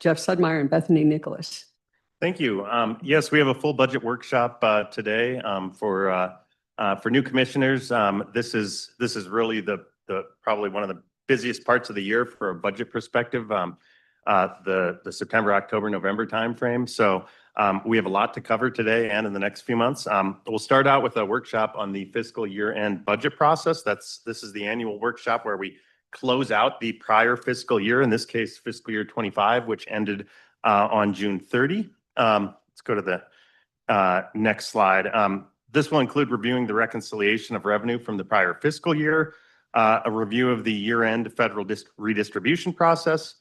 Jeff Sudmeyer and Bethany Nicholas. Thank you. Yes, we have a full budget workshop today for new commissioners. This is really the probably one of the busiest parts of the year for a budget perspective. The September, October, November timeframe. So we have a lot to cover today and in the next few months. We'll start out with a workshop on the fiscal year-end budget process. This is the annual workshop where we close out the prior fiscal year, in this case, fiscal year 25, which ended on June 30. Let's go to the next slide. This will include reviewing the reconciliation of revenue from the prior fiscal year, a review of the year-end federal redistribution process,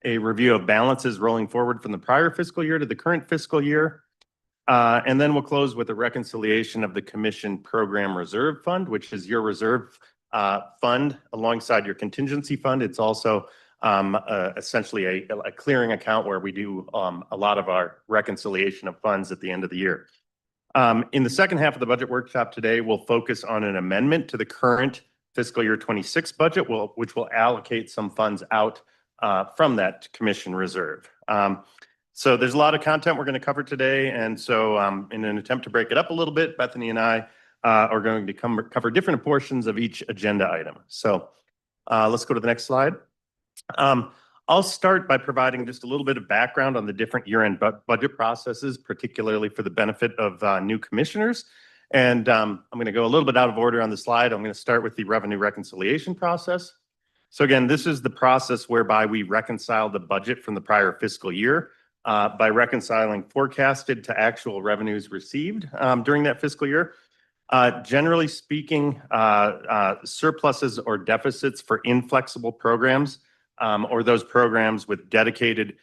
a review of balances rolling forward from the prior fiscal year to the current fiscal year, and then we'll close with a reconciliation of the Commission Program Reserve Fund, which is your reserve fund alongside your contingency fund. It's also essentially a clearing account where we do a lot of our reconciliation of funds at the end of the year. In the second half of the budget workshop today, we'll focus on an amendment to the current fiscal year 26 budget, which will allocate some funds out from that commission reserve. So there's a lot of content we're going to cover today. And so in an attempt to break it up a little bit, Bethany and I are going to cover different portions of each agenda item. So let's go to the next slide. I'll start by providing just a little bit of background on the different year-end budget processes, particularly for the benefit of new commissioners. And I'm going to go a little bit out of order on the slide. I'm going to start with the revenue reconciliation process. So again, this is the process whereby we reconcile the budget from the prior fiscal year by reconciling forecasted to actual revenues received during that fiscal year. Generally speaking, surpluses or deficits for inflexible programs or those programs with dedicated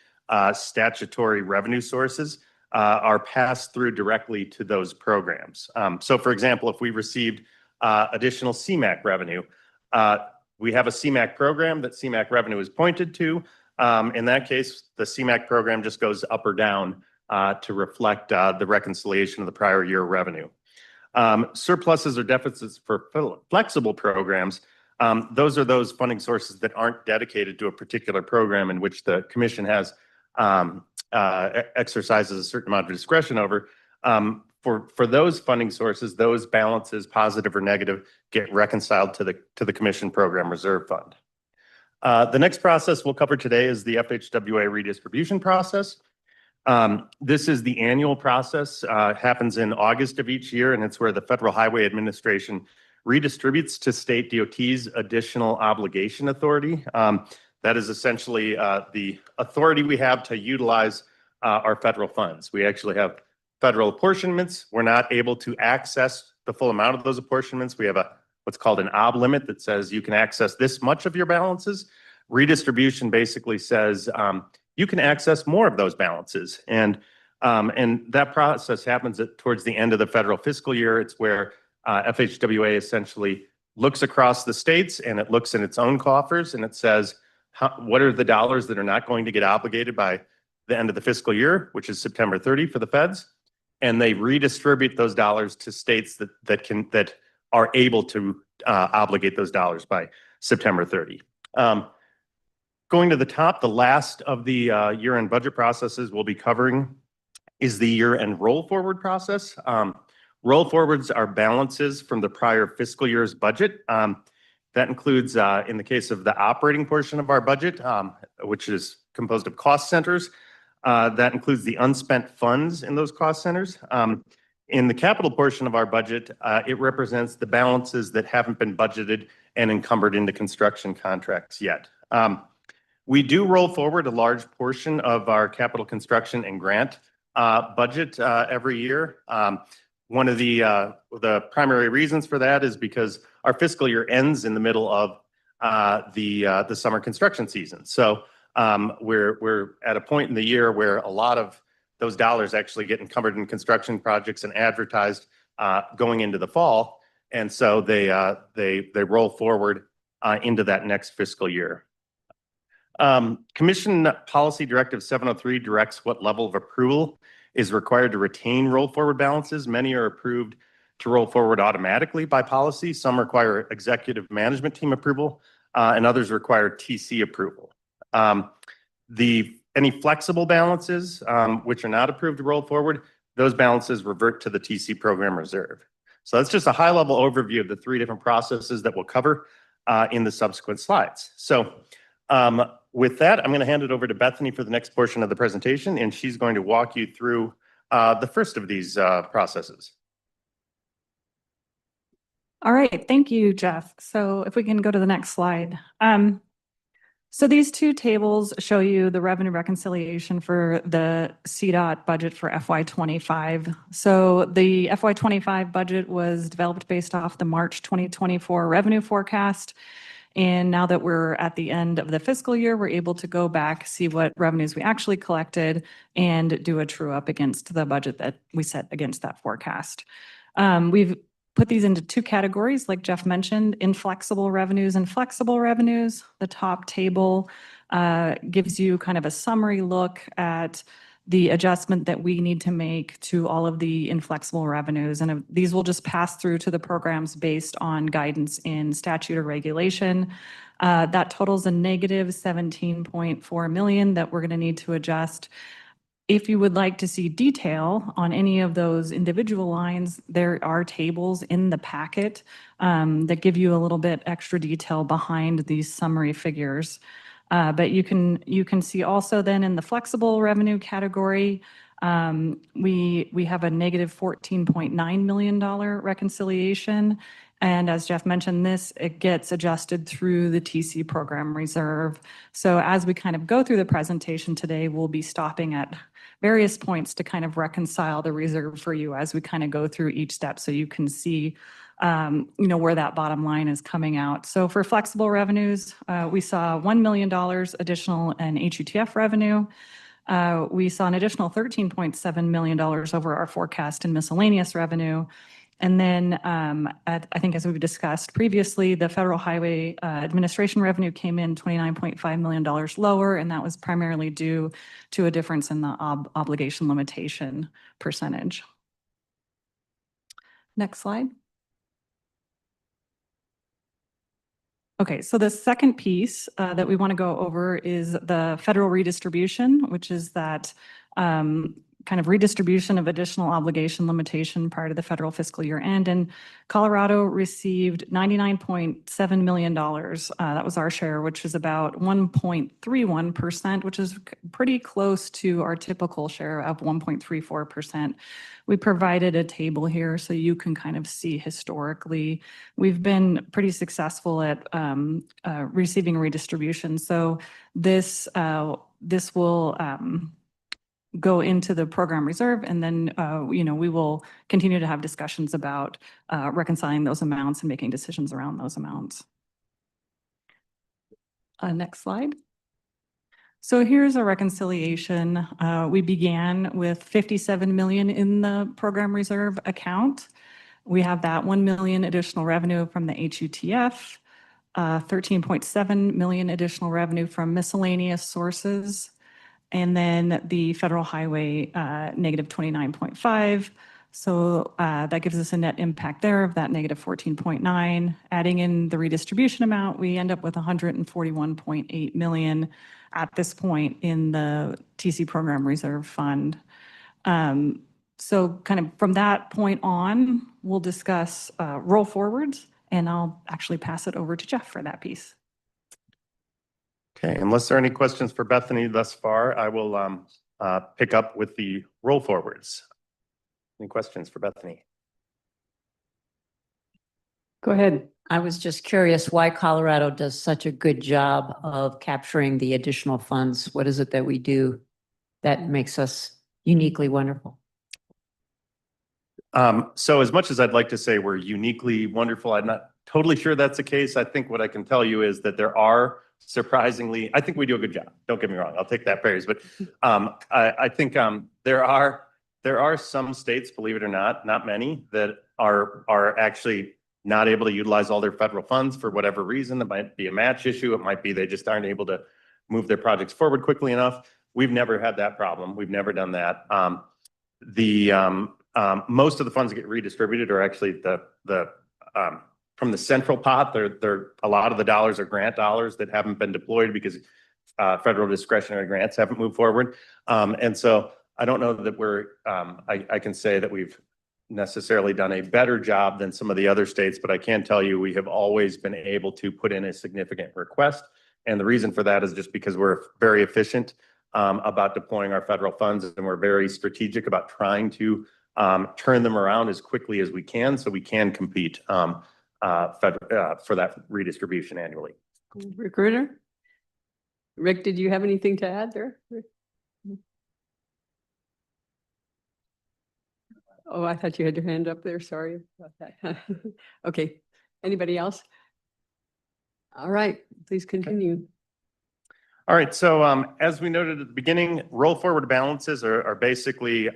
statutory revenue sources are passed through directly to those programs. So for example, if we received additional CMAQ revenue, we have a CMAQ program that CMAQ revenue is pointed to. In that case, the CMAQ program just goes up or down to reflect the reconciliation of the prior year revenue. Surpluses or deficits for flexible programs, those are those funding sources that aren't dedicated to a particular program in which the commission has exercises a certain amount of discretion over. For those funding sources, those balances, positive or negative, get reconciled to the Commission Program Reserve Fund. The next process we'll cover today is the FHWA redistribution process. This is the annual process, happens in August of each year, and it's where the Federal Highway Administration redistributes to state DOTs additional obligation authority. That is essentially the authority we have to utilize our federal funds. We actually have federal apportionments. We're not able to access the full amount of those apportionments. We have what's called an ob limit that says you can access this much of your balances. Redistribution basically says you can access more of those balances. And that process happens towards the end of the federal fiscal year. It's where FHWA essentially looks across the states and it looks in its own coffers and it says, what are the dollars that are not going to get obligated by the end of the fiscal year, which is September 30 for the feds? And they redistribute those dollars to states that are able to obligate those dollars by September 30. Going to the top, the last of the year-end budget processes we'll be covering is the year-end roll forward process. Roll forwards are balances from the prior fiscal year's budget. That includes, in the case of the operating portion of our budget, which is composed of cost centers, that includes the unspent funds in those cost centers. In the capital portion of our budget, it represents the balances that haven't been budgeted and encumbered into construction contracts yet. We do roll forward a large portion of our capital construction and grant budget every year. One of the primary reasons for that is because our fiscal year ends in the middle of the summer construction season. So we're at a point in the year where a lot of those dollars actually get encumbered in construction projects and advertised going into the fall. And so they roll forward into that next fiscal year. Commission Policy Directive 703 directs what level of approval is required to retain roll forward balances. Many are approved to roll forward automatically by policy. Some require executive management team approval and others require TC approval. The Any flexible balances, which are not approved to roll forward, those balances revert to the TC program reserve. So that's just a high level overview of the three different processes that we'll cover in the subsequent slides. So with that, I'm going to hand it over to Bethany for the next portion of the presentation, and she's going to walk you through the first of these processes. All right, thank you, Jeff. So if we can go to the next slide. So these two tables show you the revenue reconciliation for the CDOT budget for FY25. So the FY25 budget was developed based off the March 2024 revenue forecast. And now that we're at the end of the fiscal year, we're able to go back, see what revenues we actually collected, and do a true up against the budget that we set against that forecast. We've put these into two categories, like Jeff mentioned, inflexible revenues and flexible revenues. The top table gives you kind of a summary look at the adjustment that we need to make to all of the inflexible revenues. And these will just pass through to the programs based on guidance in statute or regulation. That totals a negative 17.4 million that we're going to need to adjust. If you would like to see detail on any of those individual lines, there are tables in the packet that give you a little bit extra detail behind these summary figures. But you can see also then in the flexible revenue category, we have a negative $14.9 million reconciliation. And as Jeff mentioned, it gets adjusted through the TC program reserve. So as we kind of go through the presentation today, we'll be stopping at various points to kind of reconcile the reserve for you as we kind of go through each step so you can see where that bottom line is coming out. So for flexible revenues, we saw $1 million additional in HUTF revenue. We saw an additional $13.7 million over our forecast in miscellaneous revenue. And then I think as we've discussed previously, the Federal Highway Administration revenue came in $29.5 million lower, and that was primarily due to a difference in the obligation limitation percentage. Next slide. Okay, so the second piece that we want to go over is the federal redistribution, which is that kind of redistribution of additional obligation limitation prior to the federal fiscal year end. And Colorado received $99.7 million. That was our share, which is about 1.31%, which is pretty close to our typical share of 1.34%. We provided a table here so you can kind of see historically. We've been pretty successful at receiving redistribution. So this will go into the program reserve, and then we will continue to have discussions about reconciling those amounts and making decisions around those amounts. Next slide. So here's a reconciliation. We began with 57 million in the program reserve account. We have that 1 million additional revenue from the HUTF, 13.7 million additional revenue from miscellaneous sources, and then the Federal Highway negative 29.5. So that gives us a net impact there of that negative 14.9. Adding in the redistribution amount, we end up with 141.8 million at this point in the TC Program Reserve Fund. So kind of from that point on, we'll discuss roll forwards, and I'll actually pass it over to Jeff for that piece. Okay, unless there are any questions for Bethany thus far, I will pick up with the roll forwards. Any questions for Bethany? Go ahead. I was just curious why Colorado does such a good job of capturing the additional funds. What is it that we do that makes us uniquely wonderful? So as much as I'd like to say we're uniquely wonderful, I'm not totally sure that's the case. I think what I can tell you is that there are surprisingly, I think we do a good job. Don't get me wrong. I'll take that praise. But I think there are some states, believe it or not many, that are actually not able to utilize all their federal funds for whatever reason. It might be a match issue. It might be they just aren't able to move their projects forward quickly enough. We've never had that problem. We've never done that. Most of the funds that get redistributed are actually from the central pot. A lot of the dollars are grant dollars that haven't been deployed because federal discretionary grants haven't moved forward. And so I don't know that I can say that we've necessarily done a better job than some of the other states, but I can tell you we have always been able to put in a significant request. And the reason for that is just because we're very efficient about deploying our federal funds, and we're very strategic about trying to turn them around as quickly as we can so we can compete for that redistribution annually. Rick Ritter? Rick, did you have anything to add there? Oh, I thought you had your hand up there. Sorry about that. Okay. Anybody else? All right, please continue. All right, so as we noted at the beginning, roll forward balances are basically,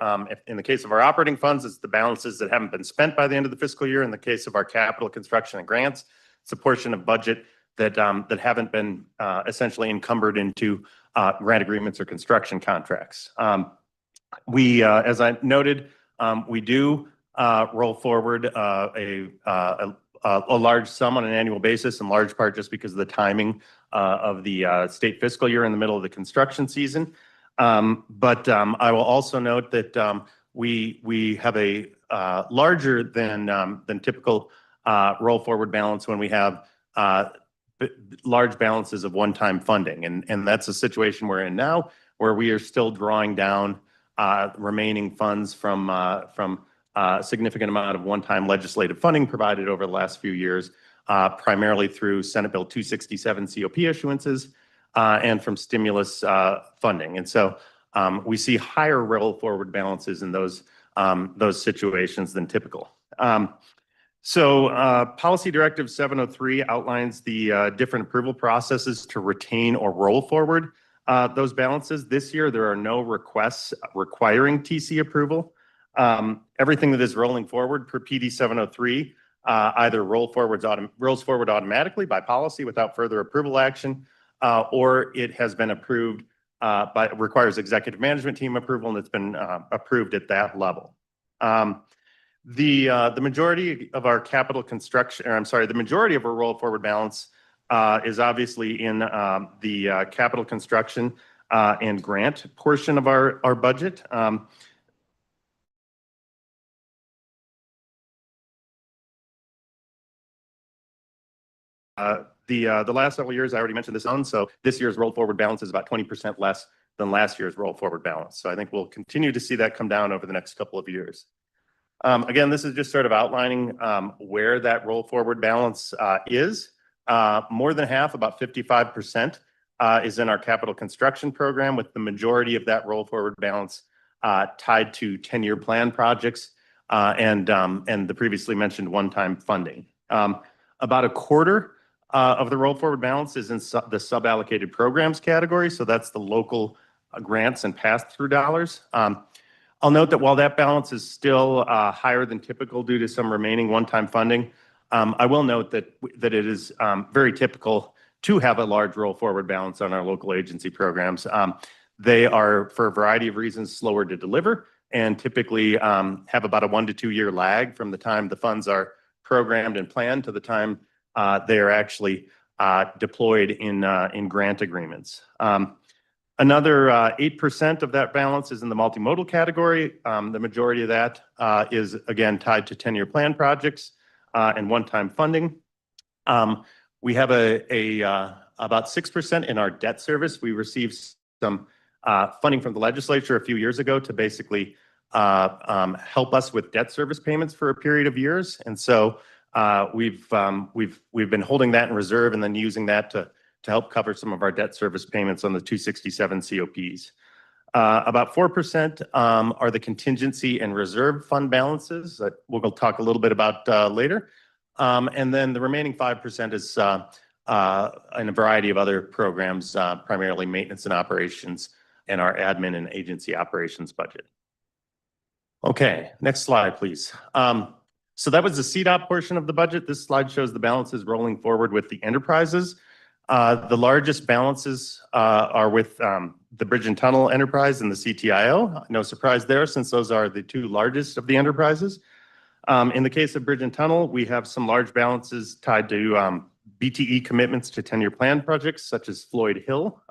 in the case of our operating funds, it's the balances that haven't been spent by the end of the fiscal year. In the case of our capital construction and grants, it's a portion of budget that haven't been essentially encumbered into grant agreements or construction contracts. As I noted, we do roll forward a large sum on an annual basis, in large part just because of the timing of the state fiscal year in the middle of the construction season. But I will also note that we have a larger than typical roll forward balance when we have large balances of one-time funding. And that's a situation we're in now, where we are still drawing down remaining funds from a significant amount of one-time legislative funding provided over the last few years, primarily through Senate Bill 267 COP issuances and from stimulus funding. And so we see higher roll forward balances in those situations than typical. So Policy Directive 703 outlines the different approval processes to retain or roll forward those balances. This year, there are no requests requiring TC approval. Everything that is rolling forward per PD 703 either rolls forward automatically by policy without further approval action, or it has been approved requires executive management team approval, and it's been approved at that level. The majority of our capital construction, or I'm sorry, the majority of our roll forward balance is obviously in the capital construction and grant portion of our budget. The last several years, I already mentioned this on, so this year's roll forward balance is about 20% less than last year's roll forward balance. So I think we'll continue to see that come down over the next couple of years. Again, this is just sort of outlining where that roll forward balance is. More than half, about 55%, is in our capital construction program, with the majority of that roll forward balance tied to 10-year plan projects and the previously mentioned one-time funding. About a quarter of the roll forward balance is in the sub-allocated programs category. So that's the local grants and pass-through dollars. I'll note that while that balance is still higher than typical due to some remaining one-time funding, I will note that it is very typical to have a large roll forward balance on our local agency programs. They are, for a variety of reasons, slower to deliver, and typically have about a 1 to 2 year lag from the time the funds are programmed and planned to the time they are actually deployed in grant agreements. Another 8% of that balance is in the multimodal category. The majority of that is, again, tied to 10-year plan projects and one-time funding. We have about 6% in our debt service. We received some funding from the legislature a few years ago to basically help us with debt service payments for a period of years. And so we've been holding that in reserve and then using that to help cover some of our debt service payments on the 267 COPs. About 4% are the contingency and reserve fund balances that we'll talk a little bit about later. And then the remaining 5% is in a variety of other programs, primarily maintenance and operations, and our admin and agency operations budget. Okay, next slide, please. So that was the CDOT portion of the budget. This slide shows the balances rolling forward with the enterprises. The largest balances are with the Bridge and Tunnel Enterprise and the CTIO. No surprise there, since those are the two largest of the enterprises. In the case of Bridge and Tunnel, we have some large balances tied to BTE commitments to 10-year plan projects such as Floyd Hill.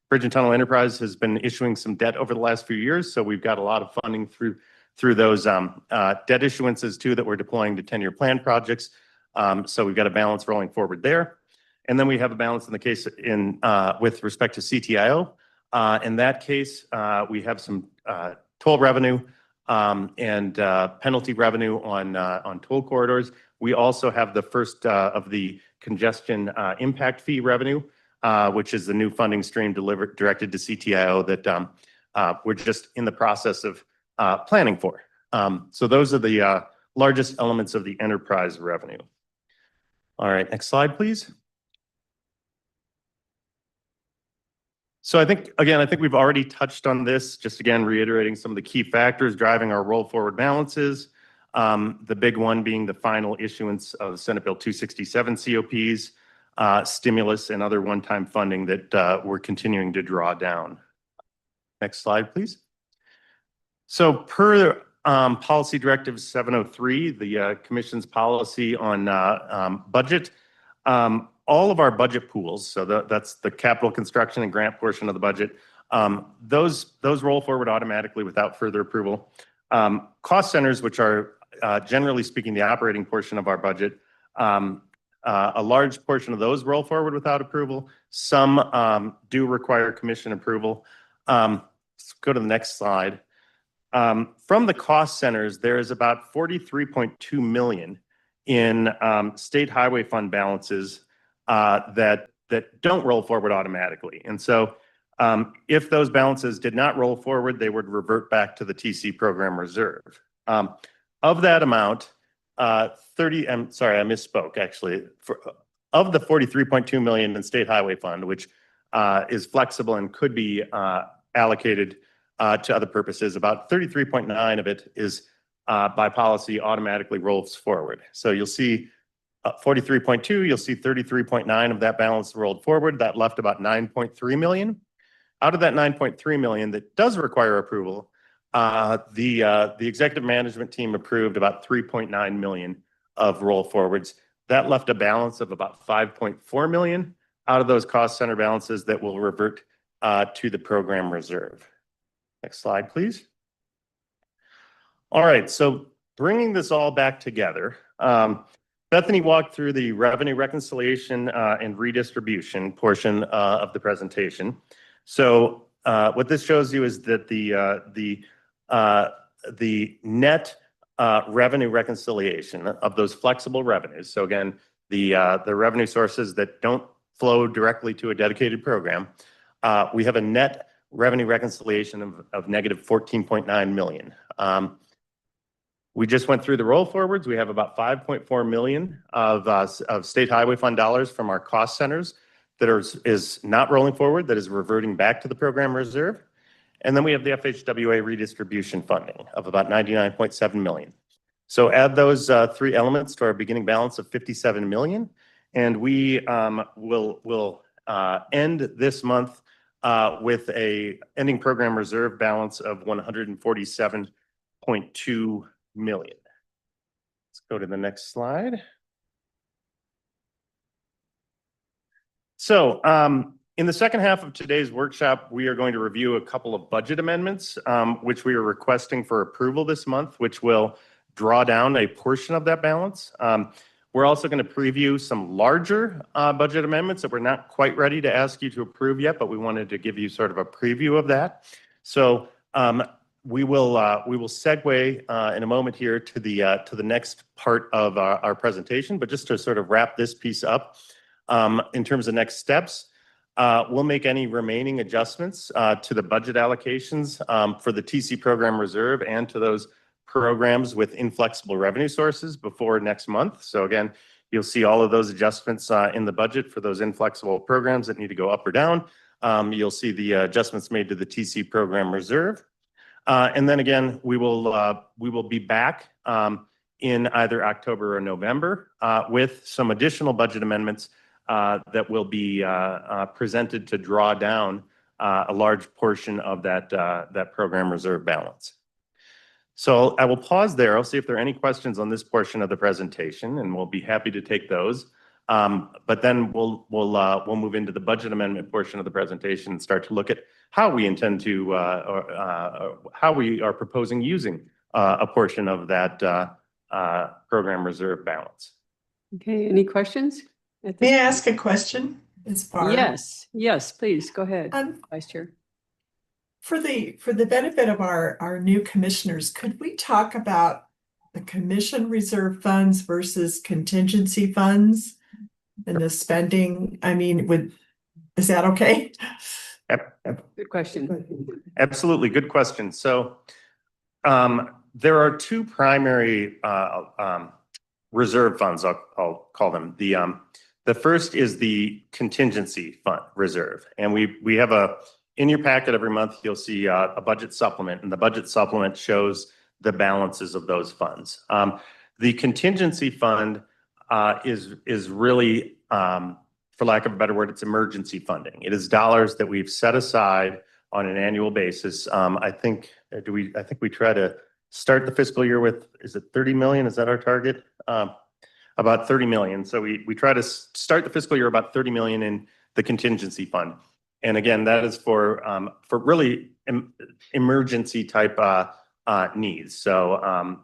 Bridge and Tunnel Enterprise has been issuing some debt over the last few years, so we've got a lot of funding through those debt issuances too that we're deploying to 10-year plan projects. So we've got a balance rolling forward there. And then we have a balance in the case with respect to CTIO. In that case, we have some toll revenue and penalty revenue on toll corridors. We also have the first of the congestion impact fee revenue, which is the new funding stream directed to CTIO that we're just in the process of planning for. So those are the largest elements of the enterprise revenue. All right, next slide, please. So I think we've already touched on this, just again, reiterating some of the key factors driving our roll forward balances. The big one being the final issuance of Senate Bill 267 COPs, stimulus and other one-time funding that we're continuing to draw down. Next slide, please. So per Policy Directive 703, the Commission's policy on budget, all of our budget pools, so that's the capital construction and grant portion of the budget, those roll forward automatically without further approval. Cost centers, which are generally speaking the operating portion of our budget, a large portion of those roll forward without approval. Some do require Commission approval. Let's go to the next slide. From the cost centers, there is about $43.2 million in state highway fund balances that don't roll forward automatically. And so if those balances did not roll forward, they would revert back to the TC program reserve. Of that amount, I'm sorry, I misspoke actually. Of the $43.2 million in state highway fund, which is flexible and could be allocated to other purposes, about 33.9 of it is by policy automatically rolls forward. So you'll see 43.2, you'll see 33.9 of that balance rolled forward. That left about 9.3 million. Out of that 9.3 million that does require approval, the executive management team approved about 3.9 million of roll forwards. That left a balance of about 5.4 million out of those cost center balances that will revert to the program reserve. Next slide, please. All right, so bringing this all back together, Bethany walked through the revenue reconciliation and redistribution portion of the presentation. So what this shows you is that the net revenue reconciliation of those flexible revenues. So again, the revenue sources that don't flow directly to a dedicated program, we have a net revenue reconciliation of negative 14.9 million. We just went through the roll forwards. We have about 5.4 million of state highway fund dollars from our cost centers that is not rolling forward, that is reverting back to the program reserve. And then we have the FHWA redistribution funding of about 99.7 million. So add those three elements to our beginning balance of 57 million. And we will end this month with a ending program reserve balance of 147.2 million. Let's go to the next slide. So in the second half of today's workshop, we are going to review a couple of budget amendments, which we are requesting for approval this month, which will draw down a portion of that balance. We're also going to preview some larger budget amendments that we're not quite ready to ask you to approve yet, but we wanted to give you sort of a preview of that. So we will segue in a moment here to the next part of our presentation, but just to sort of wrap this piece up in terms of next steps, we'll make any remaining adjustments to the budget allocations for the TC program reserve and to those programs with inflexible revenue sources before next month. So again, you'll see all of those adjustments in the budget for those inflexible programs that need to go up or down. You'll see the adjustments made to the TC program reserve. And then again, we will be back in either October or November with some additional budget amendments that will be presented to draw down a large portion of that program reserve balance. So I will pause there. I'll see if there are any questions on this portion of the presentation, and we'll be happy to take those. But then we'll move into the budget amendment portion of the presentation and start to look at how we intend to, or how we are proposing using a portion of that program reserve balance. Okay, any questions? at this May I point? ask a question? As far Yes, please, go ahead, Um, Vice Chair. for the benefit of our new commissioners, could we talk about the commission reserve funds versus contingency funds and the spending? I mean, is that okay? Good question. Absolutely, good question. So there are two primary reserve funds, I'll call them. The first is the contingency fund reserve. And we have in your packet every month, you'll see a budget supplement, and the budget supplement shows the balances of those funds. The contingency fund is really, for lack of a better word, it's emergency funding. It is dollars that we've set aside on an annual basis. I think we try to start the fiscal year with, is it 30 million? Is that our target? About 30 million. So we try to start the fiscal year about 30 million in the contingency fund. And again, that is for really emergency type needs. So,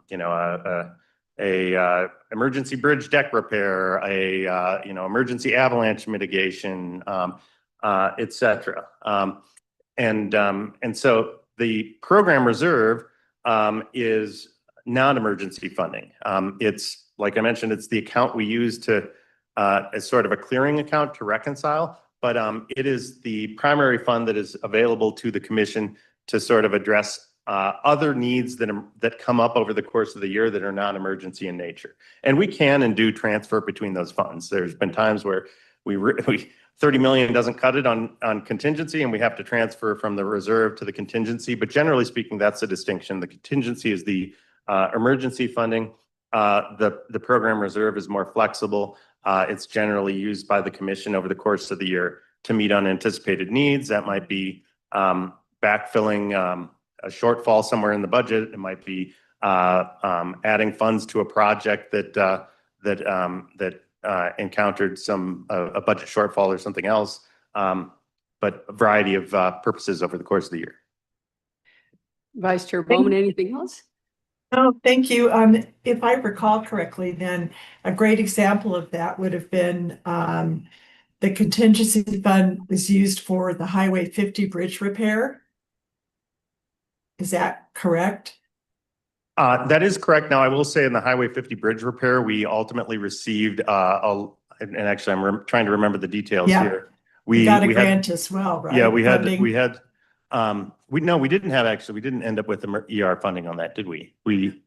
emergency bridge deck repair, emergency avalanche mitigation, et cetera. And so the program reserve is non-emergency funding. It's, like I mentioned, it's the account we use to as sort of a clearing account to reconcile, but it is the primary fund that is available to the commission to sort of address other needs that come up over the course of the year that are non-emergency in nature. And we can and do transfer between those funds. There's been times where we 30 million doesn't cut it on contingency, and we have to transfer from the reserve to the contingency. But generally speaking, that's the distinction. The contingency is the emergency funding. The program reserve is more flexible. It's generally used by the commission over the course of the year to meet unanticipated needs. That might be backfilling a shortfall somewhere in the budget. It might be adding funds to a project that encountered a budget shortfall or something else. But a variety of purposes over the course of the year. Vice Chair Bowman, anything else? Oh, thank you. If I recall correctly, then a great example of that would have been the contingency fund was used for the Highway 50 bridge repair. Is that correct? That is correct. Now, I will say in the Highway 50 bridge repair, we ultimately received, and actually I'm trying to remember the details Yeah. here. We got a grant as well, right? Yeah, we Funding? we didn't end up with ER funding on that, did we? We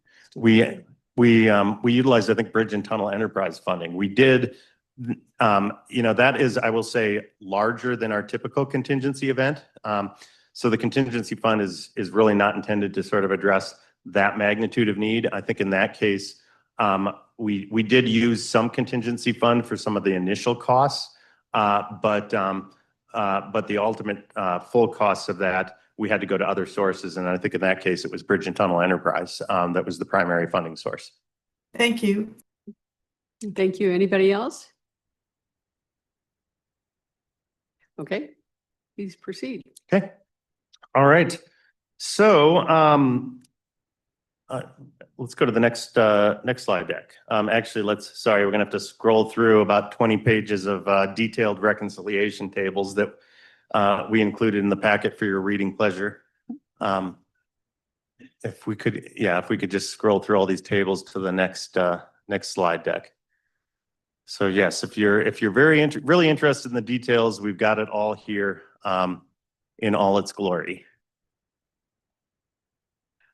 utilized, I think, Bridge and Tunnel Enterprise funding. We did, that is, I will say, larger than our typical contingency event. So the contingency fund is really not intended to sort of address that magnitude of need. I think in that case, we did use some contingency fund for some of the initial costs, but the ultimate full costs of that, we had to go to other sources. And I think in that case, it was Bridge and Tunnel Enterprise that was the primary funding source. Thank you. Thank you. Anybody else? Okay, please proceed. Okay. All right. So let's go to the next slide deck. Actually, we're gonna have to scroll through about 20 pages of detailed reconciliation tables that we included in the packet for your reading pleasure. If we could just scroll through all these tables to the next slide deck. So yes, if you're really interested in the details, we've got it all here in all its glory.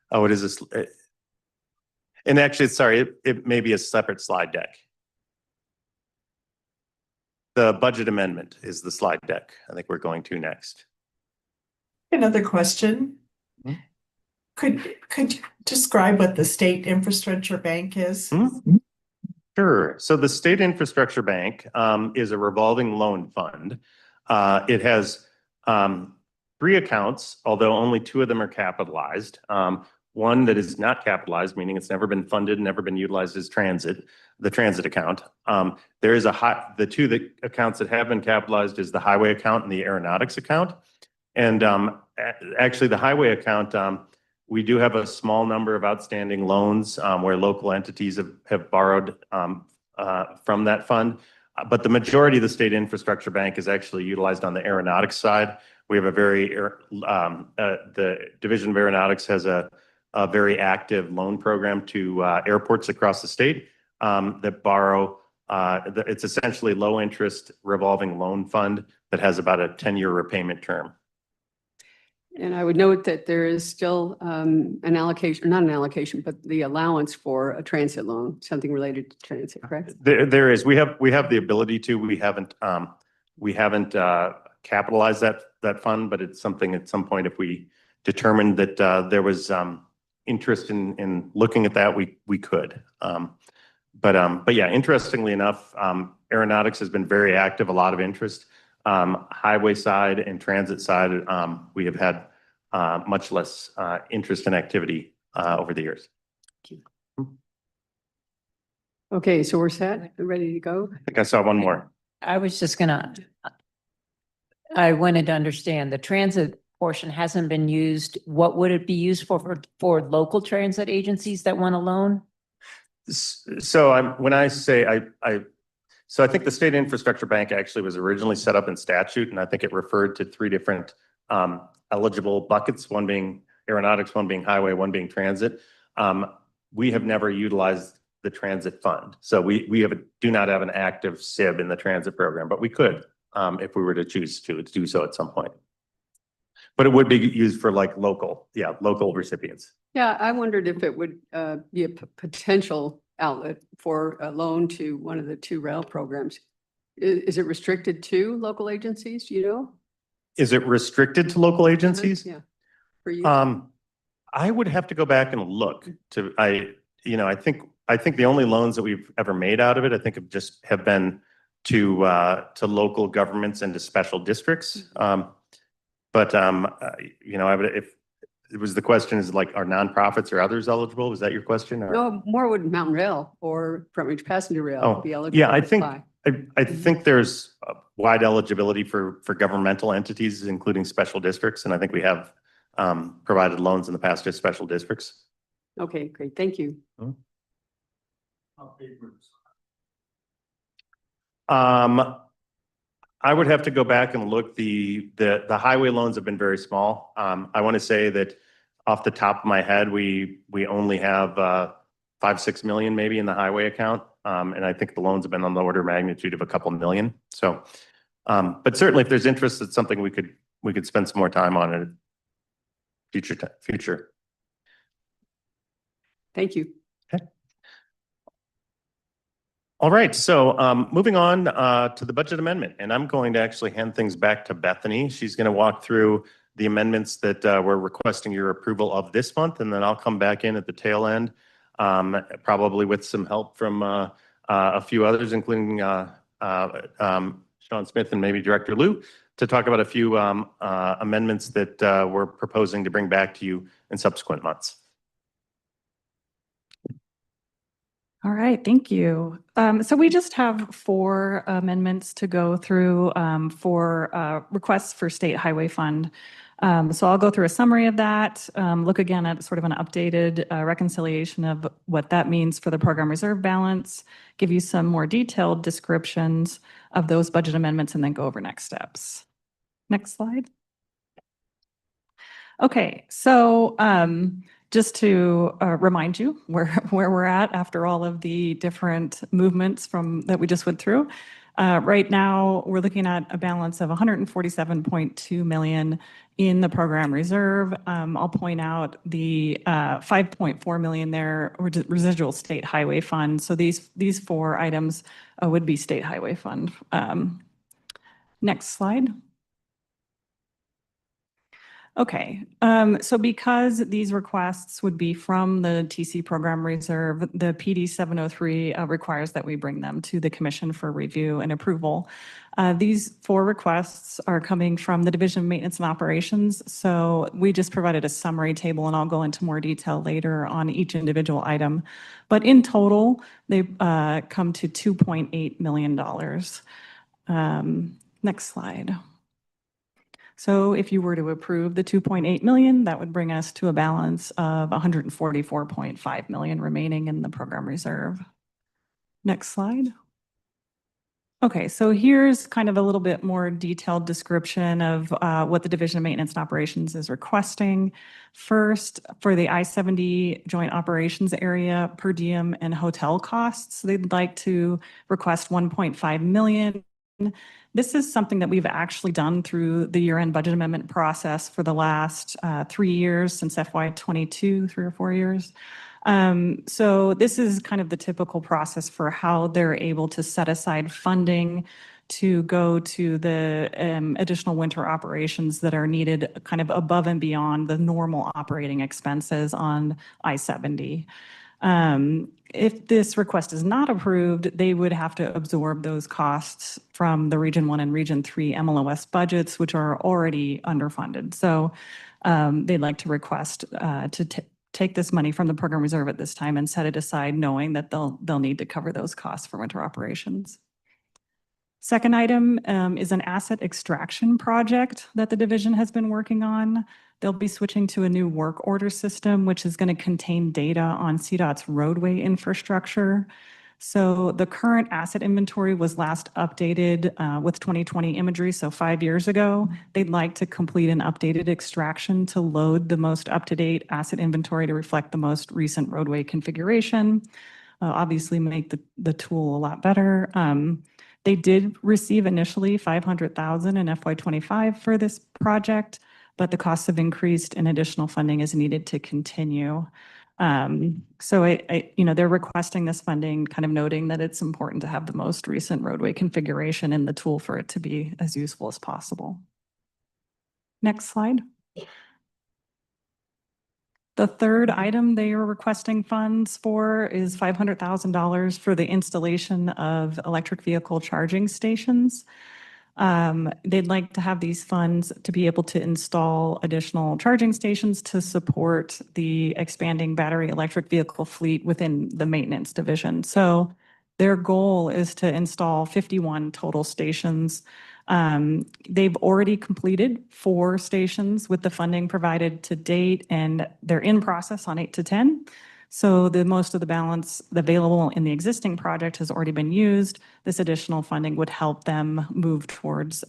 Oh, it is this. And actually, sorry, it may be a separate slide deck. The budget amendment is the slide deck I think we're going to next. Another question. Hmm? Could you describe what the State Infrastructure Bank is? Sure. So the State Infrastructure Bank is a revolving loan fund. It has 3 accounts, although only 2 of them are capitalized. one that is not capitalized, meaning it's never been funded, never been utilized as the transit account. There is the two accounts that have been capitalized is the highway account and the aeronautics account. And actually the highway account, we do have a small number of outstanding loans where local entities have borrowed from that fund. But the majority of the state infrastructure bank is actually utilized on the aeronautics side. We have the Division of Aeronautics has a very active loan program to airports across the state that borrow. It's essentially low interest revolving loan fund that has about a 10-year repayment term. And I would note that there is still an allocation, not an allocation, but the allowance for a transit loan, something related to transit, correct? There is. We have the ability to. We haven't capitalized that fund, but it's something at some point if we determined that there was interest in looking at that, we could. But yeah, interestingly enough, aeronautics has been very active, a lot of interest. Highway side and transit side, we have had much less interest and activity over the years. Okay, so we're set, we're ready to go. I think I saw one more. I was just I wanted to understand the transit portion hasn't been used. What would it be used for local transit agencies that want a loan? So when I say so I think the State Infrastructure Bank actually was originally set up in statute, and I think it referred to three different eligible buckets, one being aeronautics, one being highway, one being transit. We have never utilized the transit fund. So we do not have an active SIB in the transit program, but we could if we were to choose to do so at some point. But it would be used for like local recipients. Yeah, I wondered if it would be a potential outlet for a loan to one of the two rail programs. Is it restricted to local agencies, do you know? Is it restricted to local agencies? Yeah. For you? I would have to go back and look to, I think the only loans that we've ever made out of it, I think have been to local governments and to special districts. But if it was the question is like, are nonprofits or others eligible? Was that your question? Or? No, more would Mountain Rail or Front Ridge Passenger Rail be eligible? Yeah, I to think apply? I think there's wide eligibility for governmental entities, including special districts, and I think we have provided loans in the past to special districts. Okay, great, thank you. I would have to go back and look. The highway loans have been very small. I want to say that off the top of my head, we only have 5-6 million maybe in the highway account, and I think the loans have been on the order of magnitude of a couple million. So, but certainly, if there's interest, it's something we could spend some more time on in future. Thank you. All right, so moving on to the budget amendment, and I'm going to actually hand things back to Bethany. She's going to walk through the amendments that we're requesting your approval of this month, and then I'll come back in at the tail end, probably with some help from a few others, including Sean Smith and maybe Director Liu, to talk about a few amendments that we're proposing to bring back to you in subsequent months. All right, thank you. So we just have 4 amendments to go through for requests for State Highway Fund. So I'll go through a summary of that, look again at sort of an updated reconciliation of what that means for the program reserve balance, give you some more detailed descriptions of those budget amendments, and then go over next steps. Next slide. Okay, so just to remind you where we're at after all of the different movements that we just went through. Right now, we're looking at a balance of 147.2 million in the program reserve. I'll point out the 5.4 million there residual state highway fund. So these 4 items would be state highway fund. Next slide. Okay, so because these requests would be from the TC program reserve, the PD 703 requires that we bring them to the commission for review and approval. These 4 requests are coming from the Division of Maintenance and Operations. So we just provided a summary table, and I'll go into more detail later on each individual item. But in total, they come to $2.8 million. Next slide. So if you were to approve the 2.8 million, that would bring us to a balance of 144.5 million remaining in the program reserve. Next slide. Okay, so here's kind of a little bit more detailed description of what the Division of Maintenance and Operations is requesting. First, for the I-70 Joint Operations Area per diem and hotel costs, they'd like to request 1.5 million. This is something that we've actually done through the year-end budget amendment process for the last 3 years since FY22, 3 or 4 years. So this is kind of the typical process for how they're able to set aside funding to go to the additional winter operations that are needed kind of above and beyond the normal operating expenses on I-70. If this request is not approved, they would have to absorb those costs from the Region 1 and Region 3 MLOS budgets, which are already underfunded. So they'd like to request to take this money from the program reserve at this time and set it aside, knowing that they'll need to cover those costs for winter operations. Second item is an asset extraction project that the division has been working on. They'll be switching to a new work order system, which is going to contain data on CDOT's roadway infrastructure. So the current asset inventory was last updated with 2020 imagery, so 5 years ago. They'd like to complete an updated extraction to load the most up-to-date asset inventory to reflect the most recent roadway configuration. Obviously make the tool a lot better. They did receive initially $500,000 in FY25 for this project, but the costs have increased and additional funding is needed to continue. So they're requesting this funding, kind of noting that it's important to have the most recent roadway configuration in the tool for it to be as useful as possible. Next slide. The third item they are requesting funds for is $500,000 for the installation of electric vehicle charging stations. They'd like to have these funds to be able to install additional charging stations to support the expanding battery electric vehicle fleet within the maintenance division. So their goal is to install 51 total stations. They've already completed 4 stations with the funding provided to date, and they're in process on 8 to 10. So the most of the balance available in the existing project has already been used. This additional funding would help them move towards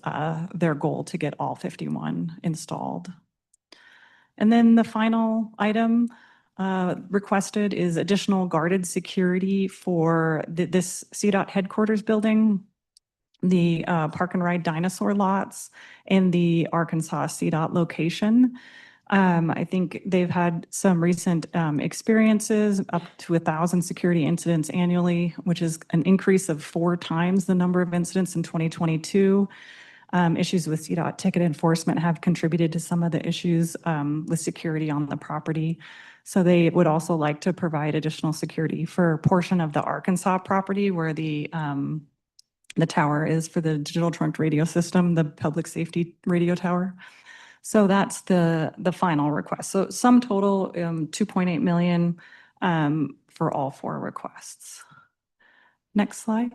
their goal to get all 51 installed. And then the final item requested is additional guarded security for this CDOT headquarters building, the Park and Ride dinosaur lots, and the Arkansas CDOT location. I think they've had some recent experiences, up to 1,000 security incidents annually, which is an increase of 4 times the number of incidents in 2022. Issues with CDOT ticket enforcement have contributed to some of the issues with security on the property. So they would also like to provide additional security for a portion of the Arkansas property where the tower is for the digital trunked radio system, the public safety radio tower. So that's the final request. So sum total, 2.8 million for all 4 requests. Next slide.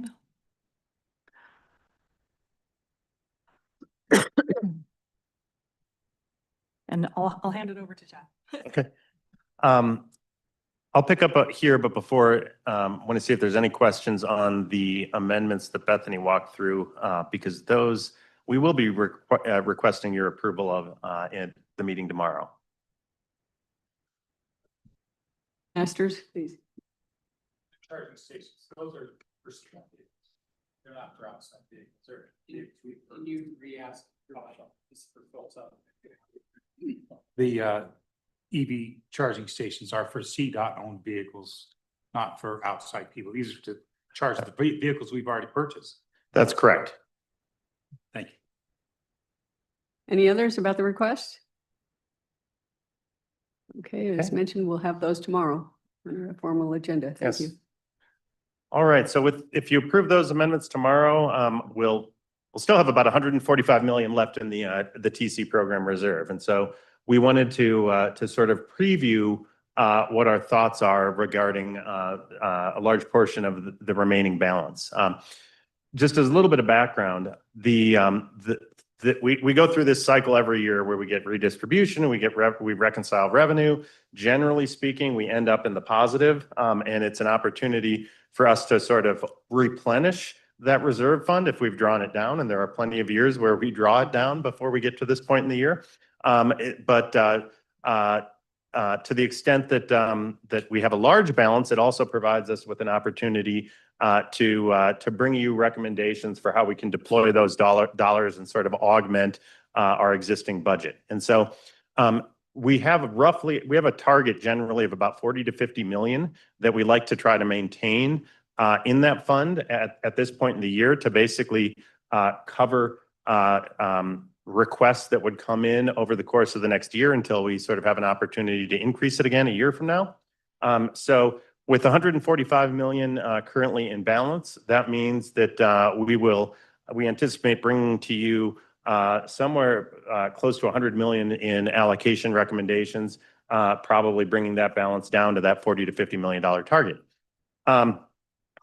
And I'll hand it over to Jeff. Okay. I'll pick up here, but before, want to see if there's any questions on the amendments that Bethany walked through, because those we will be requesting your approval of in the meeting tomorrow. Masters, please. Charging stations, those are for CDOT vehicles. They're not for outside vehicles. You re-ask this for fills up. The EV charging stations are for CDOT owned vehicles, not for outside people. These are to charge the vehicles we've already purchased. That's correct. Thank you. Any others about the request? Okay, as Okay. mentioned, we'll have those tomorrow on our formal agenda. Thank Yes. you. All right, so if you approve those amendments tomorrow, we'll still have about 145 million left in the TC program reserve. And so we wanted to sort of preview what our thoughts are regarding a large portion of the remaining balance. Just as a little bit of background, we go through this cycle every year where we get redistribution, we reconcile revenue. Generally speaking, we end up in the positive, and it's an opportunity for us to sort of replenish that reserve fund if we've drawn it down, and there are plenty of years where we draw it down before we get to this point in the year. To the extent that we have a large balance, it also provides us with an opportunity to bring you recommendations for how we can deploy those dollars and sort of augment our existing budget. And so we have a target generally of about 40 to 50 million that we like to try to maintain in that fund at this point in the year to basically cover requests that would come in over the course of the next year until we sort of have an opportunity to increase it again a year from now. So with 145 million currently in balance, that means that we anticipate bringing to you somewhere close to 100 million in allocation recommendations, probably bringing that balance down to that 40 to 50 million dollar target.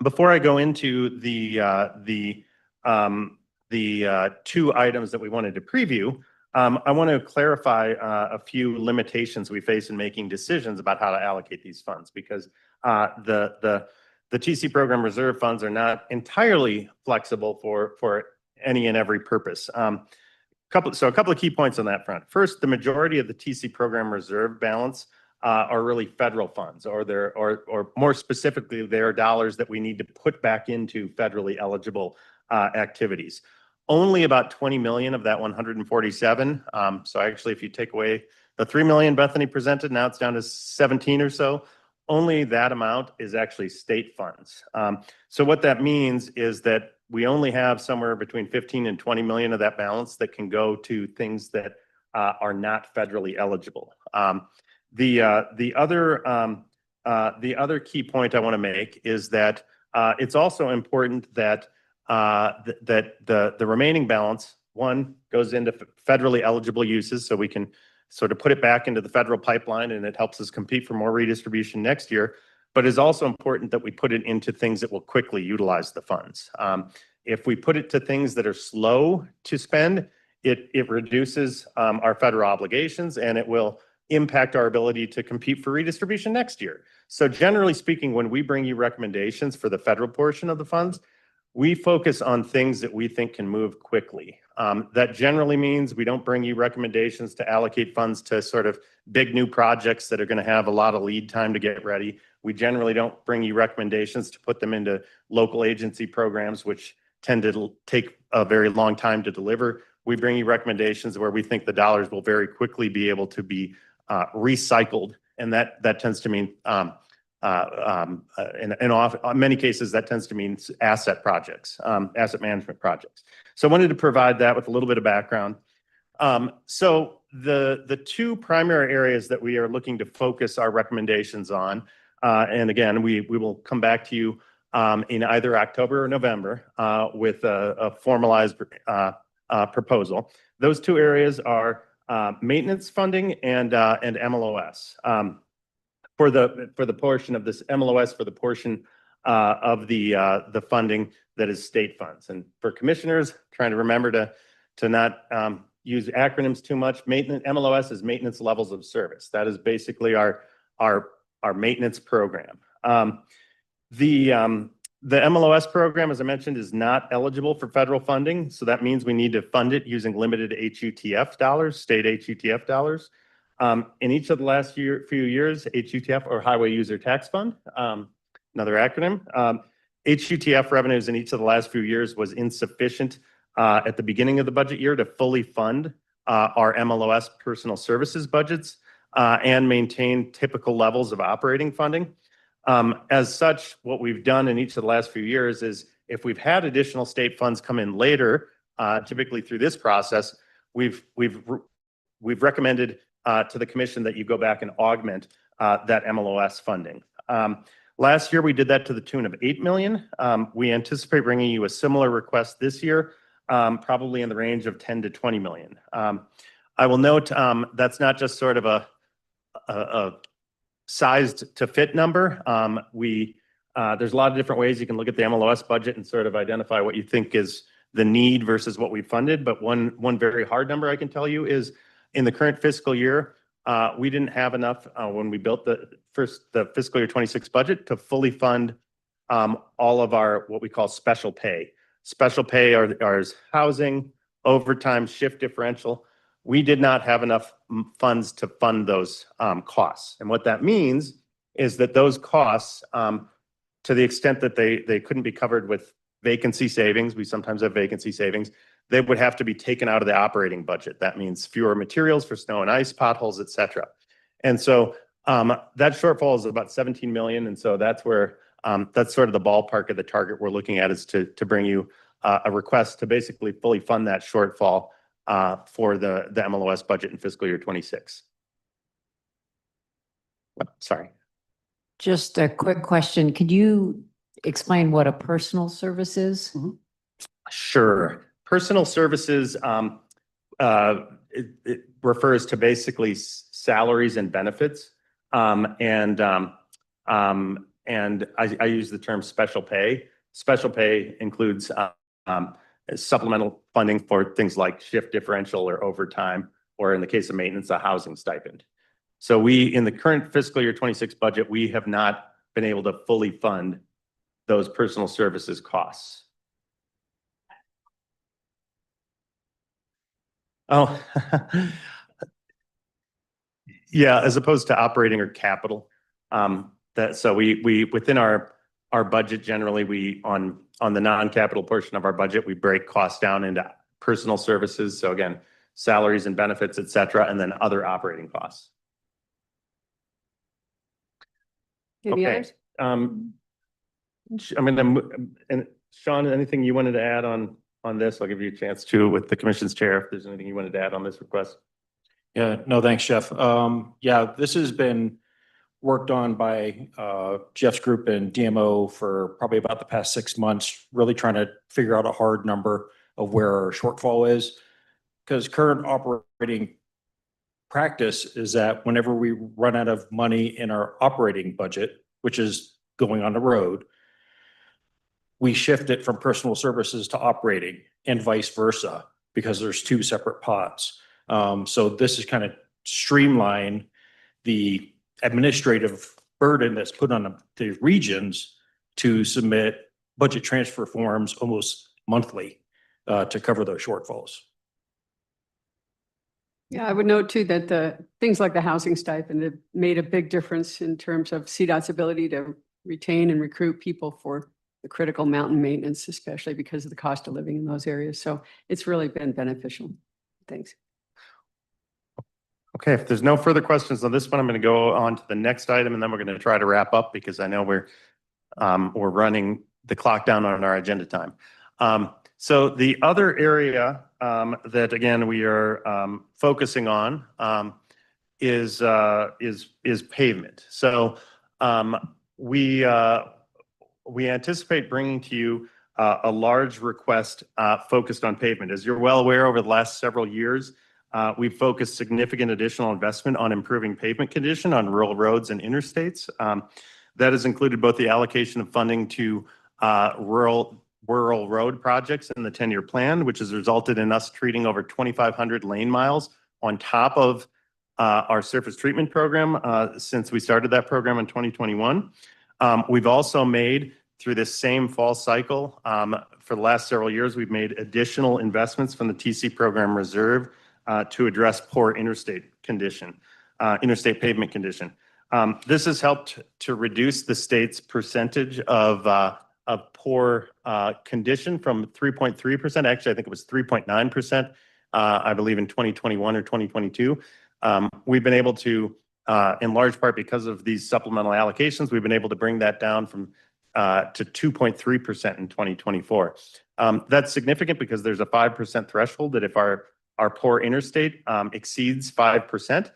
Before I go into the two items that we wanted to preview, I want to clarify a few limitations we face in making decisions about how to allocate these funds, because the TC program reserve funds are not entirely flexible for any and every purpose. A couple of key points on that front. First, the majority of the TC program reserve balance are really federal funds, or more specifically, they're dollars that we need to put back into federally eligible activities. Only about 20 million of that 147. So actually, if you take away the 3 million Bethany presented, now it's down to 17 or so. Only that amount is actually state funds. So what that means is that we only have somewhere between 15 and 20 million of that balance that can go to things that are not federally eligible. The other key point I want to make is that it's also important that the remaining balance, one, goes into federally eligible uses, so we can sort of put it back into the federal pipeline, and it helps us compete for more redistribution next year. But it's also important that we put it into things that will quickly utilize the funds. If we put it to things that are slow to spend, it reduces our federal obligations, and it will impact our ability to compete for redistribution next year. So generally speaking, when we bring you recommendations for the federal portion of the funds, we focus on things that we think can move quickly. That generally means we don't bring you recommendations to allocate funds to sort of big new projects that are going to have a lot of lead time to get ready. We generally don't bring you recommendations to put them into local agency programs, which tend to take a very long time to deliver. We bring you recommendations where we think the dollars will very quickly be able to be recycled, and that tends to mean in many cases, that tends to mean asset projects, asset management projects. So I wanted to provide that with a little bit of background. So the two primary areas that we are looking to focus our recommendations on, and again, we will come back to you in either October or November with a formalized proposal. Those two areas are maintenance funding and MLOS. For the portion of this MLOS, for the portion of the funding that is state funds. And for commissioners, trying to remember to not use acronyms too much. MLOS is maintenance levels of service. That is basically our maintenance program. The MLOS program, as I mentioned, is not eligible for federal funding. So that means we need to fund it using limited HUTF dollars, state HUTF dollars. In each of the last few years, HUTF, or Highway User Tax Fund, another acronym, HUTF revenues in each of the last few years was insufficient at the beginning of the budget year to fully fund our MLOS personal services budgets and maintain typical levels of operating funding. As such, what we've done in each of the last few years is if we've had additional state funds come in later, typically through this process, we've recommended to the commission that you go back and augment that MLOS funding. Last year, we did that to the tune of 8 million. We anticipate bringing you a similar request this year, probably in the range of 10 to 20 million. I will note that's not just sort of a sized to fit number. There's a lot of different ways you can look at the MLOS budget and sort of identify what you think is the need versus what we funded. But one very hard number I can tell you is in the current fiscal year, we didn't have enough when we built the fiscal year 26 budget to fully fund all of our what we call special pay. Special pay are housing, overtime, shift differential. We did not have enough funds to fund those costs. And what that means is that those costs, to the extent that they couldn't be covered with vacancy savings, we sometimes have vacancy savings, they would have to be taken out of the operating budget. That means fewer materials for snow and ice, potholes, et cetera. And so that shortfall is about 17 million. And so that's where, that's sort of the ballpark of the target we're looking at, is to bring you a request to basically fully fund that shortfall for the MLOS budget in fiscal year 26. Sorry. Just a quick question. Could you explain what a personal service is? Sure. Personal services, it refers to basically salaries and benefits. And I use the term special pay. Special pay includes supplemental funding for things like shift differential or overtime, or in the case of maintenance, a housing stipend. So in the current fiscal year 26 budget, we have not been able to fully fund those personal services costs. Oh, yeah, as opposed to operating or capital. So we within our budget, generally, on the non-capital portion of our budget, we break costs down into personal services. So again, salaries and benefits, et cetera, and then other operating costs. Any Okay. others? And Sean, anything you wanted to add on this? I'll give you a chance to, with the commission's chair, if there's anything you wanted to add on this request. Yeah, no, thanks, Jeff. Yeah, this has been worked on by Jeff's group and DMO for probably about the past 6 months, really trying to figure out a hard number of where our shortfall is. Because current operating practice is that whenever we run out of money in our operating budget, which is going on the road, we shift it from personal services to operating and vice versa, because there's two separate pots. So this is kind of streamline the administrative burden that's put on the regions to submit budget transfer forms almost monthly to cover those shortfalls. Yeah, I would note too that the things like the housing stipend have made a big difference in terms of CDOT's ability to retain and recruit people for the critical mountain maintenance, especially because of the cost of living in those areas. So it's really been beneficial. Thanks. Okay, if there's no further questions on this one, I'm going to go on to the next item, and then we're going to try to wrap up because I know we're running the clock down on our agenda time. So the other area that again we are focusing on is pavement. So we anticipate bringing to you a large request focused on pavement. As you're well aware, over the last several years, we've focused significant additional investment on improving pavement condition on rural roads and interstates. That has included both the allocation of funding to rural road projects in the 10-year plan, which has resulted in us treating over 2,500 lane miles on top of our surface treatment program since we started that program in 2021. We've also made, through this same fall cycle, for the last several years, we've made additional investments from the TC program reserve to address poor interstate pavement condition. This has helped to reduce the state's percentage of poor condition from 3.3%. Actually, I think it was 3.9%, I believe in 2021 or 2022. We've been able to, in large part because of these supplemental allocations, we've been able to bring that down to 2.3% in 2024. That's significant because there's a 5% threshold that if our poor interstate exceeds 5%,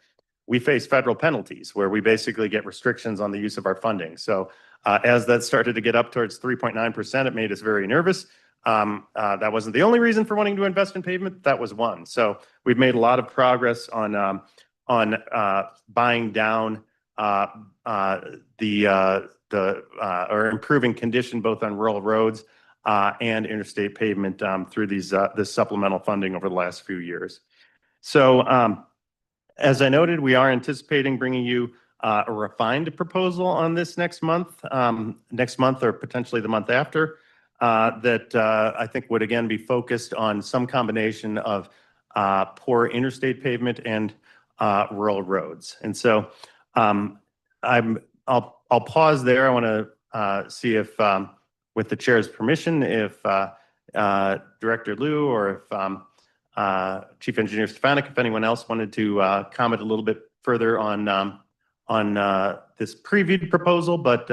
we face federal penalties where we basically get restrictions on the use of our funding. So as that started to get up towards 3.9%, it made us very nervous. That wasn't the only reason for wanting to invest in pavement. That was one. So we've made a lot of progress on buying down or improving condition both on rural roads and interstate pavement through this supplemental funding over the last few years. So as I noted, we are anticipating bringing you a refined proposal on this next month or potentially the month after that I think would again be focused on some combination of poor interstate pavement and rural roads. And so I'll pause there. I want to see if, with the chair's permission, if Director Liu or if Chief Engineer Stefanik, if anyone else wanted to comment a little bit further on this previewed proposal. But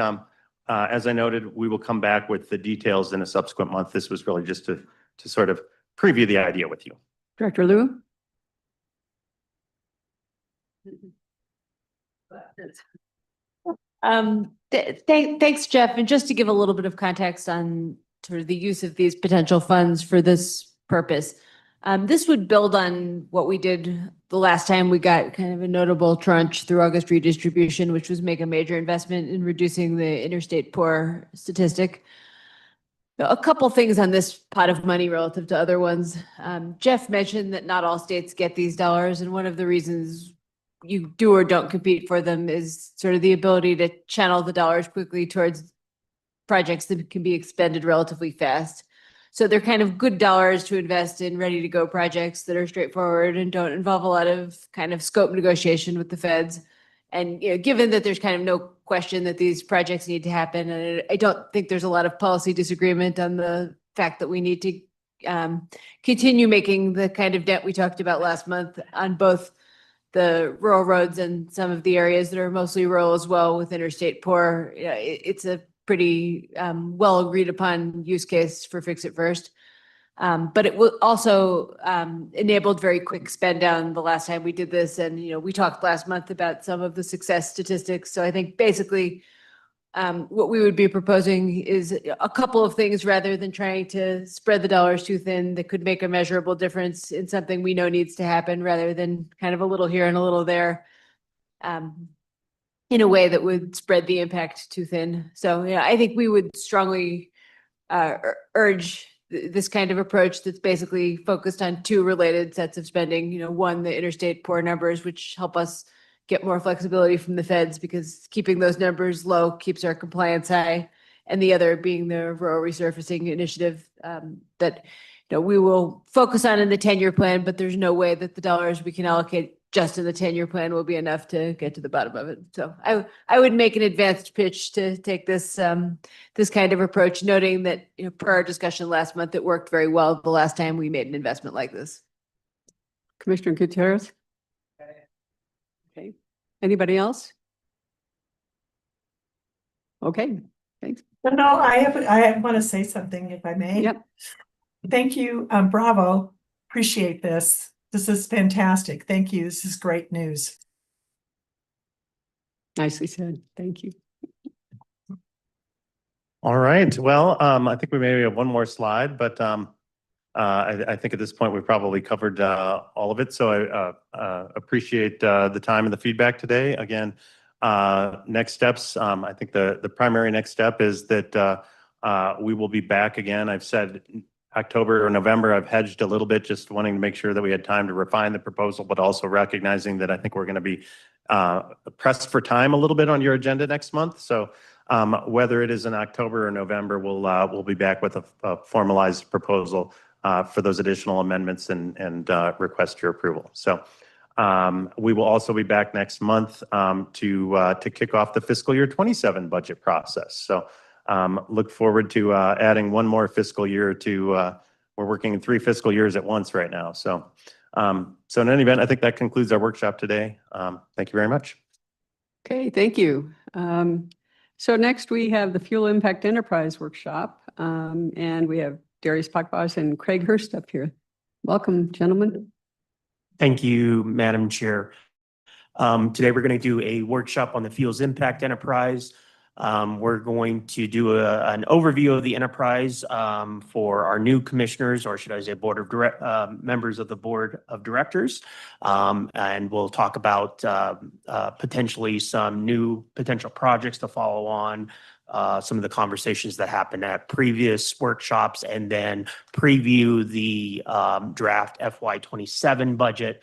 as I noted, we will come back with the details in a subsequent month. This was really just to sort of preview the idea with you. Director Liu? Thanks, Jeff. And just to give a little bit of context on sort of the use of these potential funds for this purpose, this would build on what we did the last time we got kind of a notable tranche through August redistribution, which was make a major investment in reducing the interstate poor statistic. A couple things on this pot of money relative to other ones. Jeff mentioned that not all states get these dollars, and one of the reasons you do or don't compete for them is sort of the ability to channel the dollars quickly towards projects that can be expended relatively fast. So they're kind of good dollars to invest in ready to go projects that are straightforward and don't involve a lot of kind of scope negotiation with the feds. And given that there's kind of no question that these projects need to happen, and I don't think there's a lot of policy disagreement on the fact that we need to continue making the kind of dent we talked about last month on both the rural roads and some of the areas that are mostly rural as well with interstate poor. It's a pretty well agreed upon use case for Fix It First. But it will also enabled very quick spend down the last time we did this. And, we talked last month about some of the success statistics. So I think basically what we would be proposing is a couple of things rather than trying to spread the dollars too thin that could make a measurable difference in something we know needs to happen rather than kind of a little here and a little there. In a way that would spread the impact too thin. So, I think we would strongly urge this kind of approach that's basically focused on two related sets of spending. One, the interstate poor numbers, which help us get more flexibility from the feds because keeping those numbers low keeps our compliance high. And the other being the rural resurfacing initiative that we will focus on in the 10-year plan, but there's no way that the dollars we can allocate just in the 10-year plan will be enough to get to the bottom of it. So I would make an advanced pitch to take this this kind of approach, noting that per our discussion last month, it worked very well the last time we made an investment like this. Commissioner Gutierrez? Okay. Anybody else? Okay, thanks. No, I want to say something if I may. Yep. Thank you. Bravo. Appreciate this. This is fantastic. Thank you. This is great news. Nicely said. Thank you. All right. Well, I think we maybe have one more slide, but I think at this point we've probably covered all of it. So I appreciate the time and the feedback today. Again, next steps. I think the primary next step is that we will be back again. I've said October or November. I've hedged a little bit, just wanting to make sure that we had time to refine the proposal, but also recognizing that I think we're going to be pressed for time a little bit on your agenda next month. So whether it is in October or November, we'll be back with a formalized proposal for those additional amendments and request your approval. So we will also be back next month to kick off the fiscal year 27 budget process. So look forward to adding one more fiscal year to, we're working in 3 fiscal years at once right now. So in any event, I think that concludes our workshop today. Thank you very much. Okay, thank you. So next we have the Fuel Impact Enterprise Workshop, and we have Darius Pakbas and Craig Hurst up here. Welcome, gentlemen. Thank you, Madam Chair. Today, we're going to do a workshop on the Fuels Impact Enterprise. We're going to do an overview of the enterprise for our new commissioners, or should I say members of the board of directors. And we'll talk about potentially some new potential projects to follow on, some of the conversations that happened at previous workshops, and then preview the draft FY27 budget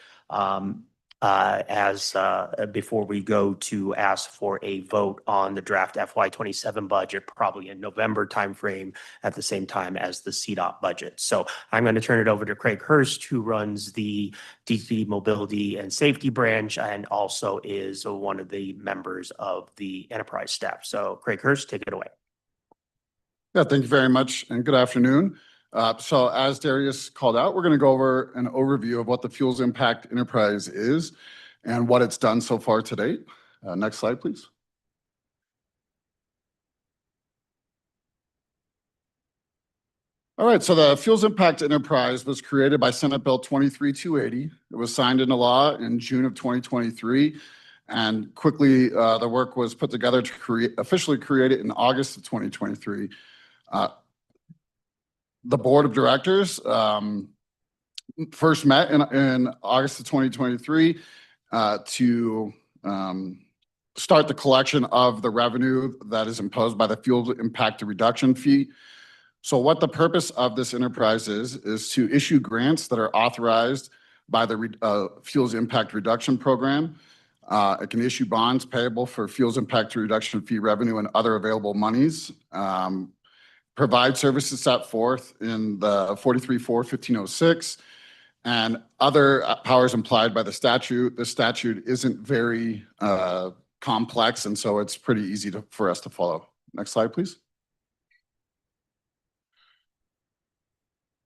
before we go to ask for a vote on the draft FY27 budget, probably in November timeframe, at the same time as the CDOT budget. So I'm going to turn it over to Craig Hurst, who runs the DC Mobility and Safety branch and also is one of the members of the enterprise staff. So Craig Hurst, take it away. Yeah, thank you very much and good afternoon. So as Darius called out, we're going to go over an overview of what the Fuels Impact Enterprise is and what it's done so far to date. Next slide, please. All right, so the Fuels Impact Enterprise was created by Senate Bill 23280. It was signed into law in June of 2023, and quickly the work was put together to officially create it in August of 2023. The board of directors first met in August of 2023 to start the collection of the revenue that is imposed by the Fuel Impact Reduction Fee. So what the purpose of this enterprise is to issue grants that are authorized by the Fuels Impact Reduction Program. It can issue bonds payable for Fuels Impact Reduction Fee revenue and other available monies. Provide services set forth in the 43-4-1506 and other powers implied by the statute. The statute isn't very complex, and so it's pretty easy for us to follow. Next slide, please.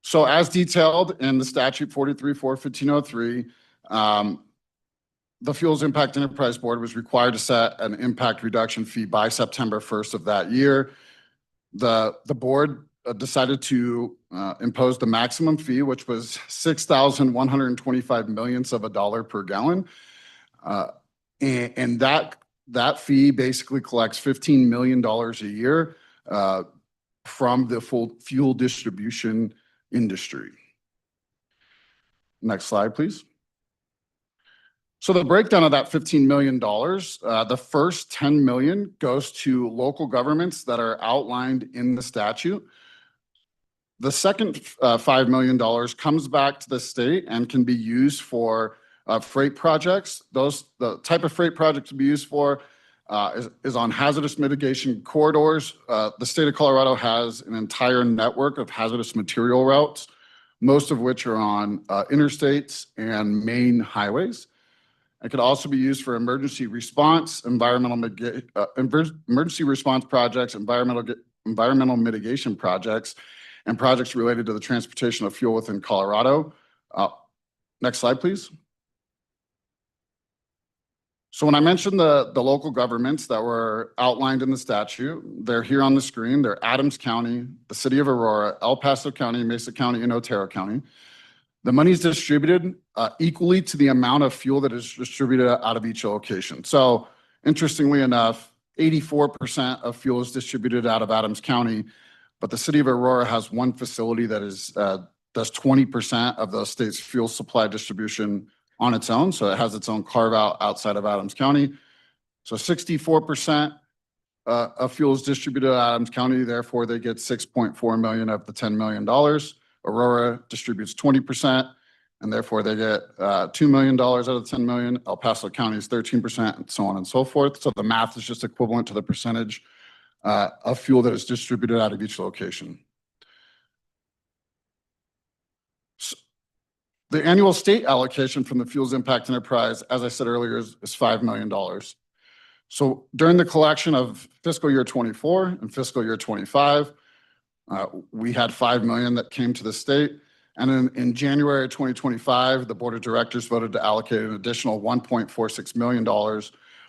So as detailed in the statute 43-4-1503, the Fuels Impact Enterprise Board was required to set an impact reduction fee by September 1st of that year. The board decided to impose the maximum fee, which was 6,125 millionths of a dollar per gallon. And that fee basically collects $15 million a year from the full fuel distribution industry. Next slide, please. So the breakdown of that $15 million, the first $10 million goes to local governments that are outlined in the statute. The second $5 million comes back to the state and can be used for freight projects. The type of freight project to be used for is on hazardous mitigation corridors. The state of Colorado has an entire network of hazardous material routes, most of which are on interstates and main highways. It could also be used for emergency response, emergency response projects, environmental mitigation projects, and projects related to the transportation of fuel within Colorado. Next slide, please. So when I mentioned the local governments that were outlined in the statute, they're here on the screen. They're Adams County, the city of Aurora, El Paso County, Mesa County, and Otero County. The money is distributed equally to the amount of fuel that is distributed out of each location. So interestingly enough, 84% of fuel is distributed out of Adams County, but the city of Aurora has one facility that does 20% of the state's fuel supply distribution on its own. So it has its own carve out outside of Adams County. So 64% of fuel is distributed out of Adams County. Therefore, they get $6.4 million of the $10 million. Aurora distributes 20%, and therefore they get $2 million out of the $10 million. El Paso County is 13%, and so on and so forth. So the math is just equivalent to the percentage of fuel that is distributed out of each location. So the annual state allocation from the Fuels Impact Enterprise, as I said earlier, is $5 million. So during the collection of fiscal year 24 and fiscal year 25, we had $5 million that came to the state. And in January 2025, the board of directors voted to allocate an additional $1.46 million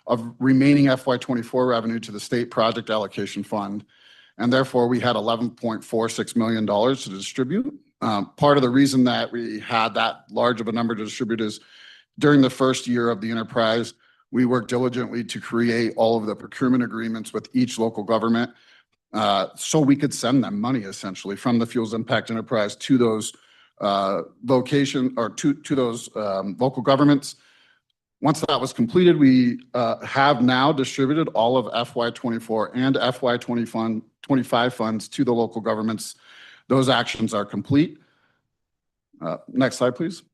of remaining FY24 revenue to the state project allocation fund. And therefore, we had $11.46 million to distribute. Part of the reason that we had that large of a number to distribute is during the first year of the enterprise, We worked diligently to create all of the procurement agreements with each local government so we could send them money essentially from the Fuels Impact Enterprise to those location or to those local governments. Once that was completed, we have now distributed all of FY24 and FY25 funds to the local governments. Those actions are complete. Next slide, please.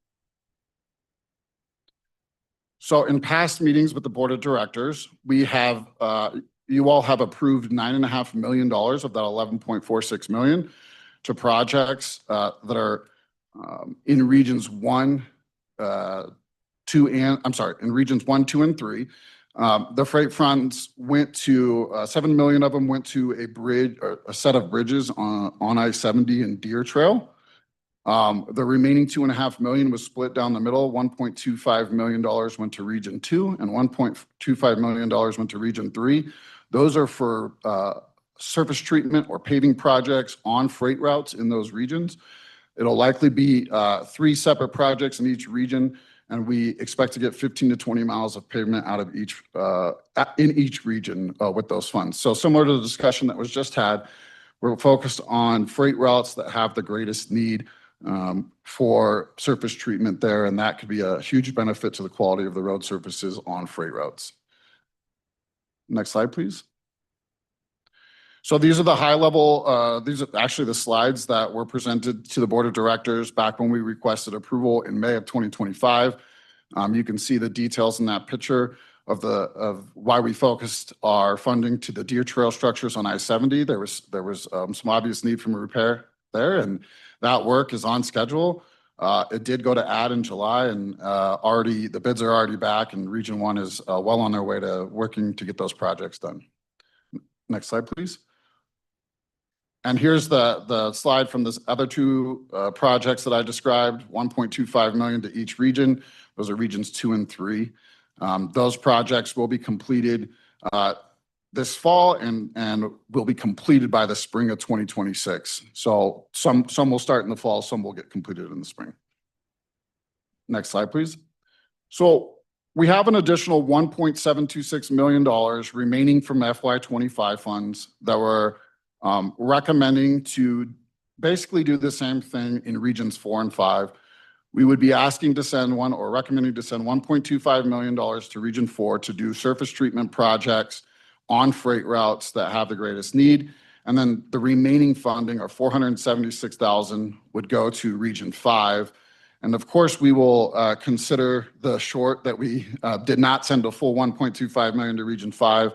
So in past meetings with the board of directors, we have, you all have approved $9.5 million of that 11.46 million to projects that are in regions 1, 2, and in regions 1, 2, and 3. The freight funds went to 7 million of them went to a bridge, or a set of bridges on I-70 and Deer Trail. The remaining 2.5 million was split down the middle. $1.25 million went to region 2 and $1.25 million went to region 3. Those are for surface treatment or paving projects on freight routes in those regions. It'll likely be 3 separate projects in each region, and we expect to get 15 to 20 miles of pavement out of each in each region with those funds. So similar to the discussion that was just had, we're focused on freight routes that have the greatest need for surface treatment there, and that could be a huge benefit to the quality of the road surfaces on freight routes. Next slide, please. So these are the high level, these are actually the slides that were presented to the board of directors back when we requested approval in May of 2025. You can see the details in that picture of why we focused our funding to the Deer Trail structures on I-70. There was some obvious need for repair there, and that work is on schedule. It did go to AD in July, and already the bids are already back, and Region 1 is well on their way to working to get those projects done. Next slide, please. And here's the slide from this other 2 projects that I described, 1.25 million to each region. Those are regions 2 and 3. Those projects will be completed this fall and will be completed by the spring of 2026. So some will start in the fall, some will get completed in the spring. Next slide, please. So we have an additional $1.726 million remaining from FY25 funds that we're recommending to basically do the same thing in regions 4 and 5. We would be asking to send recommending to send $1.25 million to region 4 to do surface treatment projects on freight routes that have the greatest need. And then the remaining funding, or $476,000, would go to region 5. And of course, we will consider the short that we did not send a full $1.25 million to region 5.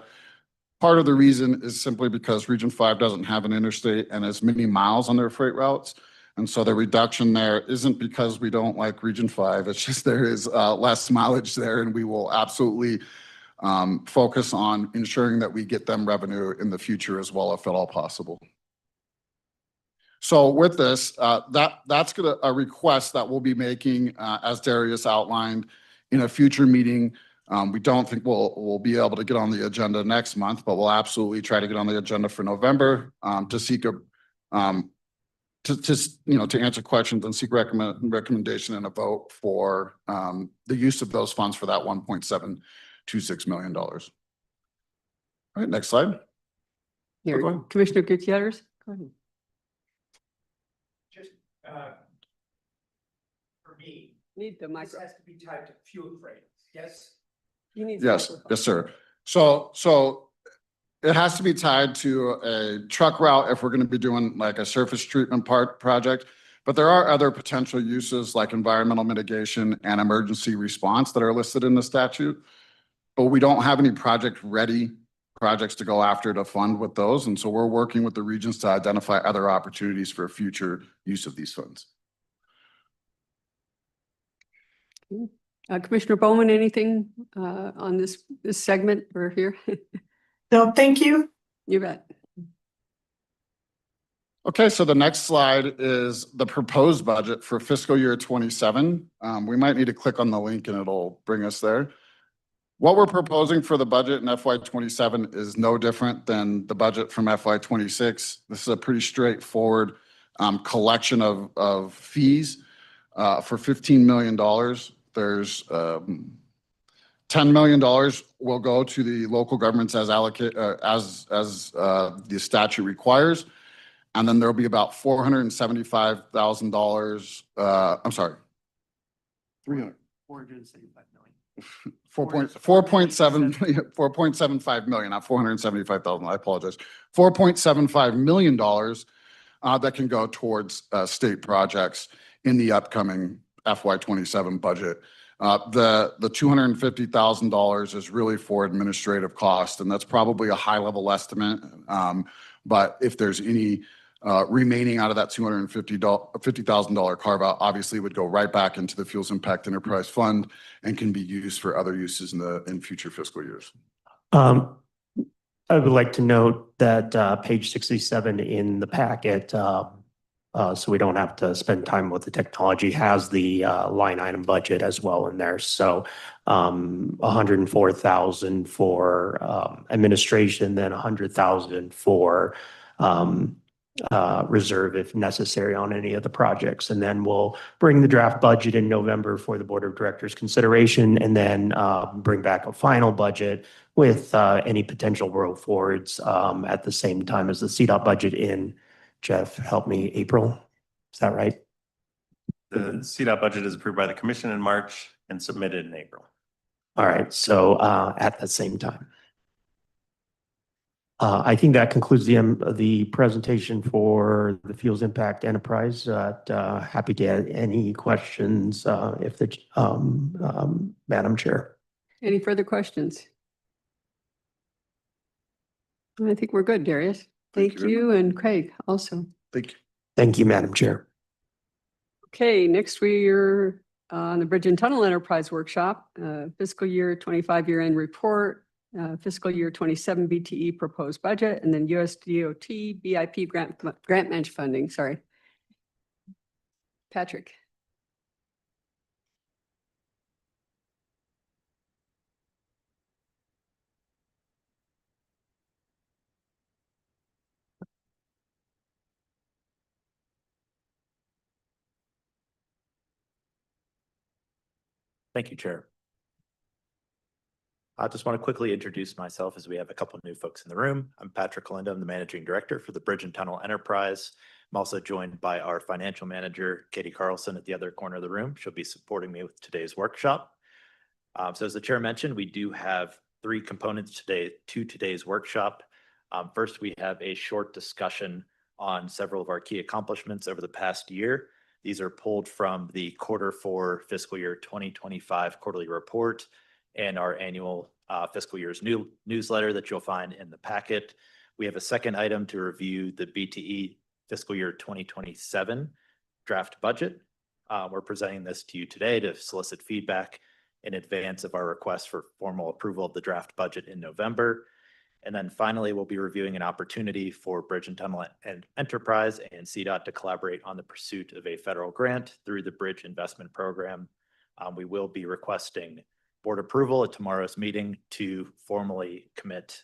Part of the reason is simply because region 5 doesn't have an interstate and as many miles on their freight routes. And so the reduction there isn't because we don't like region 5. It's just there is less mileage there, and we will absolutely focus on ensuring that we get them revenue in the future as well, if at all possible. So with this, that's a request that we'll be making, as Darius outlined, in a future meeting. We don't think we'll be able to get on the agenda next month, but we'll absolutely try to get on the agenda for November to seek to answer questions and seek recommendation and a vote for the use of those funds for that $1.726 million. All right, next slide. Here, Go ahead. Commissioner Gutierrez, go ahead. Just, for me, Need the this micro. has to be tied to fuel freight, yes? You need the Yes, microphone. yes, sir. So it has to be tied to a truck route if we're going to be doing like a surface treatment project. But there are other potential uses like environmental mitigation and emergency response that are listed in the statute. But we don't have any project-ready projects to go after to fund with those. And so we're working with the regions to identify other opportunities for future use of these funds. Commissioner Bowman, anything on this segment or here? No, thank you. You bet. Okay, so the next slide is the proposed budget for fiscal year 27. We might need to click on the link and it'll bring us there. What we're proposing for the budget in FY27 is no different than the budget from FY26. This is a pretty straightforward collection of fees for $15 million. There's $10 million will go to the local governments as allocate, as the statute requires. And then there'll be about $475,000, I'm sorry. 300. 475 million. 4.75 million, not 475,000. I apologize. $4.75 million that can go towards state projects in the upcoming FY27 budget. The $250,000 is really for administrative cost, and that's probably a high level estimate. But if there's any remaining out of that $250,000 carve out, obviously would go right back into the Fuels Impact Enterprise Fund and can be used for other uses in future fiscal years. I would like to note that page 67 in the packet, so we don't have to spend time with the technology, has the line item budget as well in there. So 104,000 for administration, then 100,000 for reserve if necessary on any of the projects. And then we'll bring the draft budget in November for the Board of Directors consideration, and then bring back a final budget with any potential roll forwards at the same time as the CDOT budget in, Jeff, help me, April? Is that right? The CDOT budget is approved by the commission in March and submitted in April. All right, so at the same time. I think that concludes the presentation for the Fuels Impact Enterprise. Happy to add any questions if the Madam Chair. Any further questions? I think we're good, Darius. Thank you, and Craig also. Thank you. Thank you, Madam Chair. Okay, next we're on the Bridge and Tunnel Enterprise Workshop, fiscal year 25 year-end report, fiscal year 27 BTE proposed budget, and then USDOT BIP grant match funding, sorry. Patrick. Thank you, Chair. I just want to quickly introduce myself as we have a couple of new folks in the room. I'm Patrick Kalinda. I'm the Managing Director for the Bridge and Tunnel Enterprise. I'm also joined by our Financial Manager, Katie Carlson, at the other corner of the room. She'll be supporting me with today's workshop. So as the Chair mentioned, we do have three components to today's workshop. First, we have a short discussion on several of our key accomplishments over the past year. These are pulled from the Q4 fiscal year 2025 quarterly report and our annual fiscal year's newsletter that you'll find in the packet. We have a second item to review the BTE fiscal year 2027 draft budget. We're presenting this to you today to solicit feedback in advance of our request for formal approval of the draft budget in November. And then finally, we'll be reviewing an opportunity for Bridge and Tunnel Enterprise and CDOT to collaborate on the pursuit of a federal grant through the Bridge Investment Program. We will be requesting board approval at tomorrow's meeting to formally commit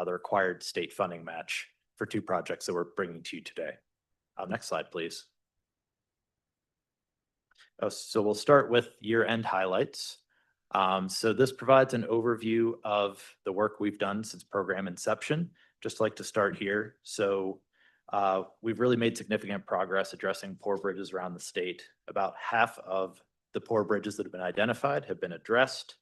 the required state funding match for two projects that we're bringing to you today. Next slide, please. So we'll start with year-end highlights. So this provides an overview of the work we've done since program inception. Just like to start here. So we've really made significant progress addressing poor bridges around the state. About half of the poor bridges that have been identified have been addressed,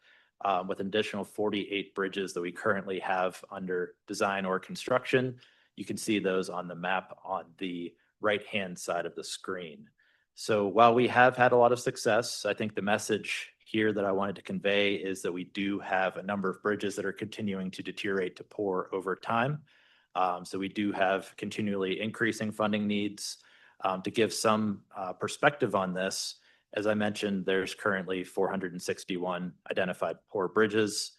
with an additional 48 bridges that we currently have under design or construction. You can see those on the map on the right-hand side of the screen. So while we have had a lot of success, I think the message here that I wanted to convey is that we do have a number of bridges that are continuing to deteriorate to poor over time. So we do have continually increasing funding needs. To give some perspective on this, as I mentioned, there's currently 461 identified poor bridges.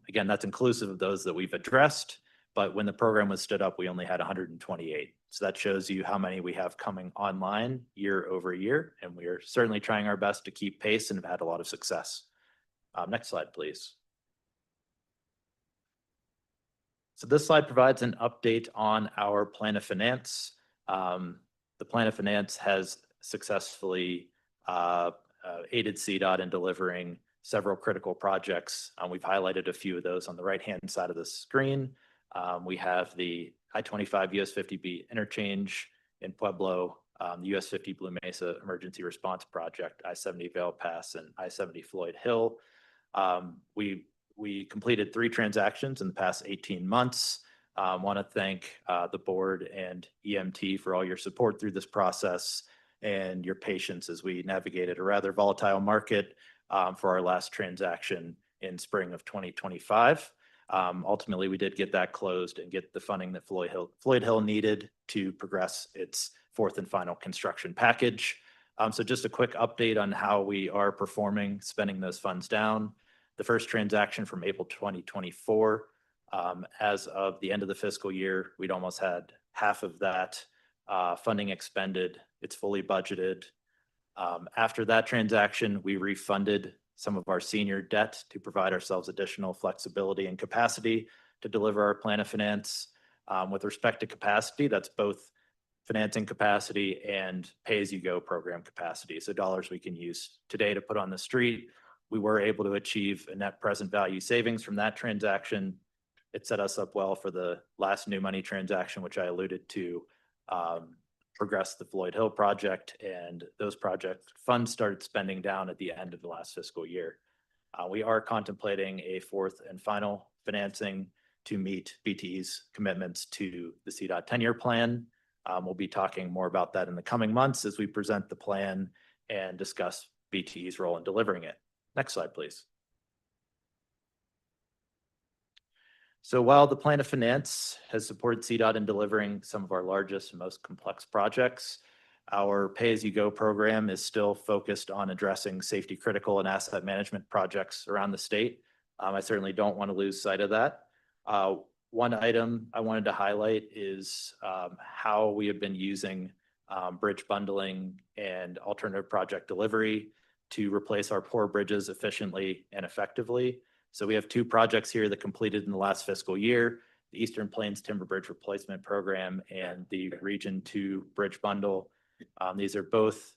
Again, that's inclusive of those that we've addressed, but when the program was stood up, we only had 128. So that shows you how many we have coming online year over year, and we are certainly trying our best to keep pace and have had a lot of success. Next slide, please. So this slide provides an update on our plan of finance. The plan of finance has successfully aided CDOT in delivering several critical projects. We've highlighted a few of those on the right-hand side of the screen. We have the I-25 US 50B interchange in Pueblo, the US 50 Blue Mesa Emergency Response Project, I-70 Vail Pass, and I-70 Floyd Hill. We completed 3 transactions in the past 18 months. Want to thank the board and EMT for all your support through this process and your patience as we navigated a rather volatile market for our last transaction in spring of 2025. Ultimately, we did get that closed and get the funding that Floyd Hill needed to progress its 4th and final construction package. So just a quick update on how we are performing, spending those funds down. The first transaction from April 2024, as of the end of the fiscal year, we'd almost had half of that funding expended. It's fully budgeted. After that transaction, we refunded some of our senior debt to provide ourselves additional flexibility and capacity to deliver our plan of finance. With respect to capacity, that's both financing capacity and pay-as-you-go program capacity. So dollars we can use today to put on the street. We were able to achieve a net present value savings from that transaction. It set us up well for the last new money transaction, which I alluded to, progress the Floyd Hill project, and those project funds started spending down at the end of the last fiscal year. We are contemplating a 4th and final financing to meet BTE's commitments to the CDOT 10-year plan. We'll be talking more about that in the coming months as we present the plan and discuss BTE's role in delivering it. Next slide, please. So while the plan of finance has supported CDOT in delivering some of our largest and most complex projects, our pay-as-you-go program is still focused on addressing safety critical and asset management projects around the state. I certainly don't want to lose sight of that. One item I wanted to highlight is how we have been using bridge bundling and alternative project delivery to replace our poor bridges efficiently and effectively. So we have 2 projects here that completed in the last fiscal year, the Eastern Plains Timber Bridge Replacement Program and the Region 2 Bridge Bundle. These are both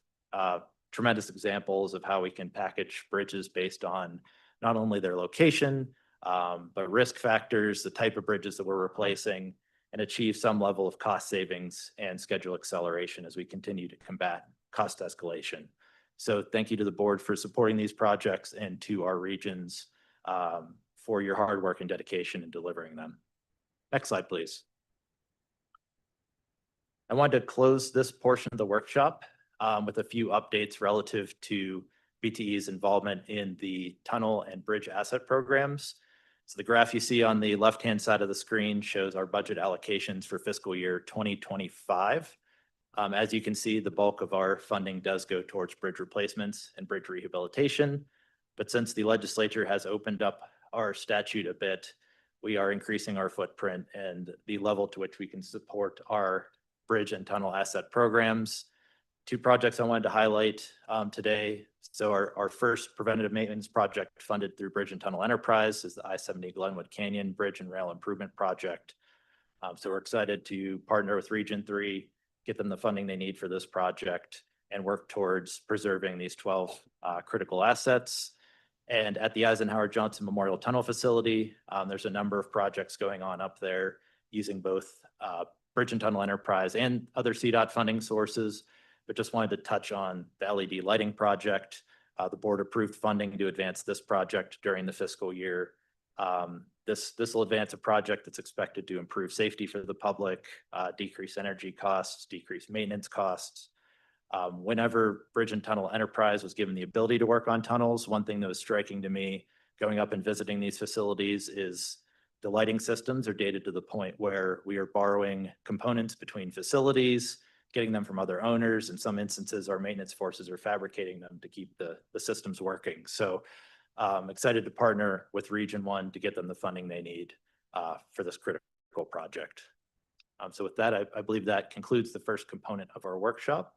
tremendous examples of how we can package bridges based on not only their location, but risk factors, the type of bridges that we're replacing, and achieve some level of cost savings and schedule acceleration as we continue to combat cost escalation. So thank you to the board for supporting these projects and to our regions for your hard work and dedication in delivering them. Next slide, please. I wanted to close this portion of the workshop with a few updates relative to BTE's involvement in the tunnel and bridge asset programs. So the graph you see on the left-hand side of the screen shows our budget allocations for fiscal year 2025. As you can see, the bulk of our funding does go towards bridge replacements and bridge rehabilitation. But since the legislature has opened up our statute a bit, we are increasing our footprint and the level to which we can support our bridge and tunnel asset programs. 2 projects I wanted to highlight today. So our first preventative maintenance project funded through Bridge and Tunnel Enterprise is the I-70 Glenwood Canyon Bridge and Rail Improvement Project. So we're excited to partner with Region 3, get them the funding they need for this project, and work towards preserving these 12 critical assets. And at the Eisenhower Johnson Memorial Tunnel Facility, there's a number of projects going on up there using both Bridge and Tunnel Enterprise and other CDOT funding sources, but just wanted to touch on the LED lighting project. The board approved funding to advance this project during the fiscal year. This will advance a project that's expected to improve safety for the public, decrease energy costs, decrease maintenance costs. Whenever Bridge and Tunnel Enterprise was given the ability to work on tunnels, one thing that was striking to me going up and visiting these facilities is the lighting systems are dated to the point where we are borrowing components between facilities, getting them from other owners. In some instances, our maintenance forces are fabricating them to keep the systems working. So I'm excited to partner with Region 1 to get them the funding they need for this critical project. So with that, I believe that concludes the first component of our workshop.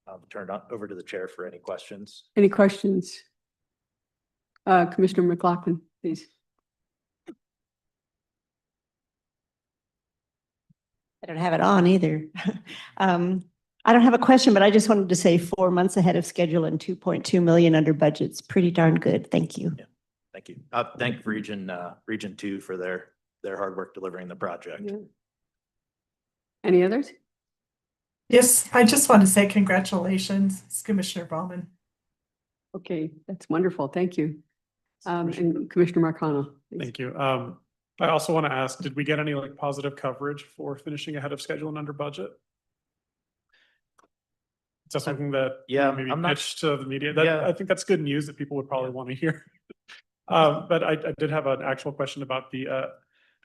I'll turn it over to the chair for any questions. Any questions? Commissioner McLaughlin, please. I don't have it on either. I don't have a question, but I just wanted to say 4 months ahead of schedule and 2.2 million under budget's pretty darn good. Thank you. Thank you. Thank Region 2 for their hard work delivering the project. Yeah. Any others? Yes, I just want to say congratulations, Commissioner Bowman. Okay, that's wonderful. Thank you. And Commissioner Marcano. please. Thank you. I also want to ask, did we get any like positive coverage for finishing ahead of schedule and under budget? Is that something that Yeah, maybe I'm not- pitched to the media? Yeah. I think that's good news that people would probably want to hear. But I did have an actual question about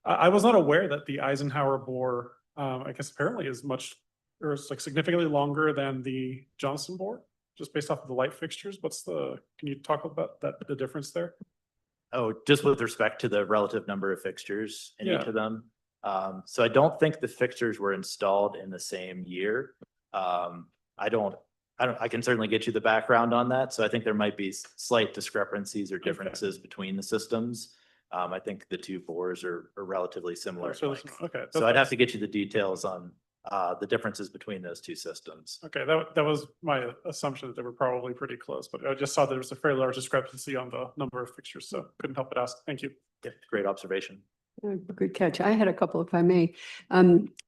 I was not aware that the Eisenhower bore, I guess apparently is much, or it's like significantly longer than the Johnson bore, just based off of the light fixtures. Can you talk about the difference there? Oh, just with respect to the relative number of fixtures in each Yeah. of them. So I don't think the fixtures were installed in the same year. I can certainly get you the background on that. So I think there might be slight discrepancies or differences between the systems. I think the two bores are relatively similar. in length. Okay. So I'd have to get you the details on the differences between those two systems. Okay, that was my assumption that they were probably pretty close, but I just saw there was a fairly large discrepancy on the number of fixtures, so couldn't help but ask. Thank you. Yeah, great observation. Good catch. I had a couple, if I may.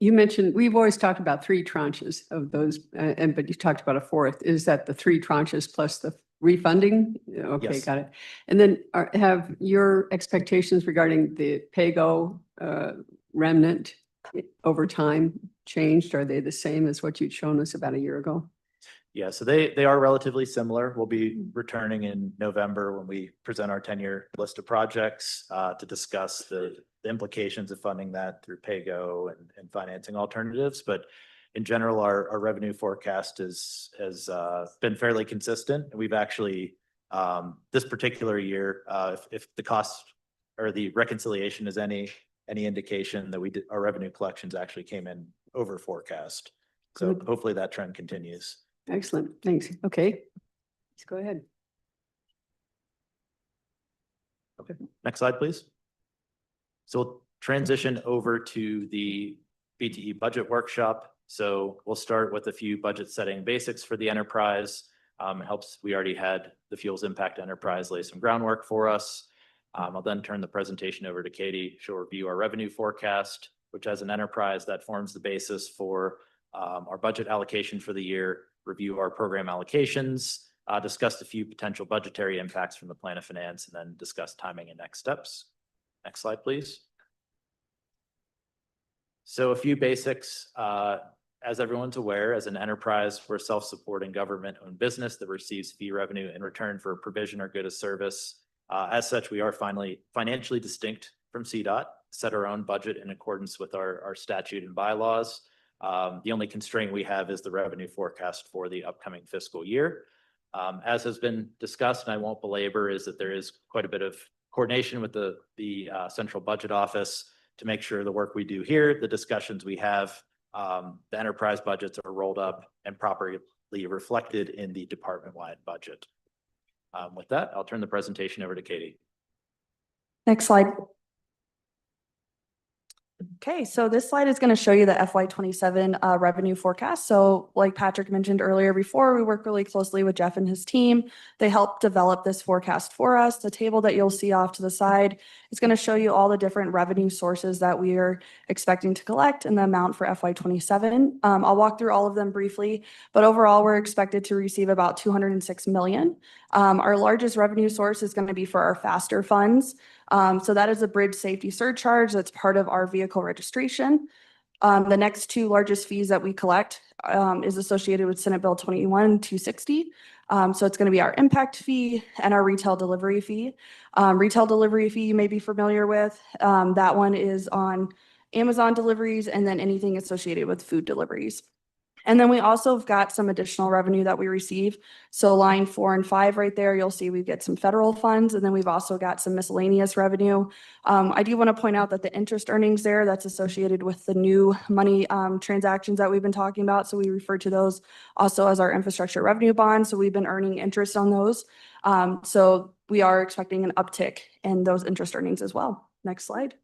You mentioned, we've always talked about 3 tranches of those, but you talked about a 4th. Is that the 3 tranches plus the refunding? Okay, Yes. got it. And then have your expectations regarding the PAYGO remnant over time changed? Are they the same as what you'd shown us about a year ago? Yeah, so they are relatively similar. We'll be returning in November when we present our 10-year list of projects to discuss the implications of funding that through PAYGO and financing alternatives. But in general, our revenue forecast has been fairly consistent. We've actually, this particular year, if the cost or the reconciliation is any indication that our revenue collections actually came in over forecast. So Good. hopefully that trend continues. Excellent, thanks. Okay, let's go ahead. Okay, next slide, please. So we'll transition over to the BTE budget workshop. So we'll start with a few budget setting basics for the enterprise. We already had the Fuels Impact Enterprise lay some groundwork for us. I'll then turn the presentation over to Katie. She'll review our revenue forecast, which as an enterprise that forms the basis for our budget allocation for the year, review our program allocations, discuss a few potential budgetary impacts from the plan of finance, and then discuss timing and next steps. Next slide, please. So a few basics. As everyone's aware, as an enterprise, we're a self-supporting government-owned business that receives fee revenue in return for provision or good of service. As such, we are financially distinct from CDOT, set our own budget in accordance with our statute and bylaws. The only constraint we have is the revenue forecast for the upcoming fiscal year. As has been discussed, and I won't belabor, is that there is quite a bit of coordination with the central budget office to make sure the work we do here, the discussions we have, the enterprise budgets are rolled up and properly reflected in the department-wide budget. With that, I'll turn the presentation over to Katie. Next slide. Okay, so this slide is going to show you the FY27 revenue forecast. So like Patrick mentioned earlier before, we work really closely with Jeff and his team. They help develop this forecast for us. The table that you'll see off to the side is going to show you all the different revenue sources that we are expecting to collect and the amount for FY27. I'll walk through all of them briefly, but overall we're expected to receive about 206 million. Our largest revenue source is going to be for our faster funds. So that is a bridge safety surcharge that's part of our vehicle registration. The next 2 largest fees that we collect is associated with Senate Bill 21-260. So it's going to be our impact fee and our retail delivery fee. Retail delivery fee you may be familiar with. That one is on Amazon deliveries and then anything associated with food deliveries. And then we also have got some additional revenue that we receive. So line 4 and 5 right there, you'll see we get some federal funds, and then we've also got some miscellaneous revenue. I do want to point out that the interest earnings there, that's associated with the new money transactions that we've been talking about. So we refer to those also as our infrastructure revenue bonds. So we've been earning interest on those. So we are expecting an uptick in those interest earnings as well. Next slide.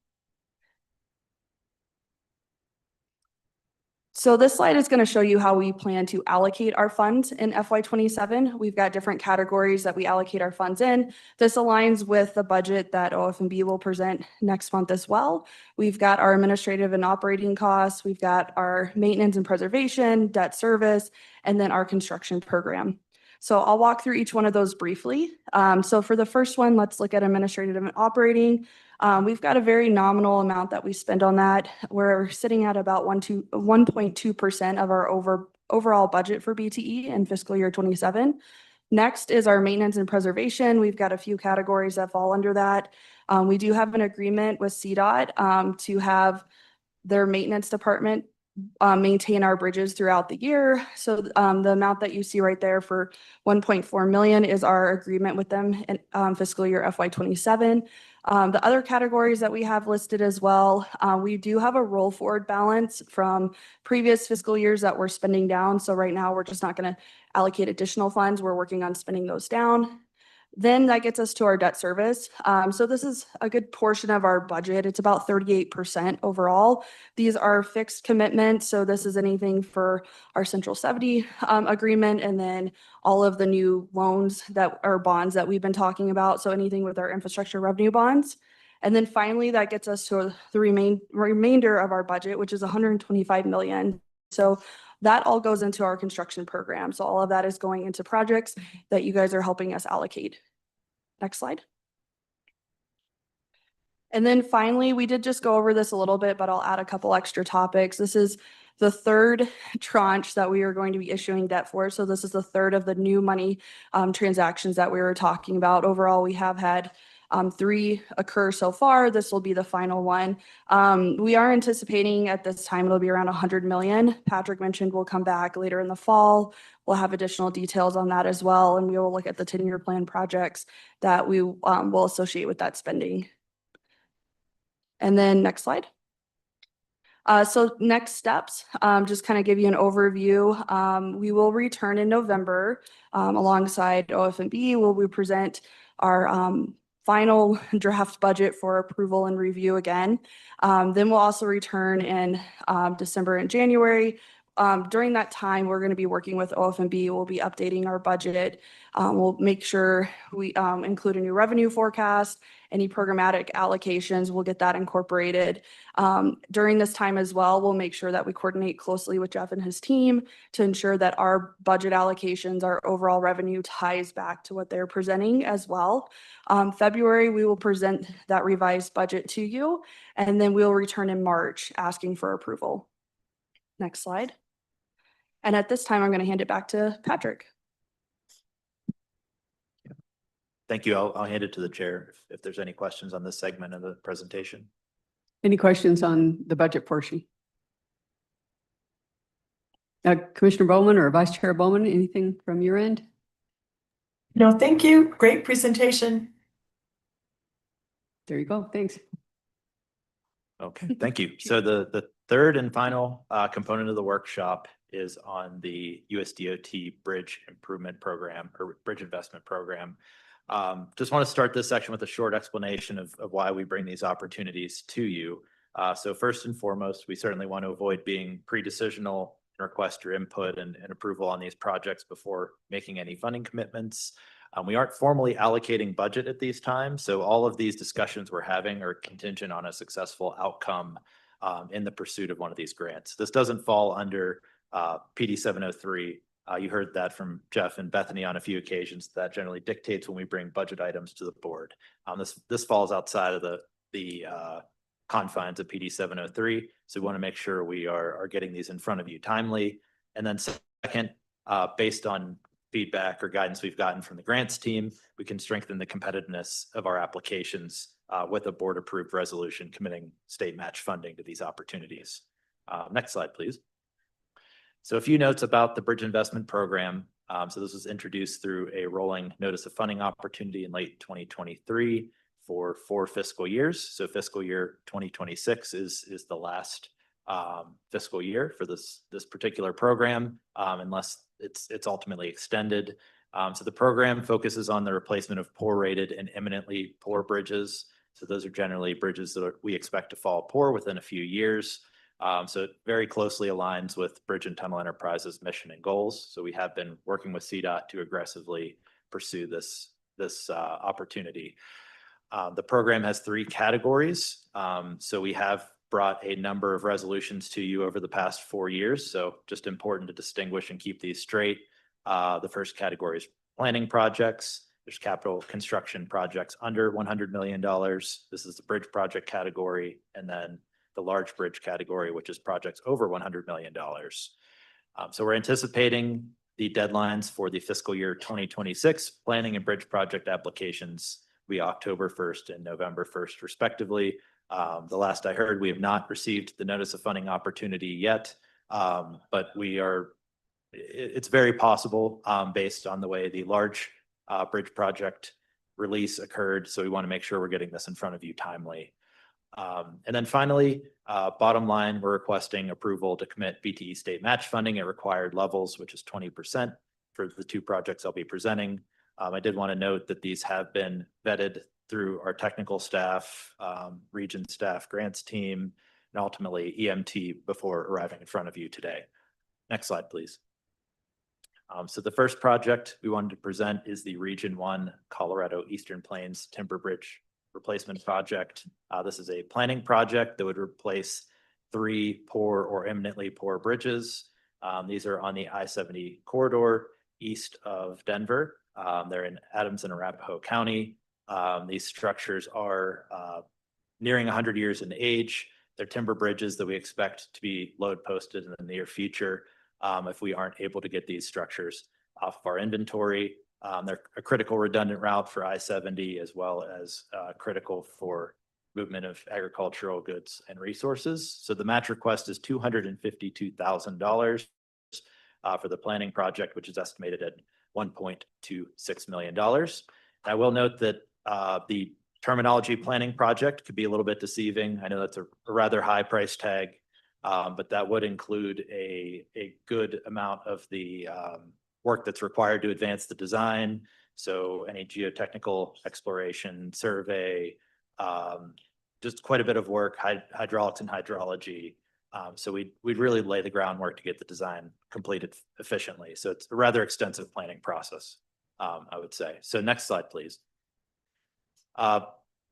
So this slide is going to show you how we plan to allocate our funds in FY27. We've got different categories that we allocate our funds in. This aligns with the budget that OFMB will present next month as well. We've got our administrative and operating costs. We've got our maintenance and preservation, debt service, and then our construction program. So I'll walk through each one of those briefly. So for the first one, let's look at administrative and operating. We've got a very nominal amount that we spend on that. We're sitting at about 1.2% of our overall budget for BTE in fiscal year 27. Next is our maintenance and preservation. We've got a few categories that fall under that. We do have an agreement with CDOT to have their maintenance department maintain our bridges throughout the year. So the amount that you see right there for 1.4 million is our agreement with them in fiscal year FY27. The other categories that we have listed as well, we do have a roll forward balance from previous fiscal years that we're spending down. So right now we're just not going to allocate additional funds. We're working on spending those down. Then that gets us to our debt service. So this is a good portion of our budget. It's about 38% overall. These are fixed commitments. So this is anything for our Central 70 agreement, and then all of the new loans that are bonds that we've been talking about. So anything with our infrastructure revenue bonds. And then finally, that gets us to the remainder of our budget, which is 125 million. So that all goes into our construction program. So all of that is going into projects that you guys are helping us allocate. Next slide. And then finally, we did just go over this a little bit, but I'll add a couple extra topics. This is the third tranche that we are going to be issuing debt for. So this is the third of the new money transactions that we were talking about. Overall, we have had 3 occur so far. This will be the final one. We are anticipating at this time it'll be around 100 million. Patrick mentioned we'll come back later in the fall. We'll have additional details on that as well, and we will look at the 10-year plan projects that we will associate with that spending. And then next slide. So next steps, just kind of give you an overview. We will return in November alongside OFMB. We present our final draft budget for approval and review again. Then we'll also return in December and January. During that time, we're going to be working with OFMB. We'll be updating our budget. We'll make sure we include a new revenue forecast. Any programmatic allocations, we'll get that incorporated. During this time as well, we'll make sure that we coordinate closely with Jeff and his team to ensure that our budget allocations, our overall revenue ties back to what they're presenting as well. February, we will present that revised budget to you, and then we'll return in March asking for approval. Next slide. And at this time, I'm going to hand it back to Patrick. Thank you. I'll hand it to the chair if there's any questions on this segment of the presentation. Any questions on the budget portion? Commissioner Bowman or Vice Chair Bowman, anything from your end? No, thank you. Great presentation. There you go. Thanks. Okay, thank you. So the third and final component of the workshop is on the USDOT Bridge Improvement Program or Bridge Investment Program. Just want to start this section with a short explanation of why we bring these opportunities to you. So first and foremost, we certainly want to avoid being pre-decisional and request your input and approval on these projects before making any funding commitments. We aren't formally allocating budget at these times, so all of these discussions we're having are contingent on a successful outcome in the pursuit of one of these grants. This doesn't fall under PD 703. You heard that from Jeff and Bethany on a few occasions. That generally dictates when we bring budget items to the board. This falls outside of the confines of PD 703, so we want to make sure we are getting these in front of you timely. And then second, based on feedback or guidance we've gotten from the grants team, we can strengthen the competitiveness of our applications with a board approved resolution committing state match funding to these opportunities. Next slide, please. So a few notes about the Bridge Investment Program. So this was introduced through a rolling notice of funding opportunity in late 2023 for 4 fiscal years. So fiscal year 2026 is the last fiscal year for this particular program, unless it's ultimately extended. So the program focuses on the replacement of poor rated and imminently poor bridges. So those are generally bridges that we expect to fall poor within a few years. So it very closely aligns with Bridge and Tunnel Enterprise's mission and goals. So we have been working with CDOT to aggressively pursue this opportunity. The program has 3 categories. So we have brought a number of resolutions to you over the past 4 years. So just important to distinguish and keep these straight. The first category is planning projects. There's capital construction projects under $100 million. This is the bridge project category. And then the large bridge category, which is projects over $100 million. So we're anticipating the deadlines for the fiscal year 2026 planning and bridge project applications be October 1st and November 1st respectively. The last I heard, we have not received the notice of funding opportunity yet, but it's very possible based on the way the large bridge project release occurred. So we want to make sure we're getting this in front of you timely. And then finally, bottom line, we're requesting approval to commit BTE state match funding at required levels, which is 20% for the 2 projects I'll be presenting. I did want to note that these have been vetted through our technical staff, region staff, grants team, and ultimately EMT before arriving in front of you today. Next slide, please. So the first project we wanted to present is the Region 1 Colorado Eastern Plains Timber Bridge Replacement Project. This is a planning project that would replace 3 poor or eminently poor bridges. These are on the I-70 corridor east of Denver. They're in Adams and Arapahoe County. These structures are nearing 100 years in age. They're timber bridges that we expect to be load posted in the near future if we aren't able to get these structures off of our inventory. They're a critical redundant route for I-70 as well as critical for movement of agricultural goods and resources. So the match request is $252,000 for the planning project, which is estimated at $1.26 million. I will note that the terminology planning project could be a little bit deceiving. I know that's a rather high price tag, but that would include a good amount of the work that's required to advance the design. So any geotechnical exploration, survey, just quite a bit of work, hydraulics and hydrology. So we'd really lay the groundwork to get the design completed efficiently. So it's a rather extensive planning process, I would say. So next slide, please.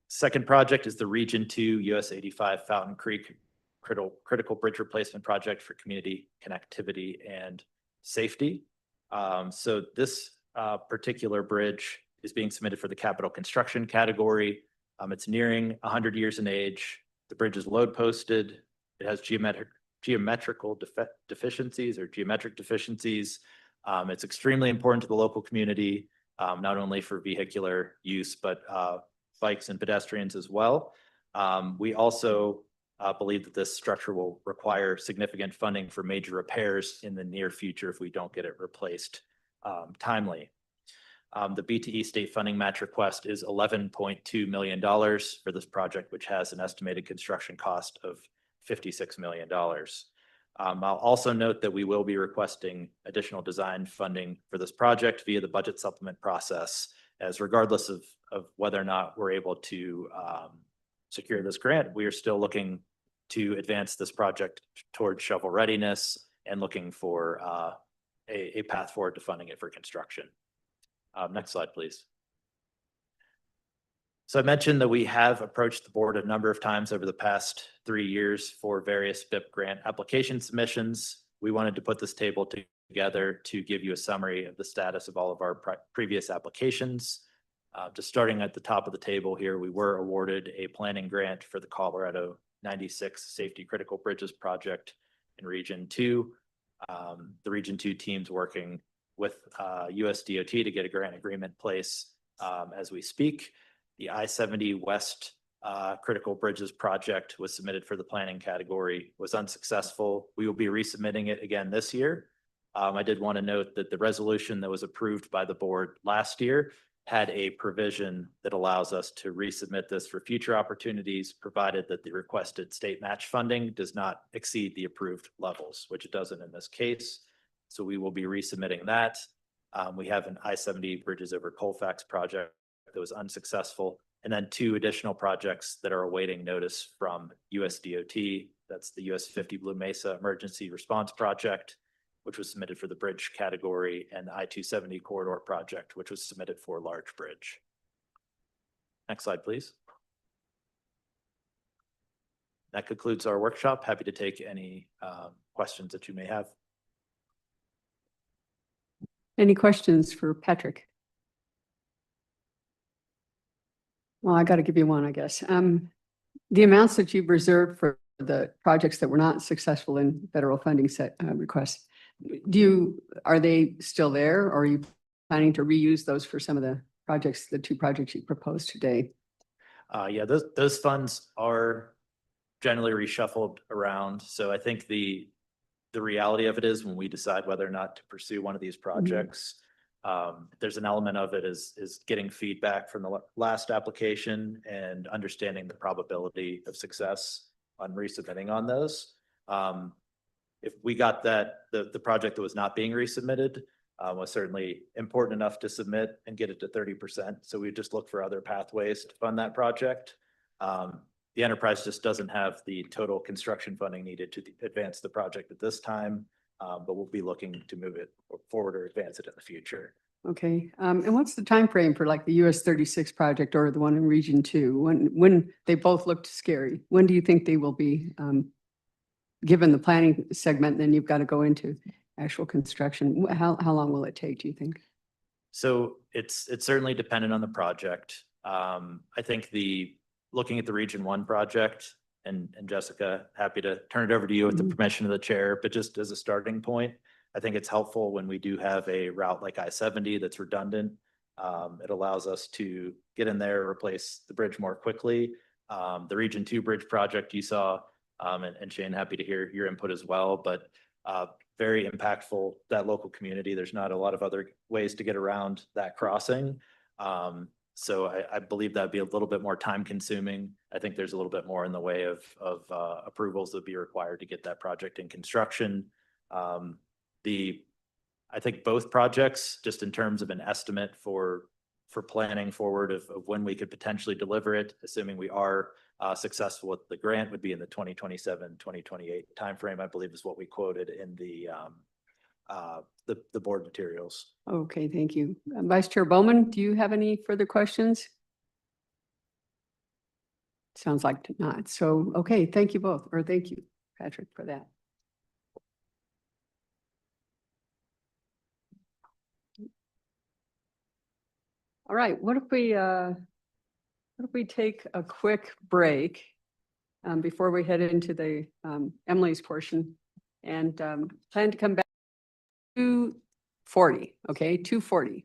Second project is the Region 2 US 85 Fountain Creek Critical Bridge Replacement Project for community connectivity and safety. So this particular bridge is being submitted for the capital construction category. It's nearing 100 years in age. The bridge is load posted. It has geometrical deficiencies or geometric deficiencies. It's extremely important to the local community, not only for vehicular use, but bikes and pedestrians as well. We also believe that this structure will require significant funding for major repairs in the near future if we don't get it replaced timely. The BTE state funding match request is $11.2 million for this project, which has an estimated construction cost of $56 million. I'll also note that we will be requesting additional design funding for this project via the budget supplement process, as regardless of whether or not we're able to secure this grant, we are still looking to advance this project towards shovel readiness and looking for a path forward to funding it for construction. Next slide, please. So I mentioned that we have approached the board a number of times over the past 3 years for various BIP grant application submissions. We wanted to put this table together to give you a summary of the status of all of our previous applications. Just starting at the top of the table here, we were awarded a planning grant for the Colorado 96 Safety Critical Bridges Project in Region 2. The Region 2 team's working with US DOT to get a grant agreement in place as we speak. The I-70 West Critical Bridges Project was submitted for the planning category, was unsuccessful. We will be resubmitting it again this year. I did want to note that the resolution that was approved by the board last year had a provision that allows us to resubmit this for future opportunities, provided that the requested state match funding does not exceed the approved levels, which it doesn't in this case. So we will be resubmitting that. We have an I-70 Bridges over Colfax project that was unsuccessful, and then 2 additional projects that are awaiting notice from US DOT. That's the US 50 Blue Mesa Emergency Response Project, which was submitted for the bridge category, and the I-270 Corridor Project, which was submitted for large bridge. Next slide, please. That concludes our workshop. Happy to take any questions that you may have. Any questions for Patrick? Well, I got to give you one, I guess. The amounts that you've reserved for the projects that were not successful in federal funding set requests, are they still there, or are you planning to reuse those for some of the projects, the two projects you proposed today? Yeah, those funds are generally reshuffled around. So I think the reality of it is when we decide whether or not to pursue one of these projects, there's an element of it is getting feedback from the last application and understanding the probability of success on resubmitting on those. If we got that, the project that was not being resubmitted was certainly important enough to submit and get it to 30%. So we just look for other pathways to fund that project. The enterprise just doesn't have the total construction funding needed to advance the project at this time, but we'll be looking to move it forward or advance it in the future. Okay, and what's the time frame for like the US 36 project or the one in Region 2? When they both looked scary, when do you think they will be given the planning segment, then you've got to go into actual construction? How long will it take, do you think? So it's certainly dependent on the project. I think looking at the Region 1 project, and Jessica, happy to turn it over to you with the permission of the chair, but just as a starting point, I think it's helpful when we do have a route like I-70 that's redundant. It allows us to get in there, replace the bridge more quickly. The Region 2 bridge project you saw, and Shane, happy to hear your input as well, but very impactful, that local community. There's not a lot of other ways to get around that crossing. So I believe that'd be a little bit more time consuming. I think there's a little bit more in the way of approvals that would be required to get that project in construction. I think both projects, just in terms of an estimate for planning forward of when we could potentially deliver it, assuming we are successful with the grant, would be in the 2027, 2028 timeframe, I believe is what we quoted in the board materials. Okay, thank you. Vice Chair Bowman, do you have any further questions? Sounds like not. So, okay, thank you both, or thank you, Patrick, for that. All right, what if we take a quick break before we head into the Emily's portion, and plan to come back 2:40, okay, 2:40.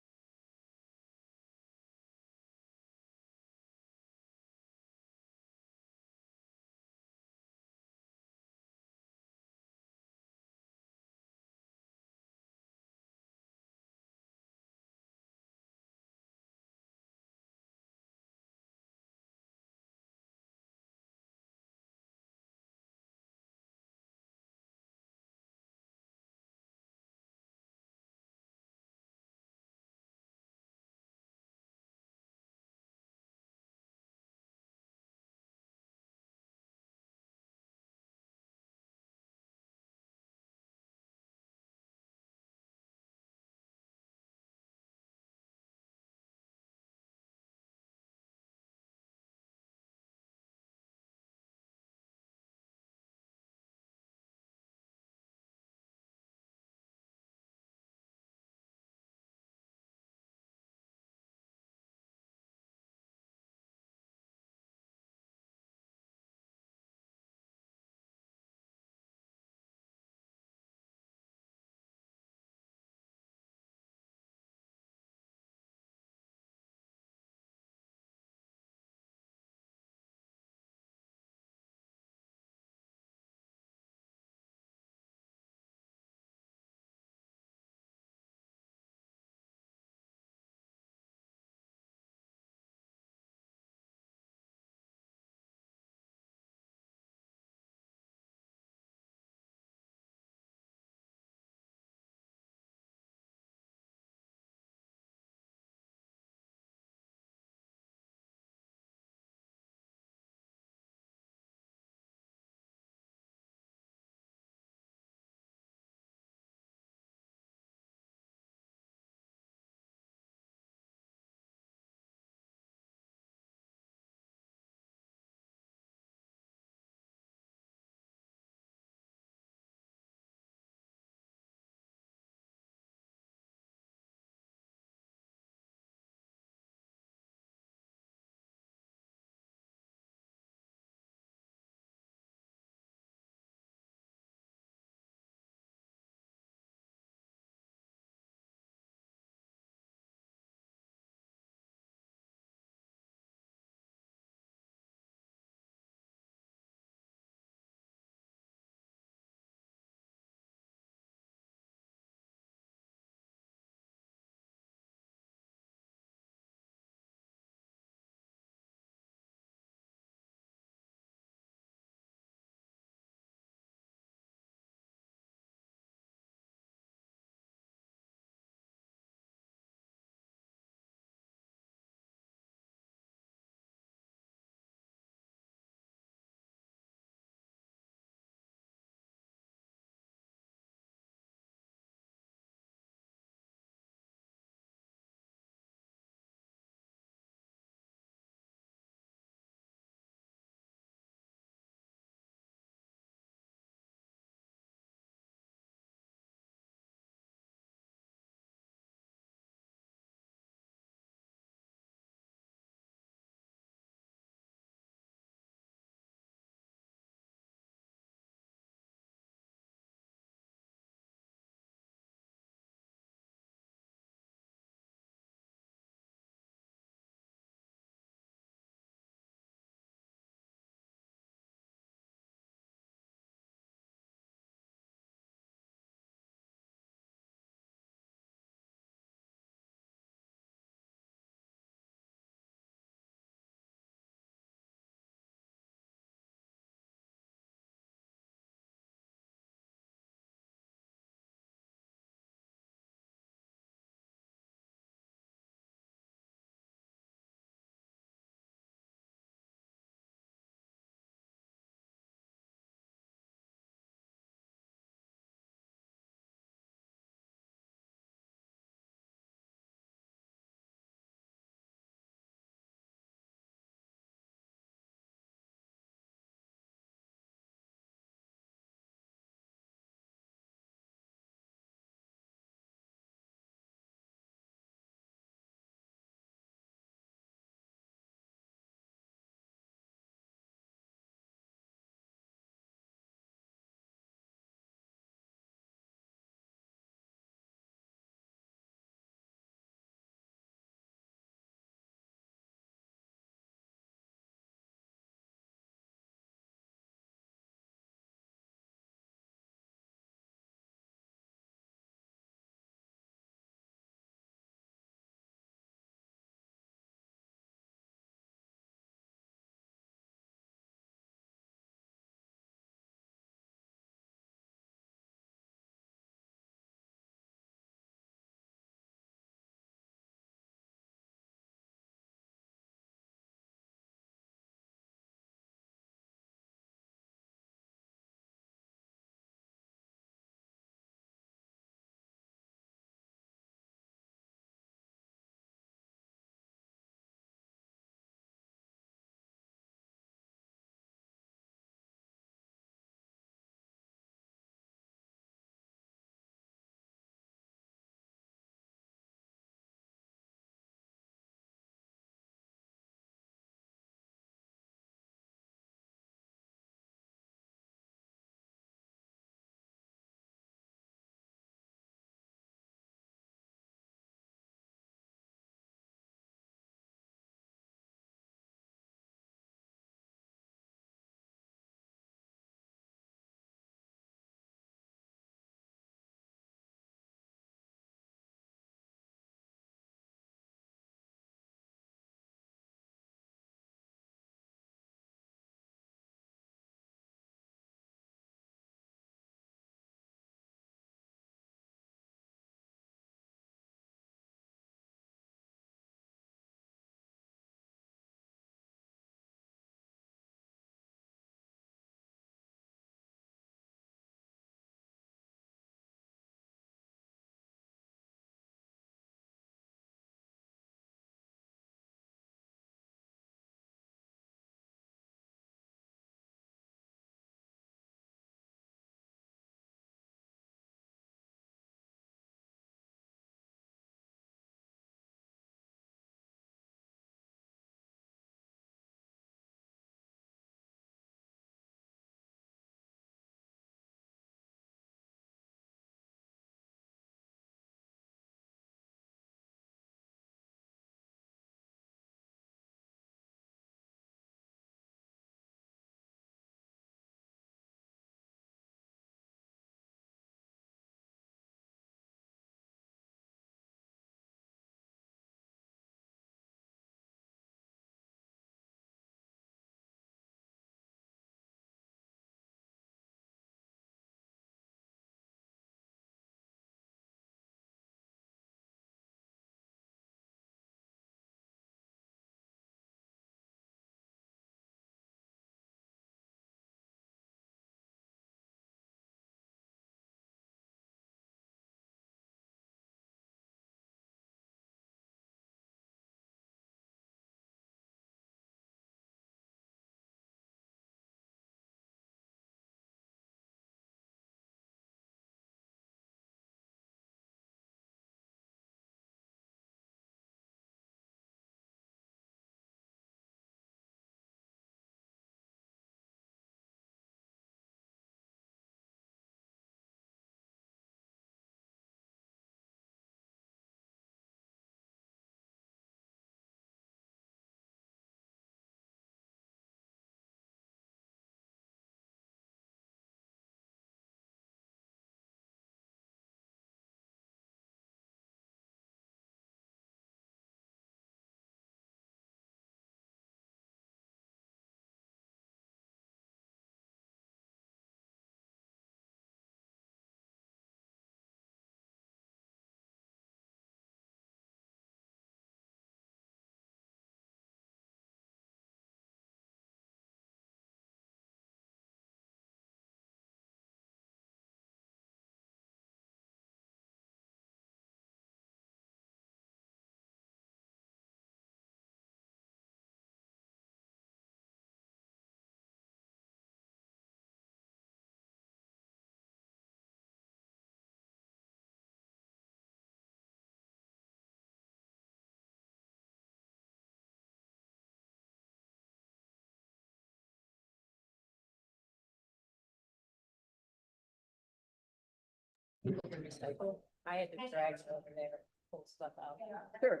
I had to drag it over there, pull stuff out. Sure.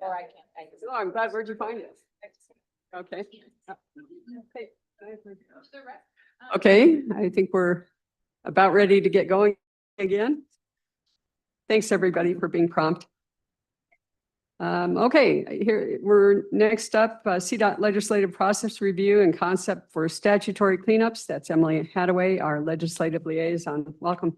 Or I can't. Oh, I'm glad. Where'd you find it? Okay. Okay, I think we're about ready to get going again. Thanks, everybody, for being prompt. Okay, here we're next up, CDOT legislative process review and concept for statutory cleanups. That's Emily Hadaway, our legislative liaison. Welcome.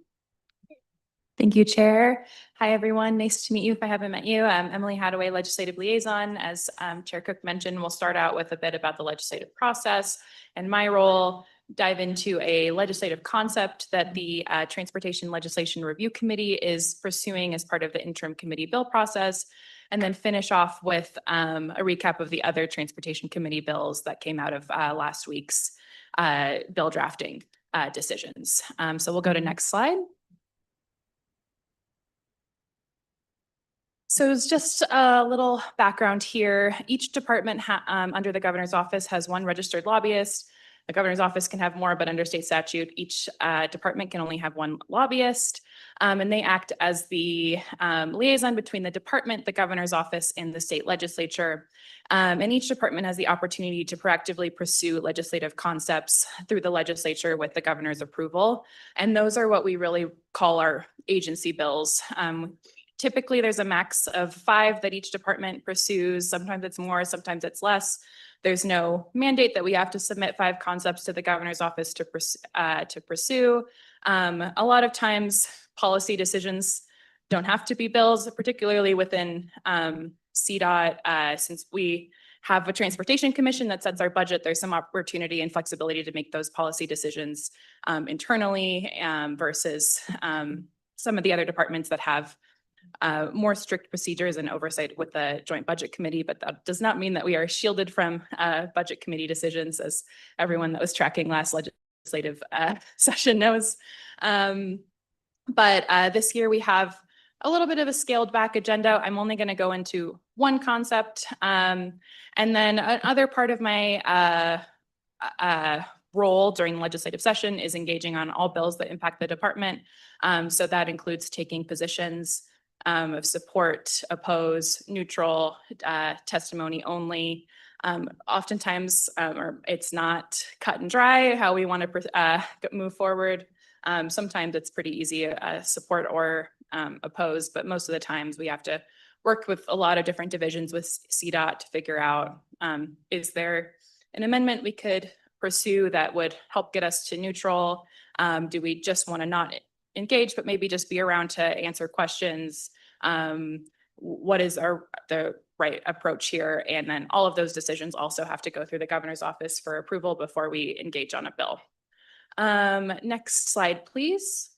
Thank you, Chair. Hi, everyone. Nice to meet you if I haven't met you. I'm Emily Hadaway, Legislative Liaison. As Chair Cook mentioned, we'll start out with a bit about the legislative process and my role, dive into a legislative concept that the Transportation Legislation Review Committee is pursuing as part of the interim committee bill process, and then finish off with a recap of the other Transportation Committee bills that came out of last week's bill drafting decisions. So we'll go to next slide. So it's just a little background here. Each department under the governor's office has one registered lobbyist. The governor's office can have more, but under state statute, each department can only have one lobbyist. And they act as the liaison between the department, the governor's office, and the state legislature. And each department has the opportunity to proactively pursue legislative concepts through the legislature with the governor's approval. And those are what we really call our agency bills. Typically, there's a max of 5 that each department pursues. Sometimes it's more, sometimes it's less. There's no mandate that we have to submit 5 concepts to the governor's office to pursue. A lot of times, policy decisions don't have to be bills, particularly within CDOT. Since we have a transportation commission that sets our budget, there's some opportunity and flexibility to make those policy decisions internally versus some of the other departments that have more strict procedures and oversight with the Joint Budget Committee, but that does not mean that we are shielded from Budget Committee decisions, as everyone that was tracking last legislative session knows. But this year we have a little bit of a scaled back agenda. I'm only going to go into one concept. And then another part of my role during the legislative session is engaging on all bills that impact the department. So that includes taking positions of support, oppose, neutral, testimony only. Oftentimes, or it's not cut and dry how we want to move forward. Sometimes it's pretty easy, support or oppose, but most of the times we have to work with a lot of different divisions with CDOT to figure out, is there an amendment we could pursue that would help get us to neutral? Do we just want to not engage, but maybe just be around to answer questions? What is the right approach here? And then all of those decisions also have to go through the governor's office for approval before we engage on a bill. Next slide, please.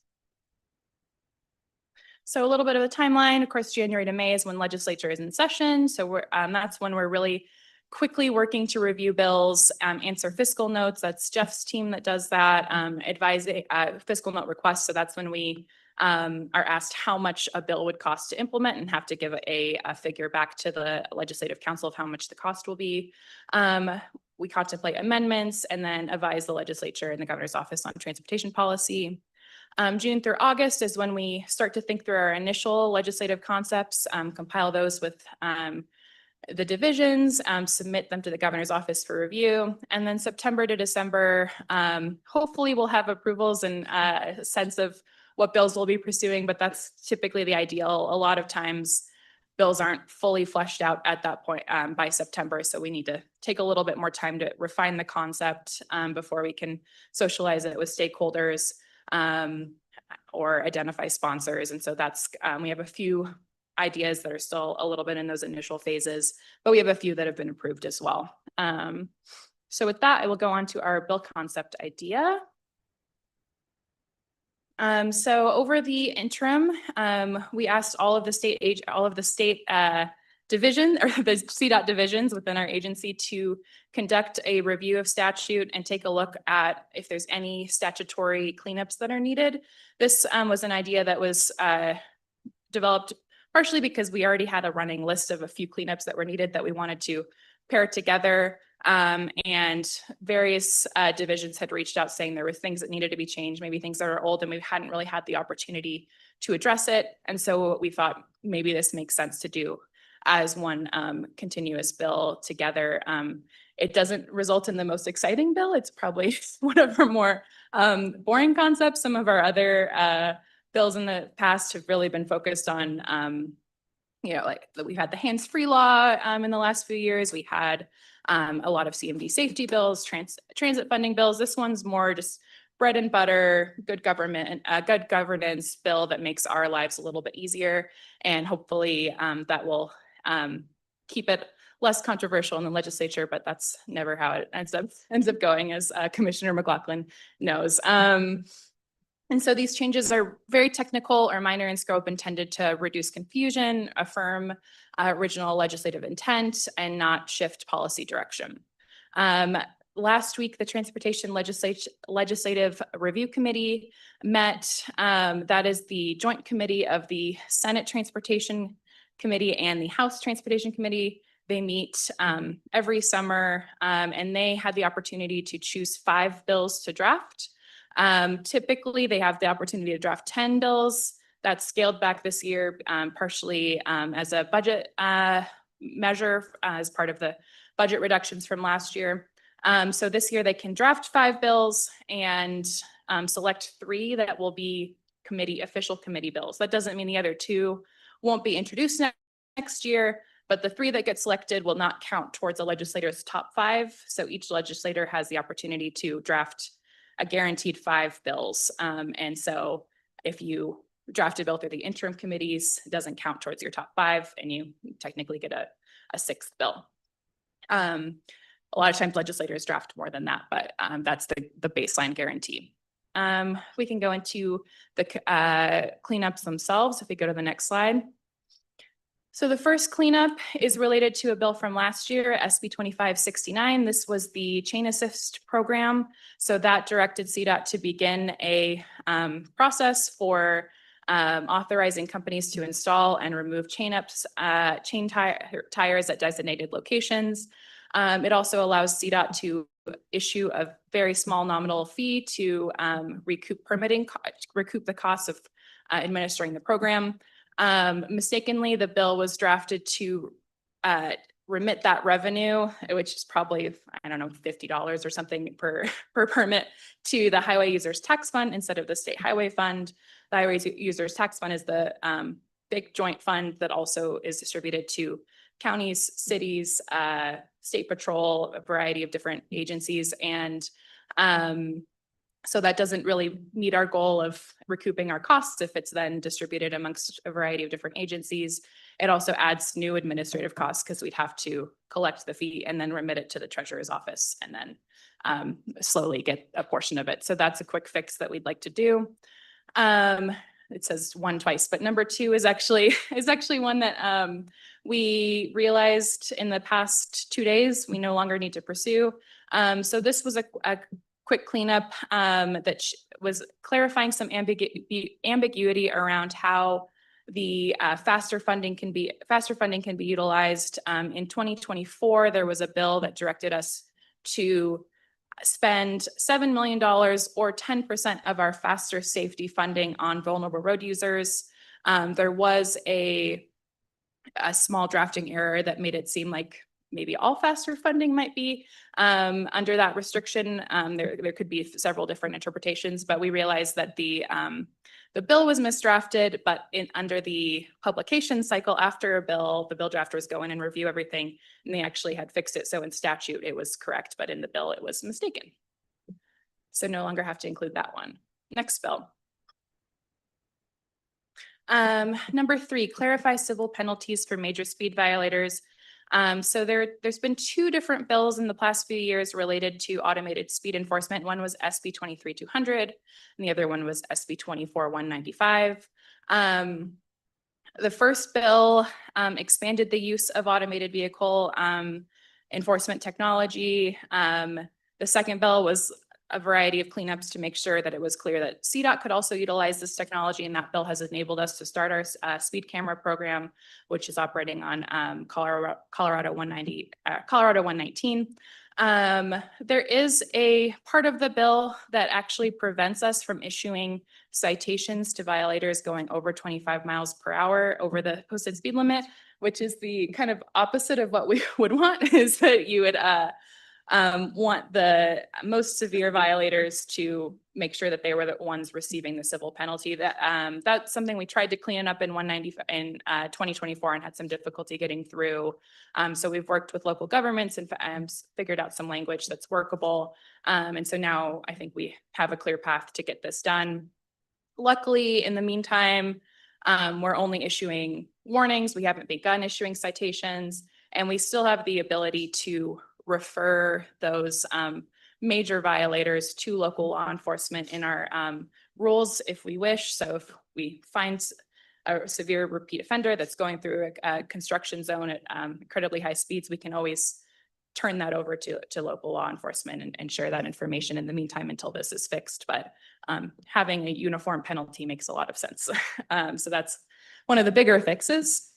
So a little bit of a timeline. Of course, January to May is when legislature is in session. So that's when we're really quickly working to review bills, answer fiscal notes. That's Jeff's team that does that, advising fiscal note requests. So that's when we are asked how much a bill would cost to implement and have to give a figure back to the Legislative Council of how much the cost will be. We contemplate amendments and then advise the legislature and the governor's office on transportation policy. June through August is when we start to think through our initial legislative concepts, compile those with the divisions, submit them to the governor's office for review. And then September to December, hopefully we'll have approvals and a sense of what bills we'll be pursuing, but that's typically the ideal. A lot of times bills aren't fully fleshed out at that point by September. So we need to take a little bit more time to refine the concept before we can socialize it with stakeholders or identify sponsors. And so that's, we have a few ideas that are still a little bit in those initial phases, but we have a few that have been approved as well. So with that, I will go on to our bill concept idea. So over the interim, we asked all of the state division or the CDOT divisions within our agency to conduct a review of statute and take a look at if there's any statutory cleanups that are needed. This was an idea that was developed partially because we already had a running list of a few cleanups that were needed that we wanted to pair together. And various divisions had reached out saying there were things that needed to be changed, maybe things that are old and we hadn't really had the opportunity to address it. And so we thought maybe this makes sense to do as one continuous bill together. It doesn't result in the most exciting bill. It's probably one of our more boring concepts. Some of our other bills in the past have really been focused on, like we've had the hands-free law in the last few years. We had a lot of CMD safety bills, transit funding bills. This one's more just bread and butter, good government, good governance bill that makes our lives a little bit easier. And hopefully that will keep it less controversial in the legislature, but that's never how it ends up going, as Commissioner McLaughlin knows. And so these changes are very technical or minor in scope, intended to reduce confusion, affirm original legislative intent, and not shift policy direction. Last week, the Transportation Legislative Review Committee met. That is the joint committee of the Senate Transportation Committee and the House Transportation Committee. They meet every summer, and they had the opportunity to choose 5 bills to draft. Typically, they have the opportunity to draft 10 bills. That's scaled back this year, partially as a budget measure as part of the budget reductions from last year. So this year they can draft 5 bills and select 3 that will be official committee bills. That doesn't mean the other 2 won't be introduced next year, but the 3 that get selected will not count towards a legislator's top 5. So each legislator has the opportunity to draft a guaranteed 5 bills. And so if you draft a bill through the interim committees, it doesn't count towards your top 5, and you technically get a 6th bill. A lot of times legislators draft more than that, but that's the baseline guarantee. We can go into the cleanups themselves if we go to the next slide. So the first cleanup is related to a bill from last year, SB 2569. This was the chain assist program. So that directed CDOT to begin a process for authorizing companies to install and remove chain tires at designated locations. It also allows CDOT to issue a very small nominal fee to recoup the costs of administering the program. Mistakenly, the bill was drafted to remit that revenue, which is probably, I don't know, $50 or something per permit, to the Highway Users Tax Fund instead of the State Highway Fund. The Highway Users Tax Fund is the big joint fund that also is distributed to counties, cities, state patrol, a variety of different agencies. And so that doesn't really meet our goal of recouping our costs if it's then distributed amongst a variety of different agencies. It also adds new administrative costs because we'd have to collect the fee and then remit it to the treasurer's office and then slowly get a portion of it. So that's a quick fix that we'd like to do. It says 1 twice, but number 2 is actually one that we realized in the past 2 days we no longer need to pursue. So this was a quick cleanup that was clarifying some ambiguity around how the faster funding can be utilized. In 2024, there was a bill that directed us to spend $7 million or 10% of our faster safety funding on vulnerable road users. There was a small drafting error that made it seem like maybe all faster funding might be under that restriction. There could be several different interpretations, but we realized that the bill was misdrafted, but under the publication cycle after a bill, the bill drafters go in and review everything, and they actually had fixed it. So in statute, it was correct, but in the bill, it was mistaken. So no longer have to include that one. Next bill. Number 3, clarify civil penalties for major speed violators. So there's been 2 different bills in the past few years related to automated speed enforcement. One was SB 23-200, and the other one was SB 24-195. The first bill expanded the use of automated vehicle enforcement technology. The second bill was a variety of cleanups to make sure that it was clear that CDOT could also utilize this technology, and that bill has enabled us to start our speed camera program, which is operating on Colorado 119. There is a part of the bill that actually prevents us from issuing citations to violators going over 25 miles per hour over the posted speed limit, which is the kind of opposite of what we would want, is that you would want the most severe violators to make sure that they were the ones receiving the civil penalty. That's something we tried to clean up in 2024 and had some difficulty getting through. So we've worked with local governments and figured out some language that's workable. And so now I think we have a clear path to get this done. Luckily, in the meantime, we're only issuing warnings. We haven't begun issuing citations, and we still have the ability to refer those major violators to local law enforcement in our rules if we wish. So if we find a severe repeat offender that's going through a construction zone at incredibly high speeds, we can always turn that over to local law enforcement and share that information in the meantime until this is fixed. But having a uniform penalty makes a lot of sense. So that's one of the bigger fixes.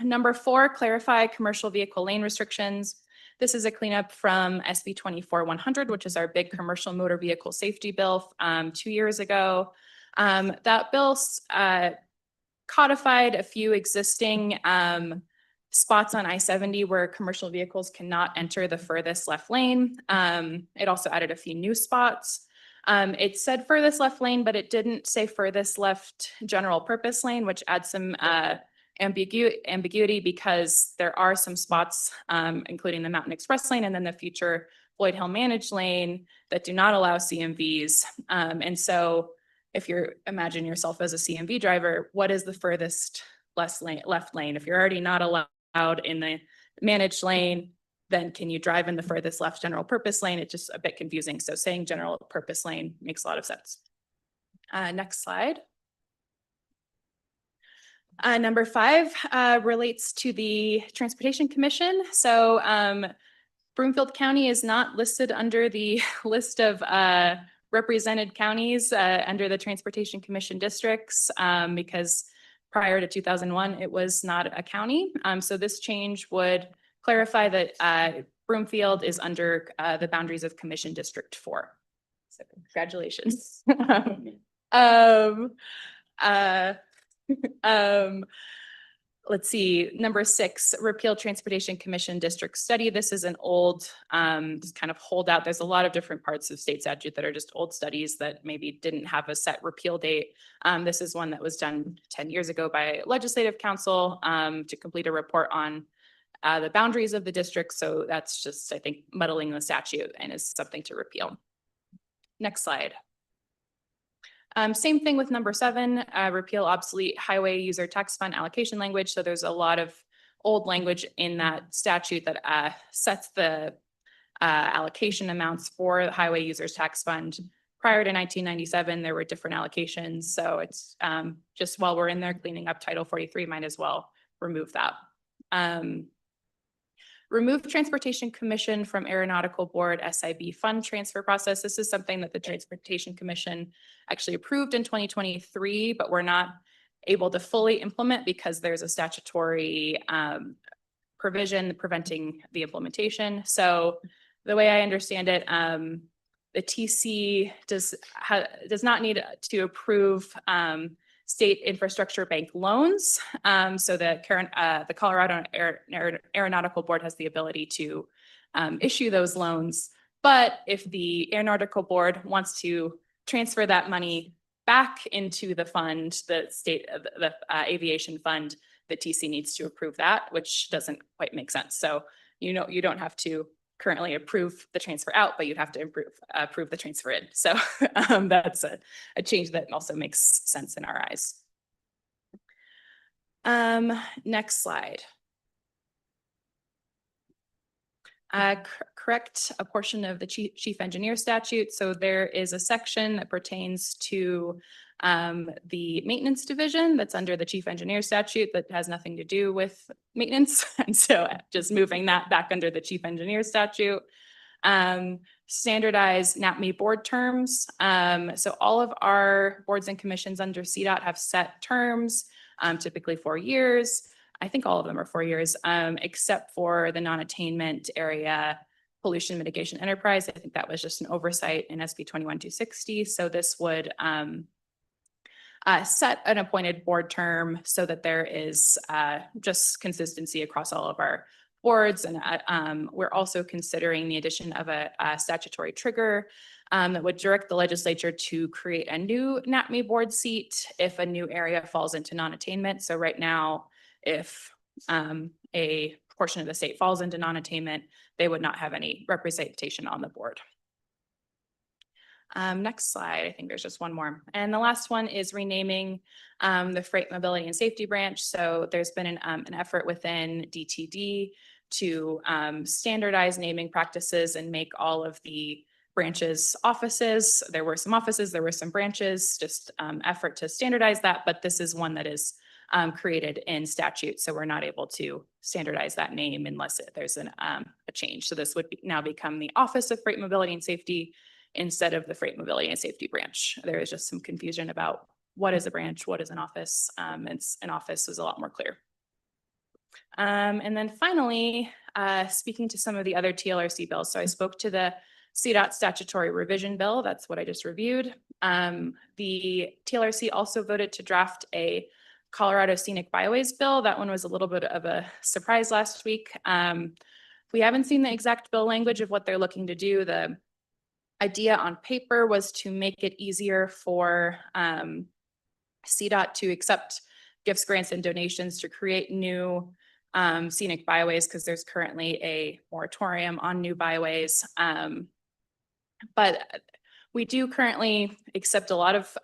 Number 4, clarify commercial vehicle lane restrictions. This is a cleanup from SB 24-100, which is our big commercial motor vehicle safety bill 2 years ago. That bill codified a few existing spots on I-70 where commercial vehicles cannot enter the furthest left lane. It also added a few new spots. It said furthest left lane, but it didn't say furthest left general purpose lane, which adds some ambiguity because there are some spots, including the Mountain Express lane and then the future Floyd Hill managed lane, that do not allow CMVs. And so if you imagine yourself as a CMV driver, what is the furthest left lane? If you're already not allowed in the managed lane, then can you drive in the furthest left general purpose lane? It's just a bit confusing. So saying general purpose lane makes a lot of sense. Next slide. Number 5 relates to the Transportation Commission. So Broomfield County is not listed under the list of represented counties under the Transportation Commission districts because prior to 2001, it was not a county. So this change would clarify that Broomfield is under the boundaries of Commission District 4. So congratulations. Let's see, number 6, repeal Transportation Commission District Study. This is an old just kind of holdout. There's a lot of different parts of state statute that are just old studies that maybe didn't have a set repeal date. This is one that was done 10 years ago by Legislative Council to complete a report on the boundaries of the district. So that's just, I think, muddling the statute and is something to repeal. Next slide. Same thing with number 7, repeal obsolete highway user tax fund allocation language. So there's a lot of old language in that statute that sets the allocation amounts for the highway users tax fund. Prior to 1997, there were different allocations. So it's just while we're in there cleaning up Title 43, might as well remove that. Remove Transportation Commission from Aeronautical Board SIB fund transfer process. This is something that the Transportation Commission actually approved in 2023, but we're not able to fully implement because there's a statutory provision preventing the implementation. So the way I understand it, the TC does not need to approve state infrastructure bank loans. So the Colorado Aeronautical Board has the ability to issue those loans. But if the Aeronautical Board wants to transfer that money back into the fund, the aviation fund, the TC needs to approve that, which doesn't quite make sense. So, you don't have to currently approve the transfer out, but you'd have to approve the transfer in. So that's a change that also makes sense in our eyes. Next slide. Correct a portion of the chief engineer statute. So there is a section that pertains to the maintenance division that's under the chief engineer statute that has nothing to do with maintenance. And so just moving that back under the chief engineer statute. standardized NAPME board terms. So all of our boards and commissions under CDOT have set terms, typically 4 years. I think all of them are 4 years, except for the non-attainment area pollution mitigation enterprise. I think that was just an oversight in SB 21-260. So this would set an appointed board term so that there is just consistency across all of our boards. And we're also considering the addition of a statutory trigger that would direct the legislature to create a new NAPME board seat if a new area falls into non-attainment. So right now, if a portion of the state falls into non-attainment, they would not have any representation on the board. Next slide, I think there's just one more. And the last one is renaming the Freight Mobility and Safety Branch. So there's been an effort within DTD to standardize naming practices and make all of the branches offices. There were some offices, there were some branches, just effort to standardize that, but this is one that is created in statute. So we're not able to standardize that name unless there's a change. So this would now become the Office of Freight Mobility and Safety instead of the Freight Mobility and Safety Branch. There is just some confusion about what is a branch, what is an office. An office was a lot more clear. And then finally, speaking to some of the other TLRC bills. So I spoke to the CDOT statutory revision bill. That's what I just reviewed. The TLRC also voted to draft a Colorado Scenic Byways bill. That one was a little bit of a surprise last week. We haven't seen the exact bill language of what they're looking to do. The idea on paper was to make it easier for CDOT to accept gifts, grants, and donations to create new scenic byways, because there's currently a moratorium on new byways. But we do currently accept a lot of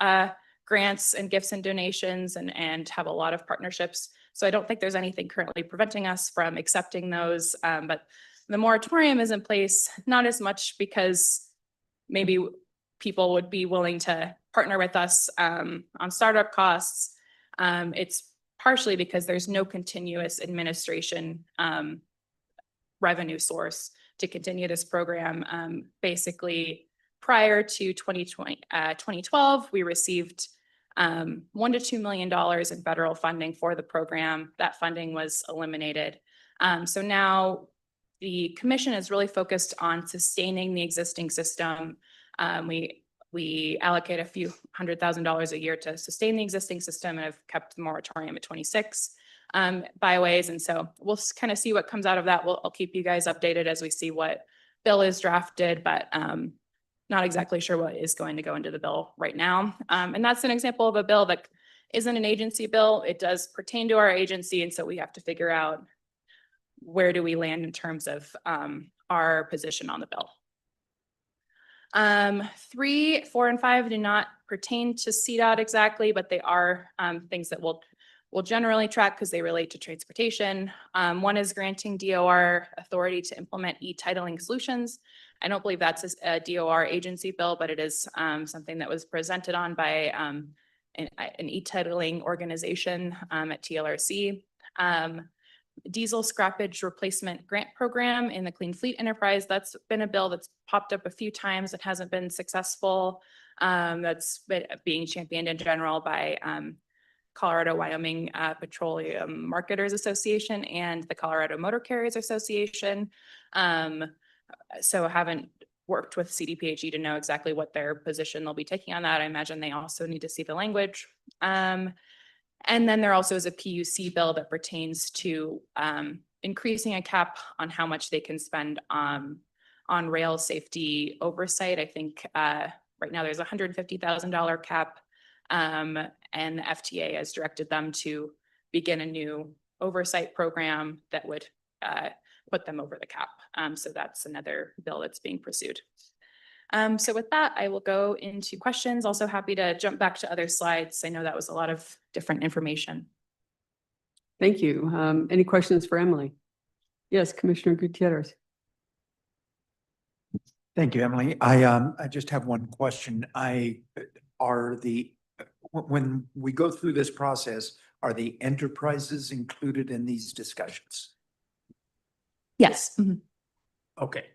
grants and gifts and donations and have a lot of partnerships. So I don't think there's anything currently preventing us from accepting those. But the moratorium is in place, not as much because maybe people would be willing to partner with us on startup costs. It's partially because there's no continuous administration revenue source to continue this program. Basically, prior to 2012, we received $1 to $2 million in federal funding for the program. That funding was eliminated. So now the commission is really focused on sustaining the existing system. We allocate a few $100,000 a year to sustain the existing system and have kept the moratorium at 26 byways. And so we'll kind of see what comes out of that. I'll keep you guys updated as we see what bill is drafted, but not exactly sure what is going to go into the bill right now. And that's an example of a bill that isn't an agency bill. It does pertain to our agency. And so we have to figure out where do we land in terms of our position on the bill. 3, 4, and 5 do not pertain to CDOT exactly, but they are things that we'll generally track because they relate to transportation. One is granting DOR authority to implement e-titling solutions. I don't believe that's a DOR agency bill, but it is something that was presented on by an e-titling organization at TLRC. Diesel scrappage replacement grant program in the Clean Fleet Enterprise. That's been a bill that's popped up a few times. It hasn't been successful. That's been being championed in general by Colorado Wyoming Petroleum Marketers Association and the Colorado Motor Carriers Association. So I haven't worked with CDPHE to know exactly what their position they'll be taking on that. I imagine they also need to see the language. And then there also is a PUC bill that pertains to increasing a cap on how much they can spend on rail safety oversight. I think right now there's a $150,000 cap, and the FTA has directed them to begin a new oversight program that would put them over the cap. So that's another bill that's being pursued. So with that, I will go into questions. Also happy to jump back to other slides. I know that was a lot of different information. Thank you. Any questions for Emily? Yes, Commissioner Gutierrez. Thank you, Emily. I just have one question. When we go through this process, are the enterprises included in these discussions? Yes. Mhm. Okay.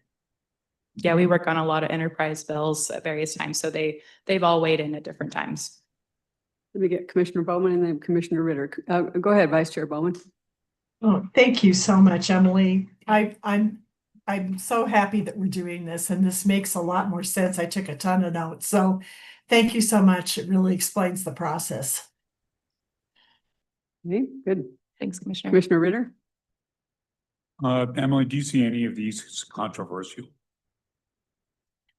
Yeah, we work on a lot of enterprise bills at various times, so they've all weighed in at different times. Let me get Commissioner Bowman and then Commissioner Ritter. Go ahead, Vice Chair Bowman. Oh, thank you so much, Emily. I'm so happy that we're doing this, and this makes a lot more sense. I took a ton of notes, so thank you so much. It really explains the process. Okay, good. Thanks, Commissioner. Commissioner Ritter? Emily, do you see any of these as controversial?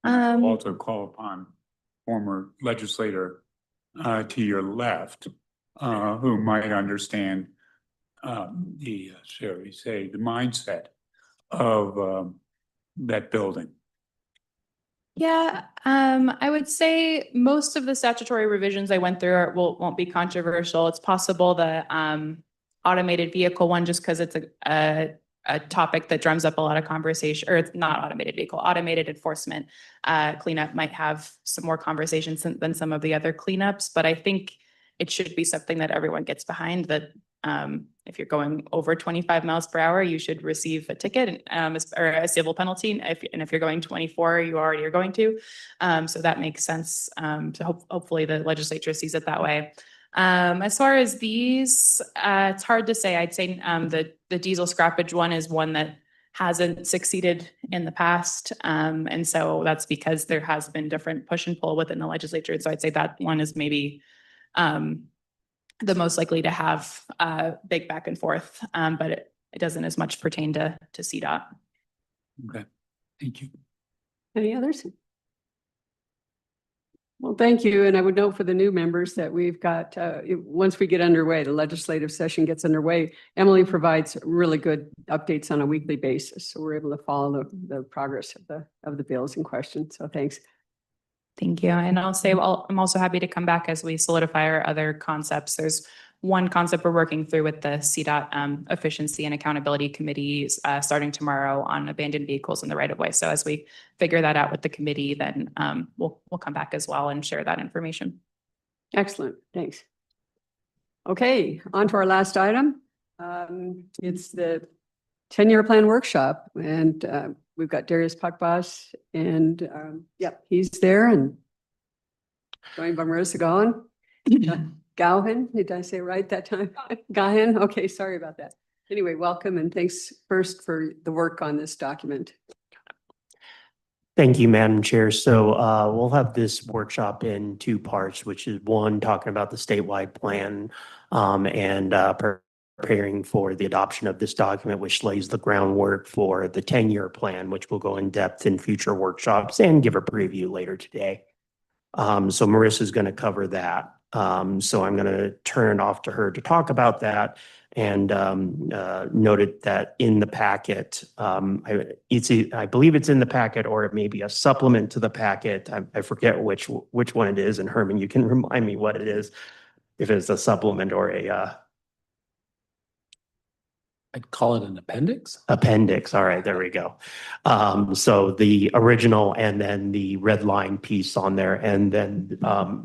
Also call upon former legislator to your left who might understand shall we say, the mindset of that building. Yeah, I would say most of the statutory revisions I went through won't be controversial. It's possible the automated vehicle one, just because it's a topic that drums up a lot of conversation, or it's not automated vehicle, automated enforcement cleanup might have some more conversations than some of the other cleanups. But I think it should be something that everyone gets behind, that if you're going over 25 miles per hour, you should receive a ticket or a civil penalty. And if you're going 24, you already are going to. So that makes sense. So hopefully the legislature sees it that way. As far as these, it's hard to say. I'd say the diesel scrappage one is one that hasn't succeeded in the past. And so that's because there has been different push and pull within the legislature. So I'd say that one is maybe the most likely to have a big back and forth, but it doesn't as much pertain to CDOT. Okay, thank you. Any others? Well, thank you. And I would note for the new members that we've got, once we get underway, the legislative session gets underway, Emily provides really good updates on a weekly basis. So we're able to follow the progress of the bills in question. So thanks. Thank you. And I'll say, I'm also happy to come back as we solidify our other concepts. There's one concept we're working through with the CDOT Efficiency and Accountability Committees starting tomorrow on abandoned vehicles in the right of way. So as we figure that out with the committee, then we'll come back as well and share that information. Excellent. Thanks. Okay, on to our last item. It's the 10-year plan workshop, and we've got Darius Pakbas, and yep, he's there, and joined by Marissa Gauhen. Did I say it right that time? Gahan. Okay, sorry about that. Anyway, welcome, and thanks first for the work on this document. Thank you, Madam Chair. So we'll have this workshop in two parts, which is one, talking about the statewide plan and preparing for the adoption of this document, which lays the groundwork for the 10-year plan, which will go in depth in future workshops and give a preview later today. So Marissa is going to cover that. So I'm going to turn it off to her to talk about that, and noted that in the packet, I believe it's in the packet, or it may be a supplement to the packet. I forget which one it is. And Herman, you can remind me what it is, if it's a supplement or a I'd call it an appendix. Appendix. All right, there we go. So the original and then the red line piece on there. And then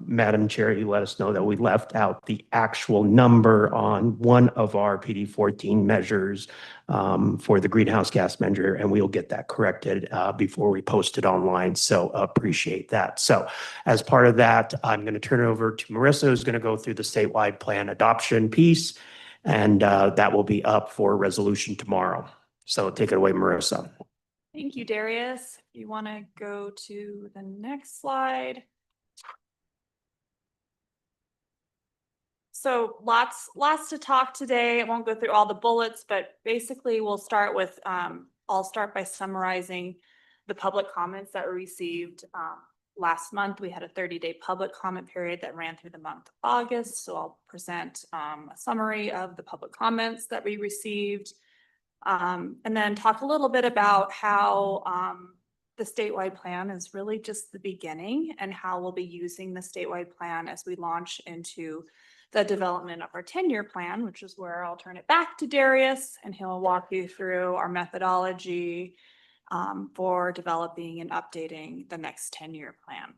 Madam Chair, you let us know that we left out the actual number on one of our PD 14 measures for the greenhouse gas measure, and we'll get that corrected before we post it online. So appreciate that. So as part of that, I'm going to turn it over to Marissa, who's going to go through the statewide plan adoption piece. And that will be up for resolution tomorrow. So take it away, Marissa. Thank you, Darius. If you want to go to the next slide. So lots to talk today. I won't go through all the bullets, but basically we'll start with, I'll start by summarizing the public comments that were received last month. We had a 30-day public comment period that ran through the month of August. So I'll present a summary of the public comments that we received, and then talk a little bit about how the statewide plan is really just the beginning, and how we'll be using the statewide plan as we launch into the development of our 10-year plan, which is where I'll turn it back to Darius, and he'll walk you through our methodology for developing and updating the next 10-year plan.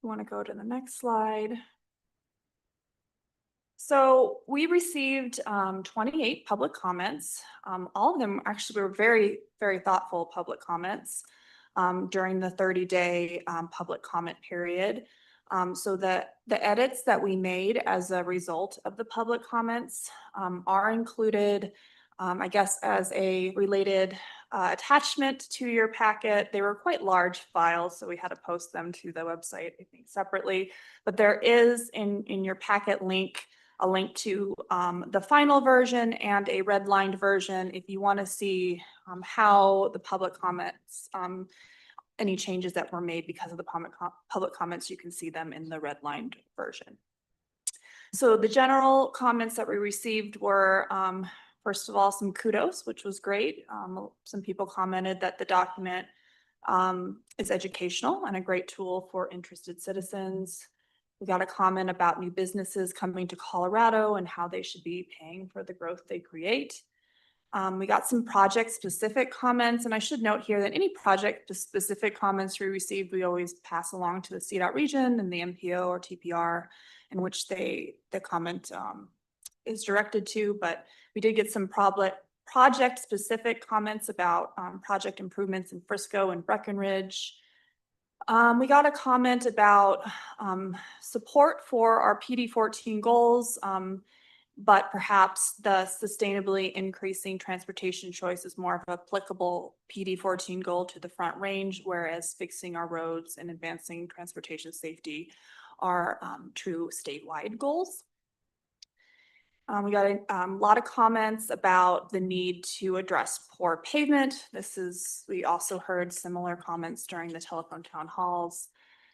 You want to go to the next slide. So we received 28 public comments. All of them actually were very, very thoughtful public comments during the 30-day public comment period. So the edits that we made as a result of the public comments are included, I guess, as a related attachment to your packet. They were quite large files, so we had to post them to the website, I think, separately. But there is in your packet link a link to the final version and a redlined version if you want to see how the public comments, any changes that were made because of the public comments, you can see them in the redlined version. So the general comments that we received were, first of all, some kudos, which was great. Some people commented that the document is educational and a great tool for interested citizens. We got a comment about new businesses coming to Colorado and how they should be paying for the growth they create. We got some project-specific comments, and I should note here that any project-specific comments we received, we always pass along to the CDOT region and the MPO or TPR in which the comment is directed to, but we did get some project-specific comments about project improvements in Frisco and Breckenridge. We got a comment about support for our PD14 goals, but perhaps the sustainably increasing transportation choice is more of an applicable PD14 goal to the Front Range, whereas fixing our roads and advancing transportation safety are true statewide goals. We got a lot of comments about the need to address poor pavement. We also heard similar comments during the telephone town halls.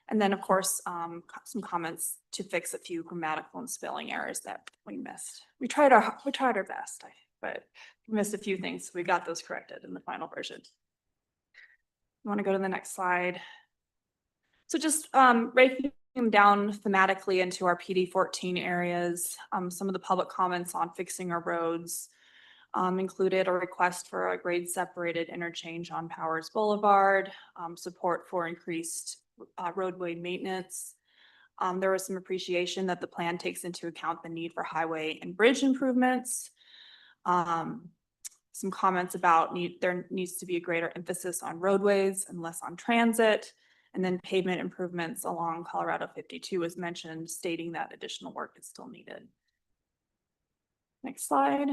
And then, of course, some comments to fix a few grammatical and spelling errors that we missed. We tried our best, but we missed a few things. So we got those corrected in the final version. You want to go to the next slide? So just breaking them down thematically into our PD14 areas, some of the public comments on fixing our roads included a request for a grade separated interchange on Powers Boulevard, support for increased roadway maintenance. There was some appreciation that the plan takes into account the need for highway and bridge improvements. Some comments about there needs to be a greater emphasis on roadways and less on transit. And then pavement improvements along Colorado 52 was mentioned, stating that additional work is still needed. Next slide.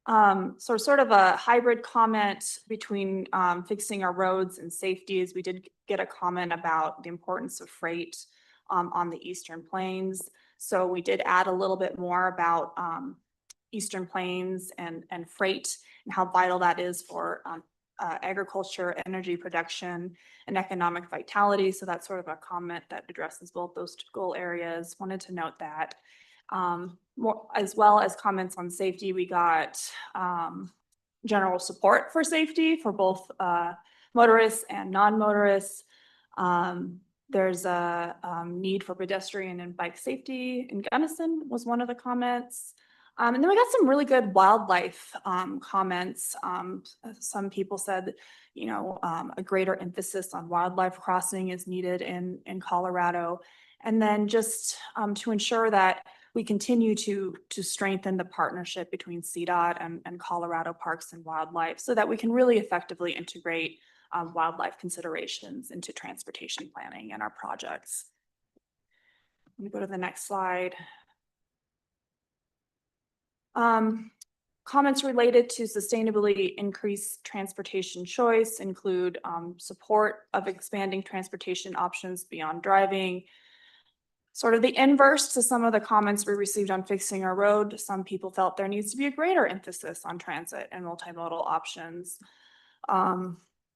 So sort of a hybrid comment between fixing our roads and safety is we did get a comment about the importance of freight on the Eastern Plains. So we did add a little bit more about Eastern Plains and freight and how vital that is for agriculture, energy production, and economic vitality. So that's sort of a comment that addresses both those goal areas. Wanted to note that. More, as well as comments on safety, we got general support for safety for both motorists and non-motorists. There's a need for pedestrian and bike safety in Gunnison was one of the comments. And then we got some really good wildlife comments. Some people said, you know, a greater emphasis on wildlife crossing is needed in Colorado. And then just to ensure that we continue to strengthen the partnership between CDOT and Colorado Parks and Wildlife so that we can really effectively integrate wildlife considerations into transportation planning and our projects. Let me go to the next slide. Comments related to sustainability increased transportation choice include support of expanding transportation options beyond driving. Sort of the inverse to some of the comments we received on fixing our road. Some people felt there needs to be a greater emphasis on transit and multimodal options.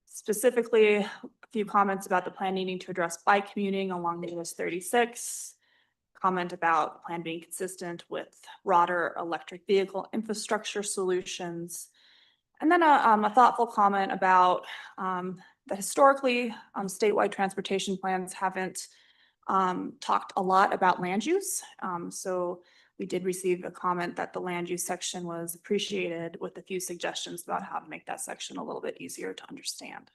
Specifically, a few comments about the plan needing to address bike commuting along the US 36. Comment about the plan being consistent with broader electric vehicle infrastructure solutions. And then a thoughtful comment about that historically statewide transportation plans haven't talked a lot about land use. So we did receive a comment that the land use section was appreciated with a few suggestions about how to make that section a little bit easier to understand.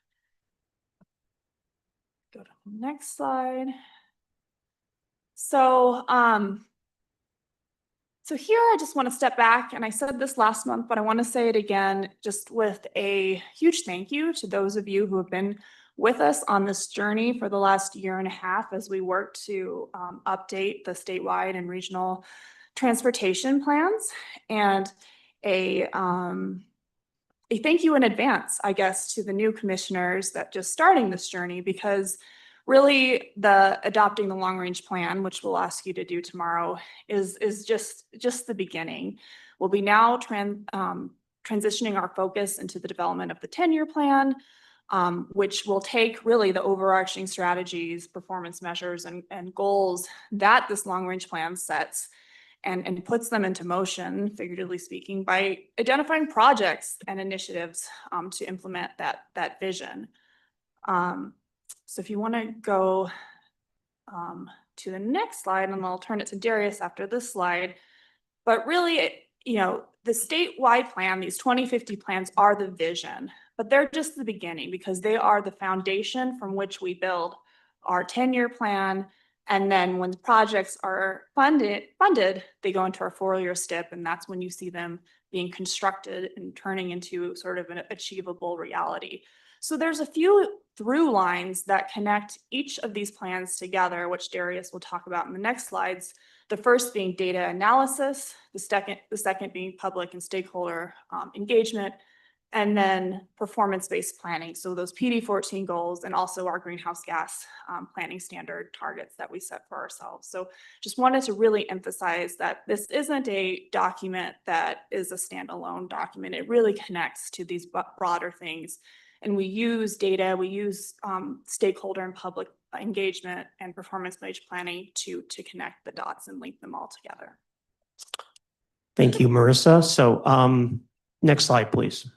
Go to the next slide. So So here I just want to step back, and I said this last month, but I want to say it again, just with a huge thank you to those of you who have been with us on this journey for the last year and a half as we work to update the statewide and regional transportation plans, and a thank you in advance, I guess, to the new commissioners that just starting this journey, because really the adopting the long range plan, which we'll ask you to do tomorrow, is just the beginning. We'll be now transitioning our focus into the development of the 10-year plan, which will take really the overarching strategies, performance measures, and goals that this long range plan sets and puts them into motion, figuratively speaking, by identifying projects and initiatives to implement that vision. So if you want to go to the next slide, and I'll turn it to Darius after this slide. But really, the statewide plan, these 2050 plans are the vision, but they're just the beginning because they are the foundation from which we build our 10-year plan. And then when the projects are funded, they go into our 4-year STIP, and that's when you see them being constructed and turning into sort of an achievable reality. So there's a few through lines that connect each of these plans together, which Darius will talk about in the next slides. The first being data analysis, the second being public and stakeholder engagement, and then performance-based planning. So those PD14 goals and also our greenhouse gas planning standard targets that we set for ourselves. So just wanted to really emphasize that this isn't a document that is a standalone document. It really connects to these broader things. And we use data, we use stakeholder and public engagement and performance-based planning to connect the dots and link them all together. Thank you, Marissa. So next slide, please.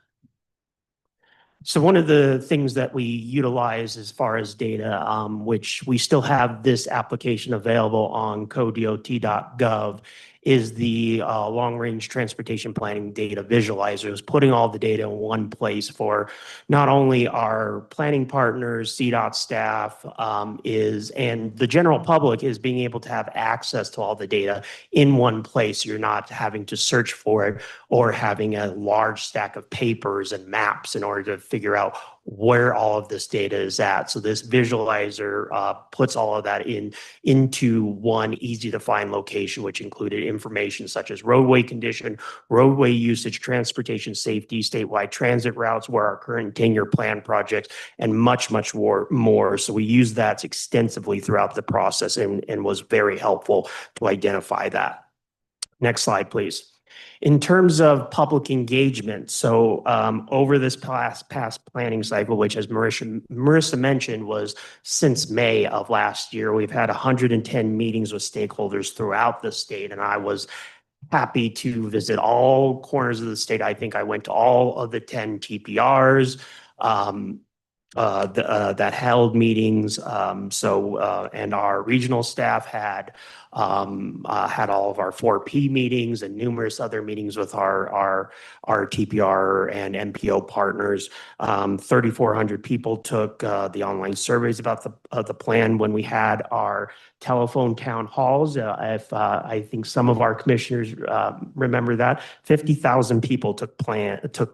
So one of the things that we utilize as far as data, which we still have this application available on codot.gov, is the long-range transportation planning data visualizers, putting all the data in one place for not only our planning partners, CDOT staff, and the general public is being able to have access to all the data in one place. You're not having to search for it or having a large stack of papers and maps in order to figure out where all of this data is at. So this visualizer puts all of that into one easy to find location, which included information such as roadway condition, roadway usage, transportation safety, statewide transit routes, where our current 10-year plan projects, and much more. So we use that extensively throughout the process and was very helpful to identify that. Next slide, please. In terms of public engagement, so over this past planning cycle, which as Marissa mentioned was since May of last year, we've had 110 meetings with stakeholders throughout the state, and I was happy to visit all corners of the state. I think I went to all of the 10 TPRs that held meetings. And our regional staff had all of our 4P meetings and numerous other meetings with our TPR and MPO partners. 3,400 people took the online surveys about the plan when we had our telephone town halls. If I think some of our commissioners remember that 50,000 people took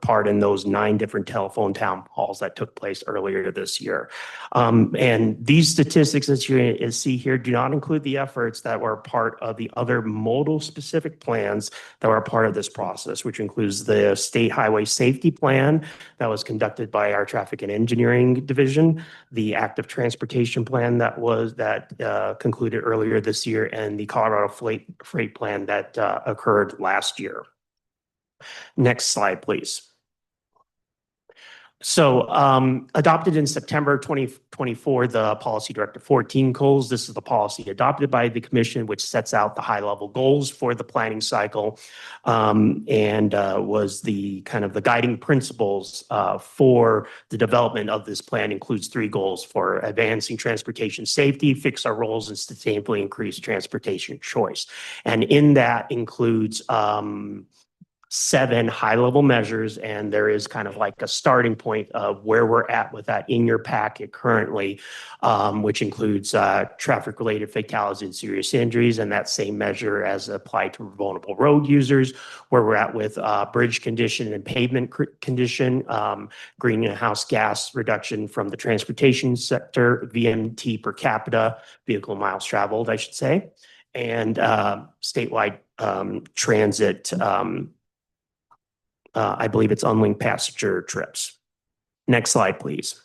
part in those 9 different telephone town halls that took place earlier this year. And these statistics that you see here do not include the efforts that were part of the other modal specific plans that were part of this process, which includes the State Highway Safety Plan that was conducted by our Traffic and Engineering Division, the Active Transportation Plan that concluded earlier this year, and the Colorado Freight Plan that occurred last year. Next slide, please. So adopted in September 2024, the Policy Directive 14 goals. This is the policy adopted by the commission, which sets out the high level goals for the planning cycle, and was the kind of the guiding principles for the development of this plan. Includes 3 goals for advancing transportation safety, fix our roles, and sustainably increase transportation choice. And in that includes 7 high-level measures, and there is kind of like a starting point of where we're at with that in your packet currently, which includes traffic-related fatalities and serious injuries, and that same measure as applied to vulnerable road users, where we're at with bridge condition and pavement condition, greenhouse gas reduction from the transportation sector, VMT per capita, vehicle miles traveled, I should say, and statewide transit, I believe it's unlinked passenger trips. Next slide, please.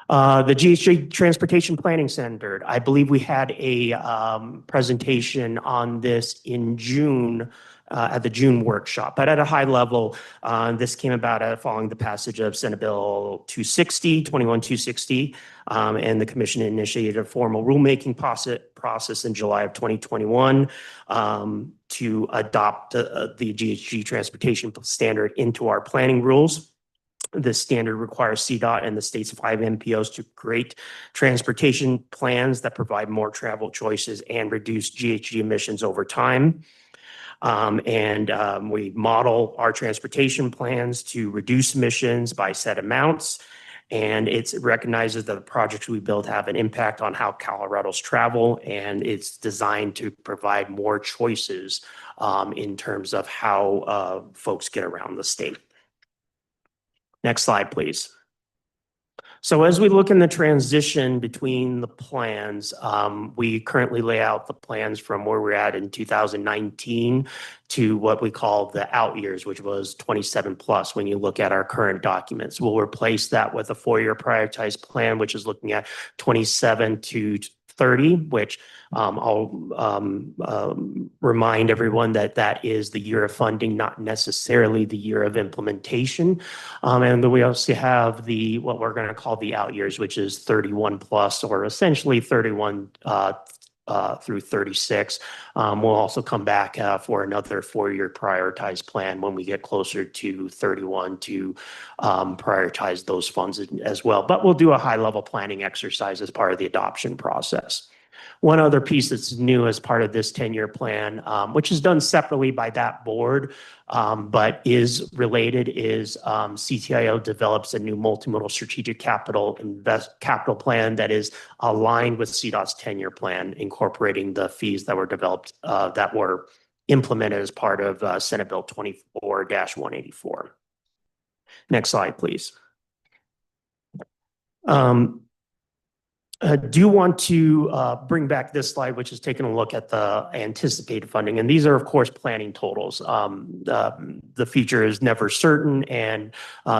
The GHG Transportation Planning Center, I believe we had a presentation on this in June at the June workshop, but at a high level, this came about following the passage of Senate Bill 21-260, and the commission initiated a formal rulemaking process in July of 2021 to adopt the GHG transportation standard into our planning rules. This standard requires CDOT and the state's 5 MPOs to create transportation plans that provide more travel choices and reduce GHG emissions over time. We model our transportation plans to reduce emissions by set amounts, and it recognizes that the projects we build have an impact on how Colorado's travel, and it's designed to provide more choices in terms of how folks get around the state. Next slide, please. So as we look in the transition between the plans, we currently lay out the plans from where we're at in 2019 to what we call the out years, which was 27 plus when you look at our current documents. We'll replace that with a 4-year prioritized plan, which is looking at 27 to 30, which I'll remind everyone that that is the year of funding, not necessarily the year of implementation. And then we also have what we're going to call the out years, which is 31 plus, or essentially 31 through 36. We'll also come back for another 4-year prioritized plan when we get closer to 31 to prioritize those funds as well. But we'll do a high-level planning exercise as part of the adoption process. One other piece that's new as part of this 10-year plan, which is done separately by that board, but is related, is CTIO develops a new multimodal strategic capital plan that is aligned with CDOT's 10-year plan, incorporating the fees that were developed, that were implemented as part of Senate Bill 24-184. Next slide, please. I do want to bring back this slide, which is taking a look at the anticipated funding. And these are, of course, planning totals. The future is never certain, and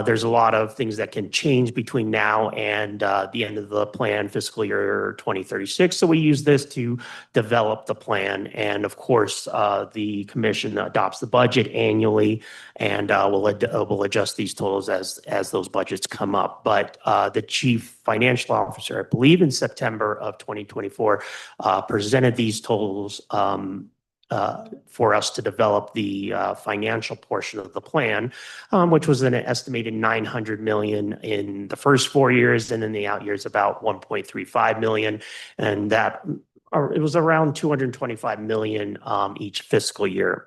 there's a lot of things that can change between now and the end of the plan, fiscal year 2036. So we use this to develop the plan. And of course, the commission adopts the budget annually, and we'll adjust these totals as those budgets come up. But the chief financial officer, I believe in September of 2024, presented these totals for us to develop the financial portion of the plan, which was an estimated $900 million in the first 4 years, and in the out years about $1.35 million, and that it was around $225 million each fiscal year.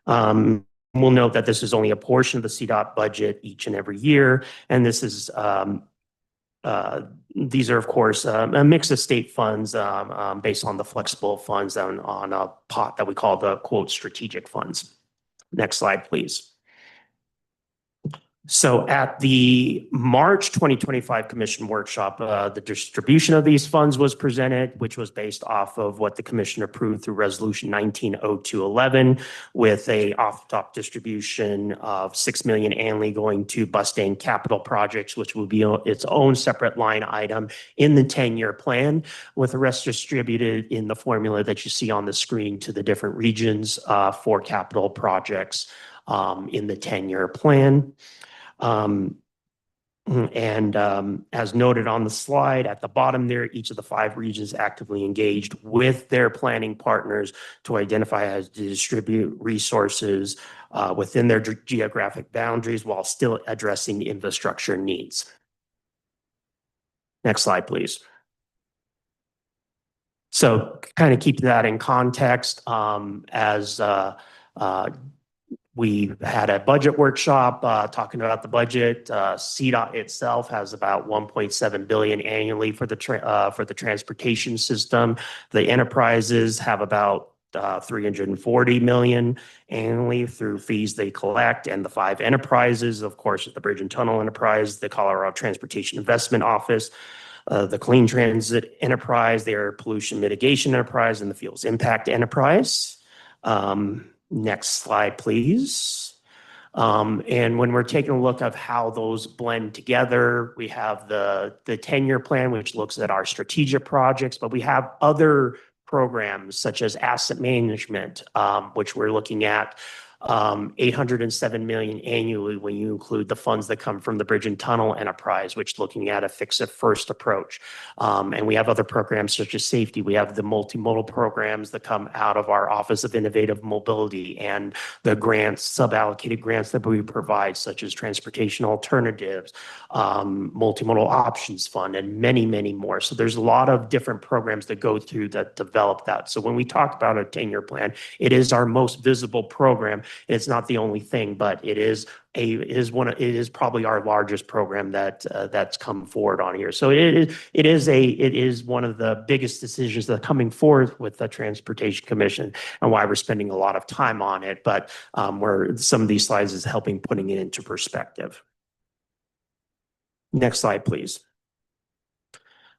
We'll note that this is only a portion of the CDOT budget each and every year, and this is these are, of course, a mix of state funds based on the flexible funds on a pot that we call the, quote, strategic funds. Next slide, please. So at the March 2025 Commission workshop, the distribution of these funds was presented, which was based off of what the Commission approved through Resolution 190211, with a off-the-top distribution of $6 million annually going to Bustang capital projects, which will be its own separate line item in the 10-year plan, with the rest distributed in the formula that you see on the screen to the different regions for capital projects in the 10-year plan. As noted on the slide at the bottom there, each of the 5 regions actively engaged with their planning partners to identify how to distribute resources within their geographic boundaries while still addressing infrastructure needs. Next slide, please. So kind of keep that in context as We had a budget workshop talking about the budget. CDOT itself has about 1.7 billion annually for the transportation system. The enterprises have about 340 million annually through fees they collect, and the 5 enterprises, of course, the Bridge and Tunnel Enterprise, the Colorado Transportation Investment Office, the Clean Transit Enterprise, the Air Pollution Mitigation Enterprise, and the Fuels Impact Enterprise. Next slide, please. And when we're taking a look of how those blend together, we have the 10-year plan, which looks at our strategic projects, but we have other programs such as asset management, which we're looking at 807 million annually when you include the funds that come from the Bridge and Tunnel Enterprise, which looking at a fix-it-first approach. And we have other programs such as safety. We have the multimodal programs that come out of our Office of Innovative Mobility and the grants, sub-allocated grants that we provide, such as Transportation Alternatives, Multimodal Options Fund, and many, many more. So there's a lot of different programs that go through that develop that. So when we talk about a 10-year plan, it is our most visible program. It's not the only thing, but it is probably our largest program that's come forward on here. So it is one of the biggest decisions that are coming forth with the Transportation Commission and why we're spending a lot of time on it. But where some of these slides is helping putting it into perspective. Next slide, please.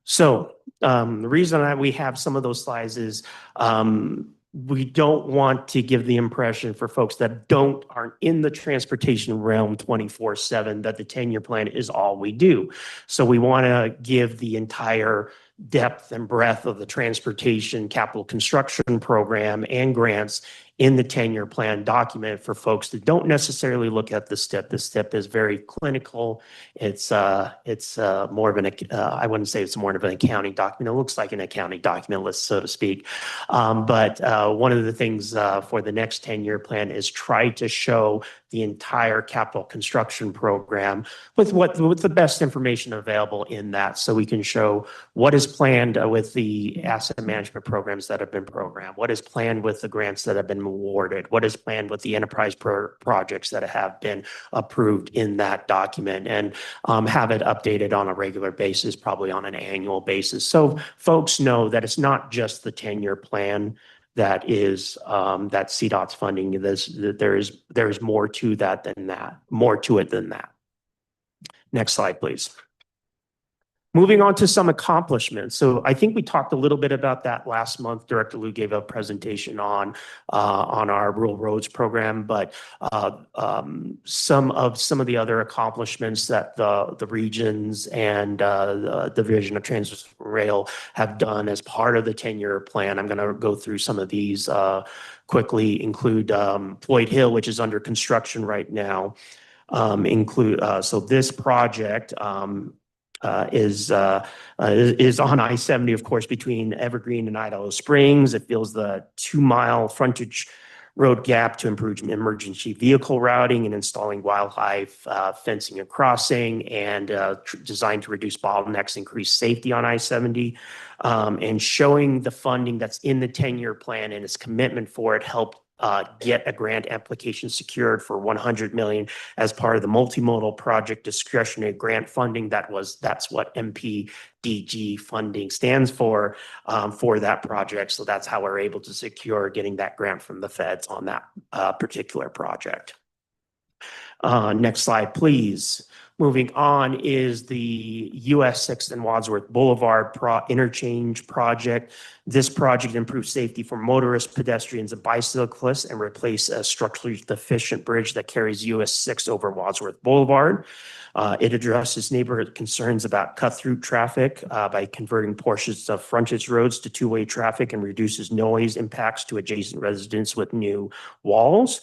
So the reason that we have some of those slides is we don't want to give the impression for folks that aren't in the transportation realm 24/7 that the 10-year plan is all we do. So we want to give the entire depth and breadth of the transportation capital construction program and grants in the 10-year plan document for folks that don't necessarily look at the STIP. The STIP is very clinical. It's more of an, I wouldn't say it's more of an accounting document. It looks like an accounting document, so to speak. But one of the things for the next 10-year plan is try to show the entire capital construction program with the best information available in that, so we can show what is planned with the asset management programs that have been programmed, what is planned with the grants that have been awarded, what is planned with the enterprise projects that have been approved in that document, and have it updated on a regular basis, probably on an annual basis. So folks know that it's not just the 10-year plan that is that CDOT's funding. There's more to that than that, more to it than that. Next slide, please. Moving on to some accomplishments. So I think we talked a little bit about that last month. Director Liu gave a presentation on our rural roads program, but some of the other accomplishments that the regions and the Division of Transit Rail have done as part of the 10-year plan. I'm going to go through some of these quickly. Include Floyd Hill, which is under construction right now. So this project is on I-70, of course, between Evergreen and Idaho Springs. It fills the 2-mile frontage road gap to improve emergency vehicle routing and installing wildlife fencing and crossing, and designed to reduce bottlenecks, increase safety on I-70, and showing the funding that's in the 10-year plan and its commitment for it helped get a grant application secured for $100 million as part of the multimodal project discretionary grant funding. That's what MPDG funding stands for that project. So that's how we're able to secure getting that grant from the feds on that particular project. Next slide, please. Moving on is the US 6th and Wadsworth Boulevard interchange project. This project improves safety for motorists, pedestrians, and bicyclists and replace a structurally deficient bridge that carries US 6 over Wadsworth Boulevard. It addresses neighborhood concerns about cut-through traffic by converting portions of frontage roads to two-way traffic and reduces noise impacts to adjacent residents with new walls.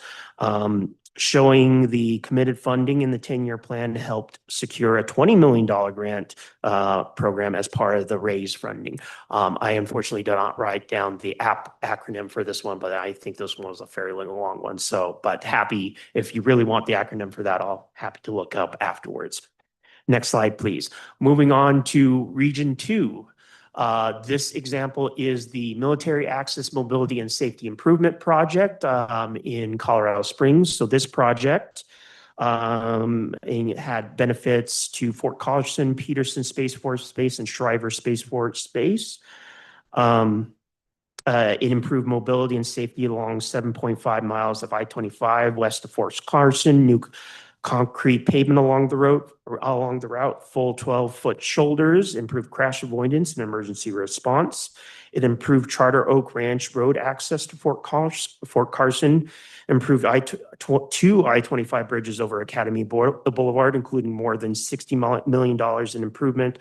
Showing the committed funding in the 10-year plan helped secure a $20 million grant program as part of the RAISE funding. I unfortunately did not write down the acronym for this one, but I think this one was a fairly long one. So, but happy, if you really want the acronym for that, I'll happy to look up afterwards. Next slide, please. Moving on to Region 2. This example is the Military Access Mobility and Safety Improvement Project in Colorado Springs. So this project and it had benefits to Fort Carson, Peterson Space Force Base, and Shriver Space Force Base. It improved mobility and safety along 7.5 miles of I-25 west of Fort Carson, new concrete pavement along the route, full 12-foot shoulders, improved crash avoidance and emergency response. It improved Charter Oak Ranch Road access to Fort Carson, improved two I-25 bridges over Academy Boulevard, including more than $60 million in improvement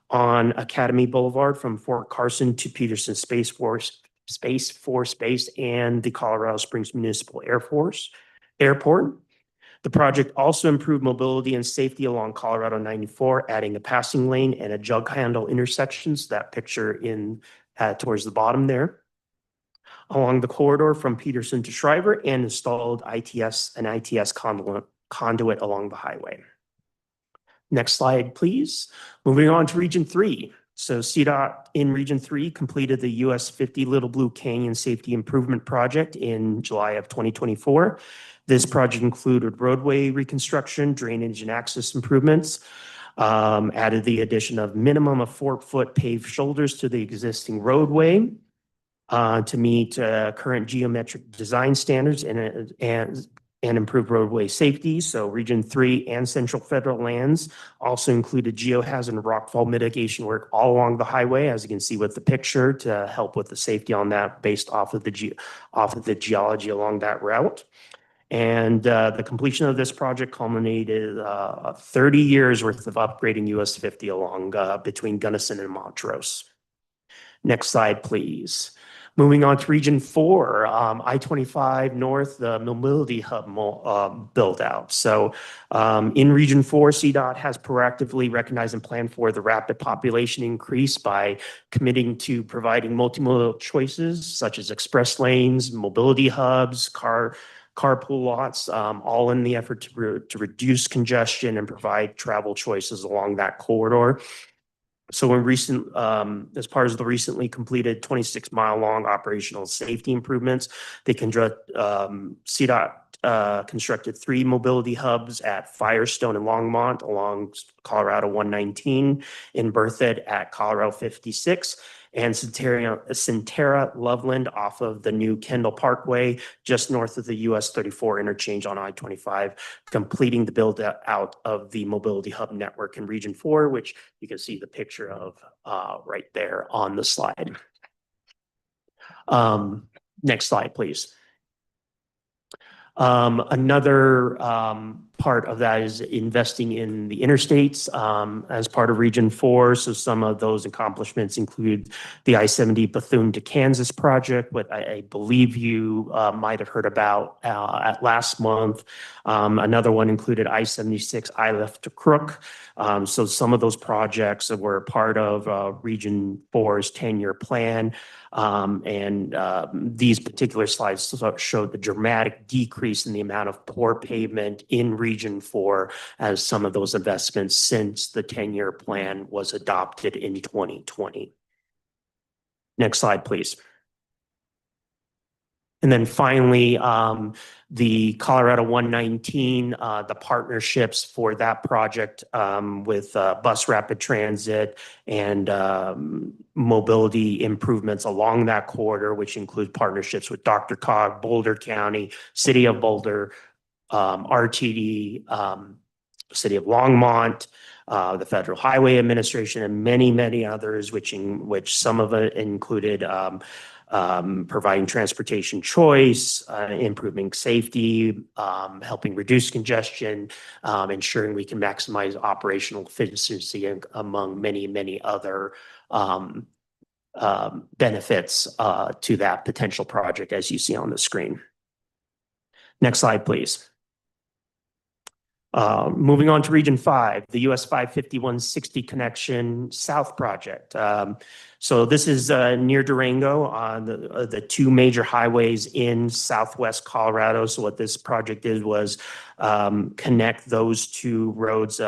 on Academy Boulevard from Fort Carson to Peterson Space Force Base and the Colorado Springs Municipal Airport. The project also improved mobility and safety along Colorado 94, adding a passing lane and a jug handle intersections, that picture in towards the bottom there, along the corridor from Peterson to Shriver, and installed an ITS conduit along the highway. Next slide, please. Moving on to Region 3. So CDOT in Region 3 completed the US 50 Little Blue Canyon Safety Improvement Project in July of 2024. This project included roadway reconstruction, drainage, and access improvements, added the addition of minimum of 4-foot paved shoulders to the existing roadway to meet current geometric design standards and improve roadway safety. So Region 3 and Central Federal Lands also included geohazard and rockfall mitigation work all along the highway, as you can see with the picture, to help with the safety on that based off of the geology along that route. And the completion of this project culminated 30 years worth of upgrading US 50 along between Gunnison and Montrose. Next slide, please. Moving on to Region 4, I-25 North, the mobility hub build out. So in Region 4, CDOT has proactively recognized and planned for the rapid population increase by committing to providing multimodal choices such as express lanes, mobility hubs, carpool lots, all in the effort to reduce congestion and provide travel choices along that corridor. So as part of the recently completed 26-mile-long operational safety improvements, CDOT constructed 3 mobility hubs at Firestone and Longmont along Colorado 119, in Berthoud at Colorado 56, and Centera Loveland off of the new Kendall Parkway, just north of the US 34 interchange on I-25, completing the build out of the mobility hub network in Region 4, which you can see the picture of right there on the slide. Next slide, please. Another part of that is investing in the interstates as part of Region 4. So some of those accomplishments include the I-70 Bethune to Kansas project, what I believe you might have heard about at last month. Another one included I-76 Iliff to Crook. So some of those projects that were part of Region 4's 10-year plan. These particular slides showed the dramatic decrease in the amount of poor pavement in Region 4 as some of those investments since the 10-year plan was adopted in 2020. Next slide, please. And then finally, the Colorado 119, the partnerships for that project with Bus Rapid Transit and mobility improvements along that corridor, which include partnerships with DRCOG, Boulder County, City of Boulder, RTD, City of Longmont, the Federal Highway Administration, and many, many others, which some of it included providing transportation choice, improving safety, helping reduce congestion, ensuring we can maximize operational efficiency, among many, many other benefits to that potential project, as you see on the screen. Next slide, please. Moving on to Region 5, the US 550-160 Connection South project. So this is near Durango on the 2 major highways in southwest Colorado. So what this project did was connect those 2 roads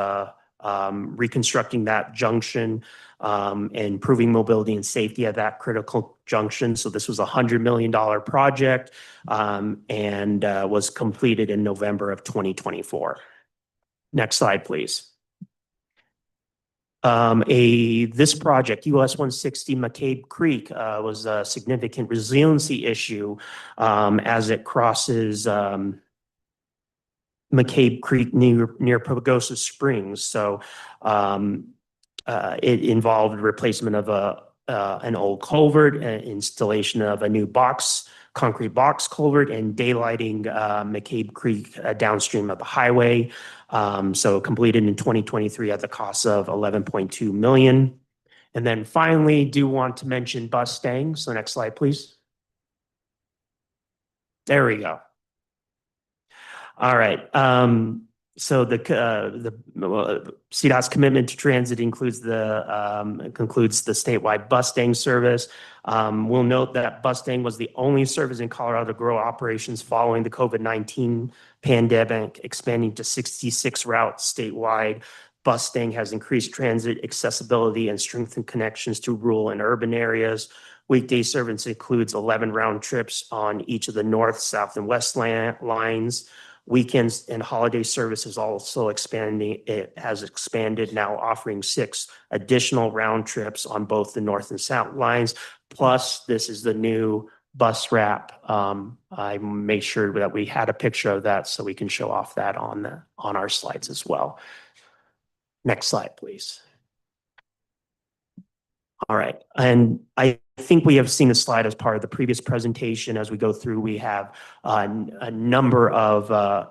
reconstructing that junction, and improving mobility and safety at that critical junction. So this was a $100 million project, and was completed in November of 2024. Next slide, please. This project, US 160 McCabe Creek, was a significant resiliency issue as it crosses McCabe Creek near Pagosa Springs. So it involved replacement of an old culvert, installation of a new concrete box culvert, and daylighting McCabe Creek downstream of the highway. So completed in 2023 at the cost of $11.2 million. And then finally, do want to mention Bustang. So next slide, please. There we go. All right. So the CDOT's commitment to transit concludes the statewide Bustang service. We'll note that Bustang was the only service in Colorado to grow operations following the COVID-19 pandemic, expanding to 66 routes statewide. Bustang has increased transit accessibility and strengthened connections to rural and urban areas. Weekday service includes 11 round trips on each of the north, south, and west lines. Weekends and holiday services also expanding. It has expanded, now offering 6 additional round trips on both the north and south lines. Plus, this is the new bus wrap. I made sure that we had a picture of that so we can show off that on our slides as well. Next slide, please. All right, and I think we have seen a slide as part of the previous presentation. As we go through, we have a number of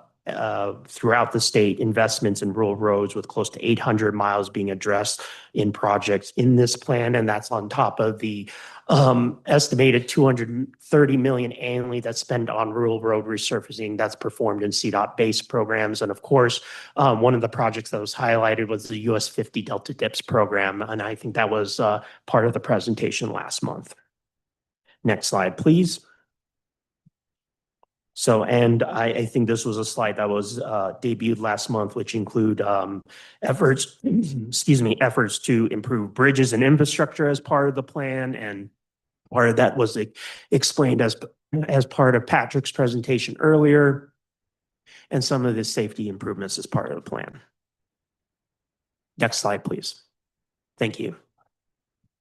throughout the state investments in rural roads with close to 800 miles being addressed in projects in this plan. And that's on top of the estimated $230 million annually that's spent on rural road resurfacing that's performed in CDOT-based programs. And of course, one of the projects that was highlighted was the US 50 Delta Dips program. And I think that was part of the presentation last month. Next slide, please. So, and I think this was a slide that was debuted last month, which include efforts to improve bridges and infrastructure as part of the plan. And part of that was explained as part of Patrick's presentation earlier, and some of the safety improvements as part of the plan. Next slide, please. Thank you.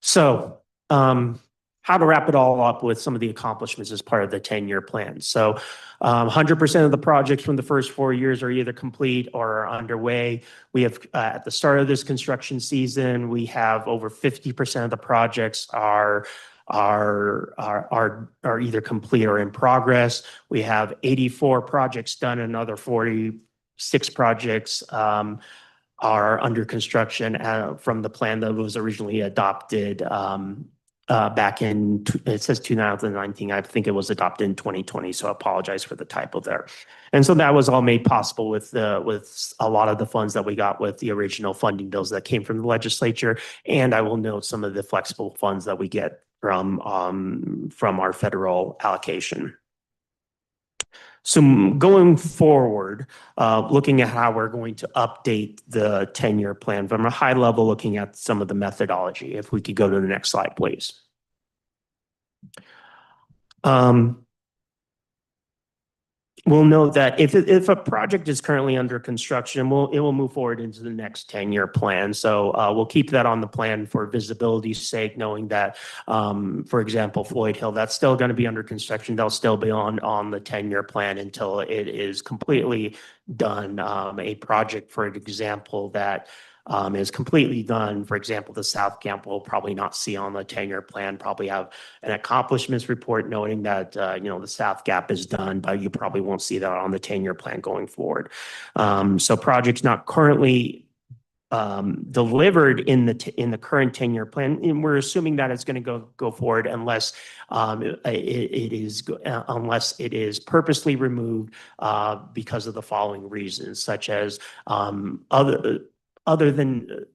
So, how to wrap it all up with some of the accomplishments as part of the 10-year plan. So 100% of the projects from the first 4 years are either complete or are underway. We have, at the start of this construction season, we have over 50% of the projects are either complete or in progress. We have 84 projects done, another 46 projects are under construction from the plan that was originally adopted back in, it says 2019, I think it was adopted in 2020, so I apologize for the typo there. And so that was all made possible with a lot of the funds that we got with the original funding bills that came from the legislature. And I will note some of the flexible funds that we get from our federal allocation. So going forward, looking at how we're going to update the 10-year plan from a high level, looking at some of the methodology. If we could go to the next slide, please. We'll note that if a project is currently under construction, it will move forward into the next 10-year plan. So we'll keep that on the plan for visibility's sake, knowing that, for example, Floyd Hill, that's still going to be under construction. They'll still be on the 10-year plan until it is completely done. A project, for example, that is completely done. For example, the South Camp will probably not see on the 10-year plan, probably have an accomplishments report noting that, the South Gap is done, but you probably won't see that on the 10-year plan going forward. So projects not currently delivered in the current 10-year plan, and we're assuming that it's going to go forward unless it is purposely removed because of the following reasons, such as other than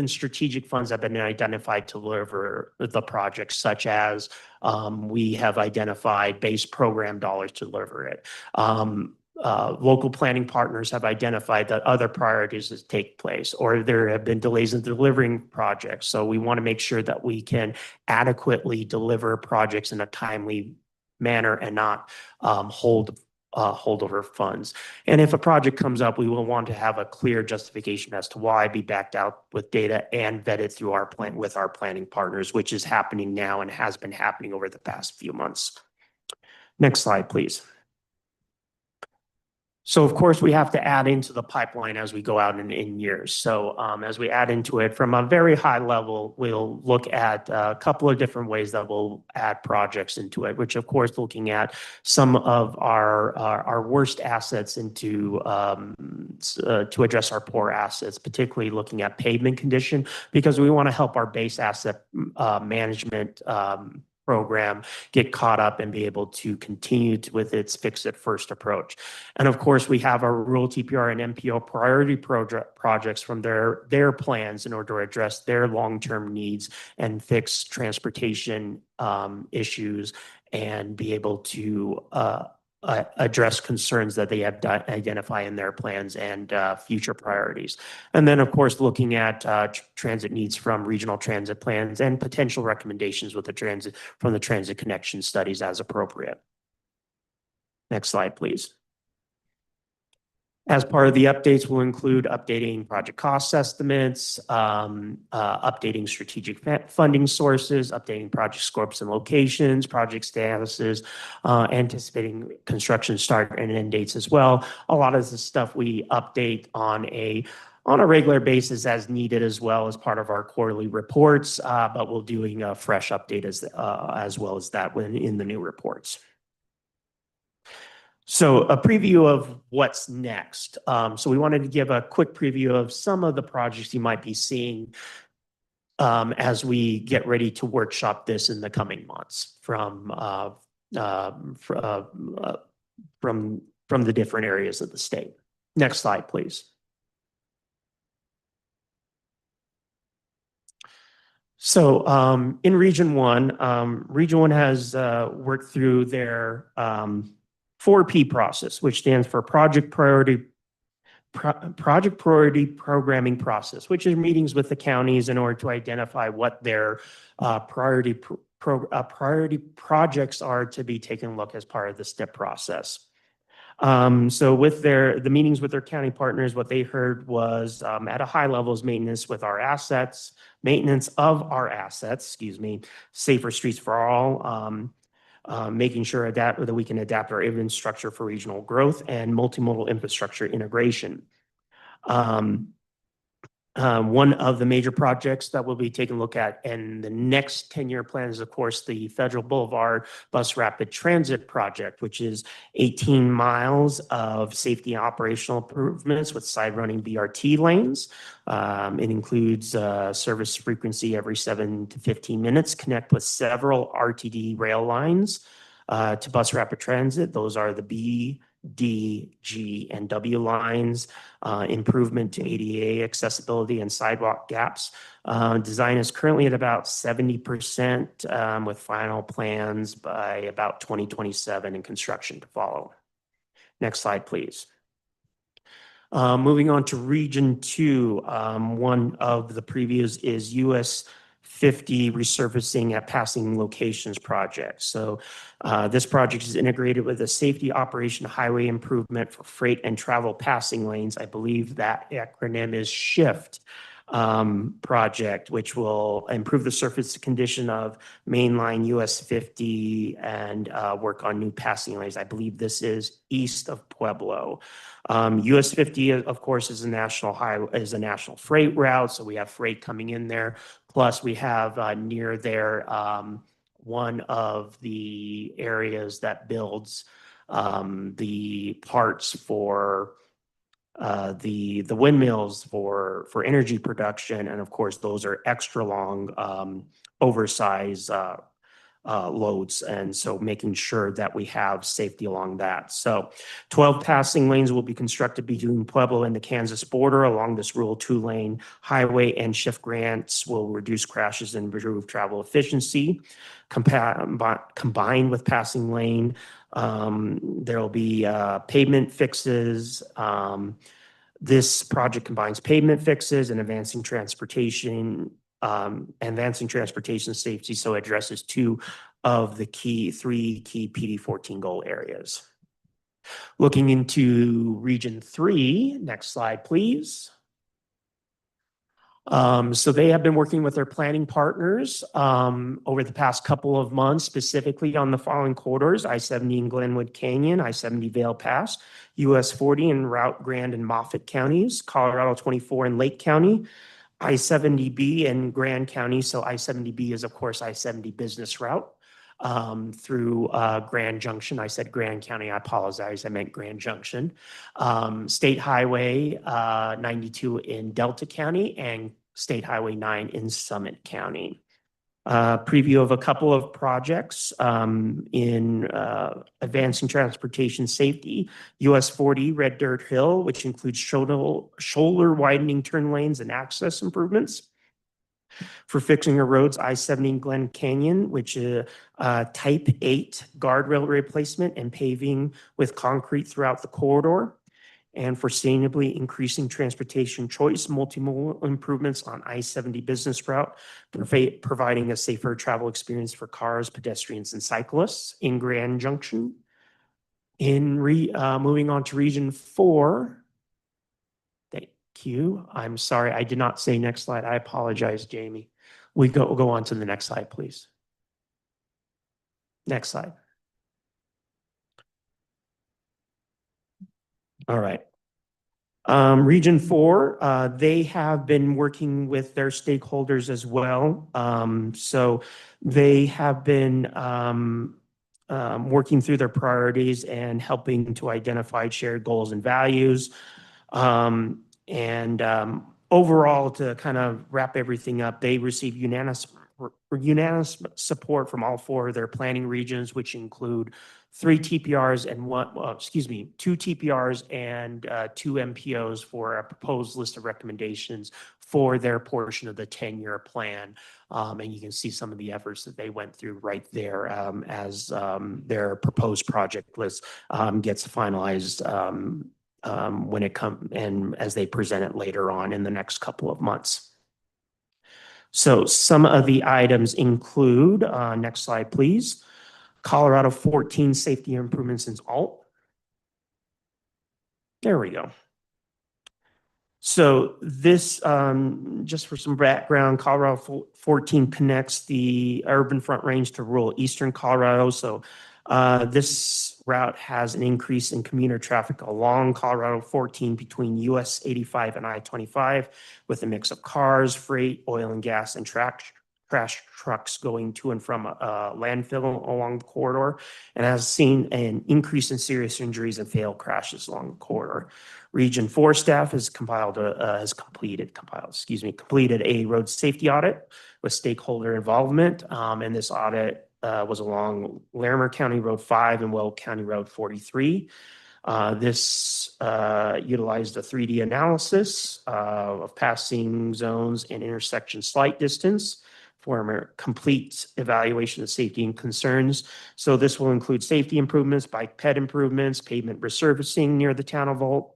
strategic funds have been identified to deliver the project, such as we have identified base program dollars to deliver it. local planning partners have identified that other priorities that take place, or there have been delays in delivering projects. So we want to make sure that we can adequately deliver projects in a timely manner and not hold over funds. And if a project comes up, we will want to have a clear justification as to why, be backed out with data and vetted through our plan with our planning partners, which is happening now and has been happening over the past few months. Next slide, please. So of course, we have to add into the pipeline as we go out in years. So as we add into it from a very high level, we'll look at a couple of different ways that we'll add projects into it, which of course, looking at some of our worst assets into to address our poor assets, particularly looking at pavement condition, because we want to help our base asset management program get caught up and be able to continue with its fix-it-first approach. And of course, we have our rural TPR and MPO priority projects from their plans in order to address their long-term needs and fix transportation issues and be able to address concerns that they have identify in their plans and future priorities. And then, of course, looking at transit needs from regional transit plans and potential recommendations with the transit connection studies as appropriate. Next slide, please. As part of the updates, we'll include updating project cost estimates, updating strategic funding sources, updating project scopes and locations, project statuses, anticipating construction start and end dates as well. A lot of the stuff we update on a regular basis as needed, as well as part of our quarterly reports, but we'll doing a fresh update as well as that in the new reports. So a preview of what's next. So we wanted to give a quick preview of some of the projects you might be seeing as we get ready to workshop this in the coming months from the different areas of the state. Next slide, please. So in Region 1, Region 1 has worked through their 4P process, which stands for Project Priority Programming Process, which is meetings with the counties in order to identify what their priority projects are to be taken a look as part of the STIP process. So with the meetings with their county partners, what they heard was at a high level is maintenance of our assets, safer streets for all, making sure that we can adapt our infrastructure for regional growth and multimodal infrastructure integration. One of the major projects that we'll be taking a look at in the next 10-year plan is, of course, the Federal Boulevard Bus Rapid Transit Project, which is 18 miles of safety and operational improvements with side-running BRT lanes. It includes service frequency every 7 to 15 minutes, connect with several RTD rail lines to Bus Rapid Transit. Those are the B, D, G, and W lines, improvement to ADA accessibility and sidewalk gaps. Design is currently at about 70% with final plans by about 2027 and construction to follow. Next slide, please. Moving on to Region 2, one of the previews is US 50 resurfacing at passing locations project. So this project is integrated with a safety operation highway improvement for freight and travel passing lanes. I believe that acronym is SHIFT project, which will improve the surface condition of mainline US 50 and work on new passing lanes. I believe this is east of Pueblo. US 50, of course, is a national freight route, so we have freight coming in there. Plus, we have near there one of the areas that builds the parts for the windmills for energy production, and of course, those are extra long, oversized loads, and so making sure that we have safety along that. So 12 passing lanes will be constructed between Pueblo and the Kansas border along this rural 2-lane highway, and SHIFT grants will reduce crashes and improve travel efficiency. Combined with passing lane There'll be pavement fixes. This project combines pavement fixes and advancing transportation safety. So it addresses two of the three key PD14 goal areas. Looking into Region 3, next slide, please. So they have been working with their planning partners over the past couple of months, specifically on the following corridors: I-70 in Glenwood Canyon, I-70 Vail Pass, US 40 in Route Grand and Moffett counties, Colorado 24 in Lake County, I-70B in Grand County. So I-70B is, of course, I-70 business route through Grand Junction. I said Grand County, I apologize, I meant Grand Junction. State Highway 92 in Delta County and State Highway 9 in Summit County. Preview of a couple of projects in advancing transportation safety: US 40 Red Dirt Hill, which includes shoulder widening turn lanes and access improvements. For fixing our roads, I-70 Glen Canyon, which is type 8 guardrail replacement and paving with concrete throughout the corridor. And for sustainably increasing transportation choice, multimodal improvements on I-70 business route, providing a safer travel experience for cars, pedestrians, and cyclists in Grand Junction. Moving on to Region 4. Thank you. I'm sorry, I did not say next slide. I apologize, Jamie. We'll go on to the next slide, please. Next slide. All right. Region 4, they have been working with their stakeholders as well. So they have been working through their priorities and helping to identify shared goals and values. Overall, to kind of wrap everything up, they receive unanimous support from all four of their planning regions, which include two TPRs and two MPOs for a proposed list of recommendations for their portion of the 10-year plan. And you can see some of the efforts that they went through right there as their proposed project list gets finalized when it comes and as they present it later on in the next couple of months. So some of the items include, next slide, please. Colorado 14 safety improvements in ALT. There we go. So this, just for some background, Colorado 14 connects the urban Front Range to rural eastern Colorado. So this route has an increase in commuter traffic along Colorado 14 between US 85 and I-25 with a mix of cars, freight, oil and gas, and trash trucks going to and from landfill along the corridor, and has seen an increase in serious injuries and fatal crashes along the corridor. Region 4 staff has completed a road safety audit with stakeholder involvement, and this audit was along Larimer County Road 5 and Weld County Road 43. This utilized a 3D analysis of passing zones and intersection slight distance for a complete evaluation of safety and concerns. So this will include safety improvements, bike ped improvements, pavement resurfacing near the town of Volt,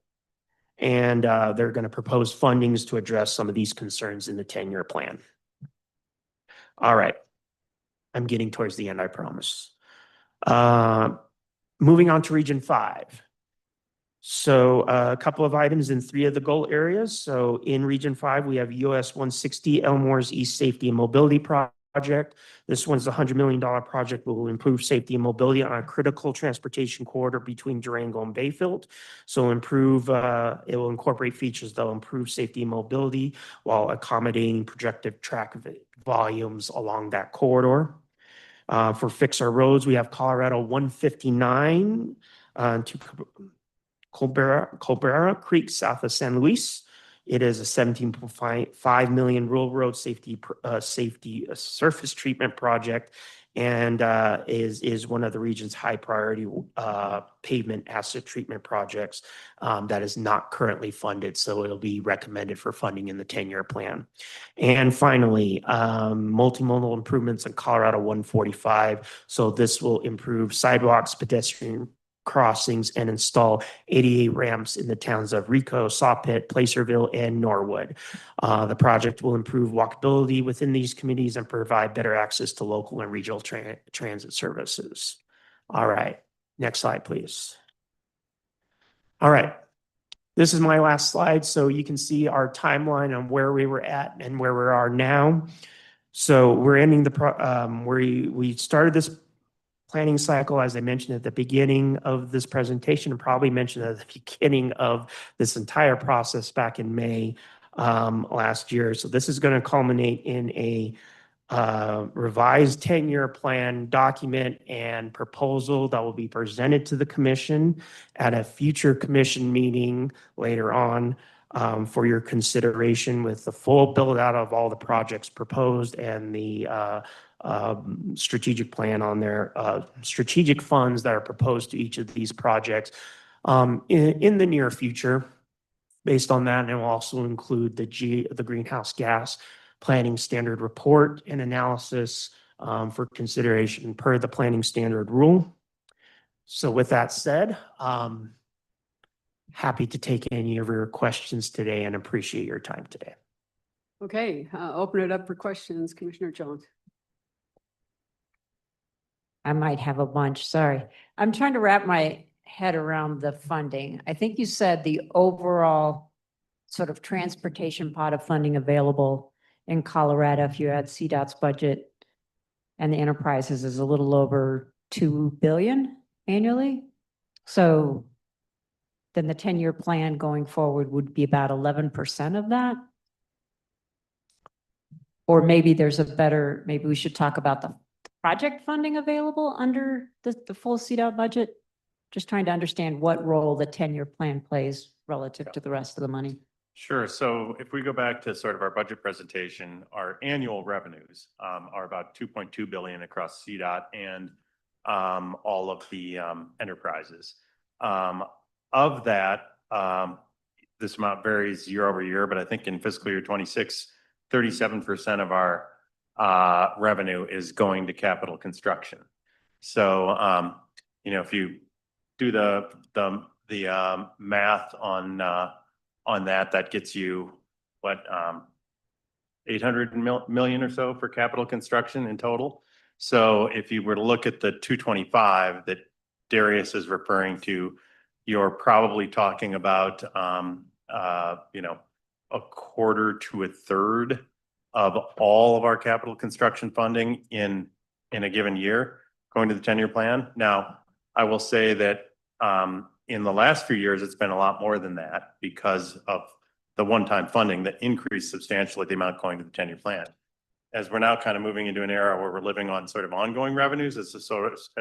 and they're going to propose fundings to address some of these concerns in the 10-year plan. All right. I'm getting towards the end, I promise. Moving on to Region 5. So a couple of items in 3 of the goal areas. So in Region 5, we have US 160 Elmore's East Safety and Mobility Project. This one's a $100 million project that will improve safety and mobility on a critical transportation corridor between Durango and Bayfield. So it will incorporate features that will improve safety and mobility while accommodating projected traffic volumes along that corridor. For Fix Our Roads, we have Colorado 159 to Colbera Creek south of San Luis. It is a 17.5 million rural road safety surface treatment project, and is one of the region's high priority pavement asset treatment projects that is not currently funded. So it'll be recommended for funding in the 10-year plan. And finally, multimodal improvements in Colorado 145. So this will improve sidewalks, pedestrian crossings, and install 88 ramps in the towns of Rico, Sawpit, Placerville, and Norwood. The project will improve walkability within these communities and provide better access to local and regional transit services. All right, next slide, please. All right, this is my last slide. So you can see our timeline on where we were at and where we are now. So we're ending we started this planning cycle, as I mentioned at the beginning of this presentation, and probably mentioned at the beginning of this entire process back in May last year. So this is going to culminate in a revised 10-year plan document and proposal that will be presented to the commission at a future commission meeting later on for your consideration, with the full build out of all the projects proposed and the strategic plan on their strategic funds that are proposed to each of these projects in the near future. Based on that, and it will also include the greenhouse gas planning standard report and analysis for consideration per the planning standard rule. So with that said, happy to take any of your questions today and appreciate your time today. Okay, open it up for questions. Commissioner Jones. I might have a bunch, sorry. I'm trying to wrap my head around the funding. I think you said the overall sort of transportation pot of funding available in Colorado, if you add CDOT's budget and the enterprises, is a little over 2 billion annually. So then the 10-year plan going forward would be about 11% of that. Or maybe maybe we should talk about the project funding available under the full CDOT budget. Just trying to understand what role the 10-year plan plays relative to the rest of the money. Sure. So if we go back to sort of our budget presentation, our annual revenues are about 2.2 billion across CDOT and all of the enterprises. Of that, this amount varies year over year, but I think in fiscal year 26, 37% of our revenue is going to capital construction. So, if you do the math on that, that gets you what, 800 million or so for capital construction in total. So if you were to look at the 225 that Darius is referring to, you're probably talking about, a quarter to a third of all of our capital construction funding in a given year going to the 10-year plan. Now, I will say that in the last few years, it's been a lot more than that because of the one-time funding that increased substantially the amount going to the 10-year plan. As we're now kind of moving into an era where we're living on sort of ongoing revenues as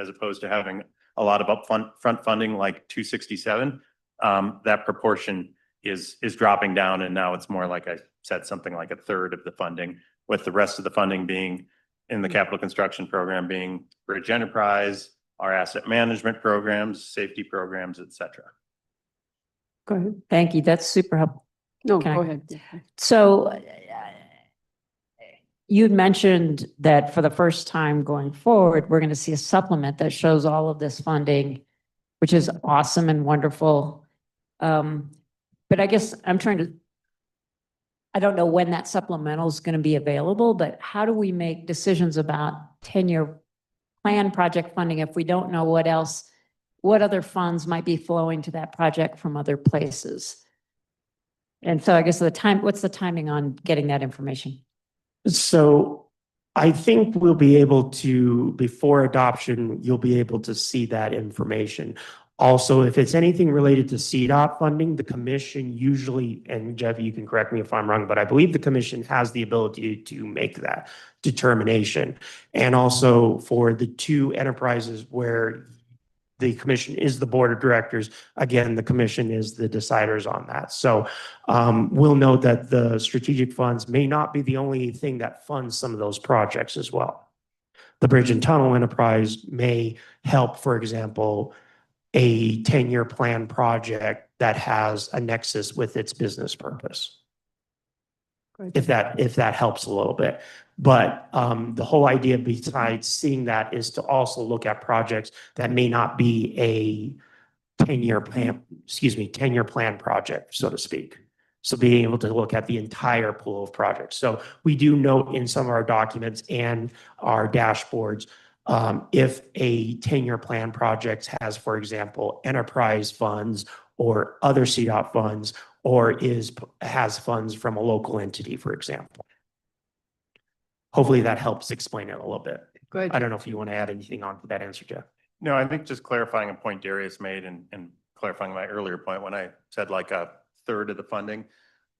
opposed to having a lot of upfront funding like 267, that proportion is dropping down, and now it's more, like I said, something like a third of the funding, with the rest of the funding being in the capital construction program being Bridge Enterprise, our asset management programs, safety programs, et cetera. Go ahead. Thank you. That's super helpful. No, Can go I- ahead. So you'd mentioned that for the first time going forward, we're going to see a supplement that shows all of this funding, which is awesome and wonderful. But I guess I don't know when that supplemental is going to be available, but how do we make decisions about 10-year plan project funding if we don't know what other funds might be flowing to that project from other places? And so I guess what's the timing on getting that information? So I think we'll be able to, before adoption, you'll be able to see that information. Also, if it's anything related to CDOT funding, the commission usually, and Jeff, you can correct me if I'm wrong, but I believe the commission has the ability to make that determination. And also for the two enterprises where the commission is the board of directors. Again, the commission is the deciders on that. So we'll note that the strategic funds may not be the only thing that funds some of those projects as well. The Bridge and Tunnel Enterprise may help, for example, a 10-year plan project that has a nexus with its business purpose. If that helps a little bit. But the whole idea besides seeing that is to also look at projects that may not be a 10-year plan project, so to speak. So being able to look at the entire pool of projects. So we do note in some of our documents and our dashboards, if a 10-year plan project has, for example, enterprise funds or other CDOT funds, or has funds from a local entity, for example. Hopefully that helps explain it a little bit. Good. I don't know if you want to add anything on to that answer, Jeff. No, I think just clarifying a point Darius made and clarifying my earlier point when I said like a third of the funding,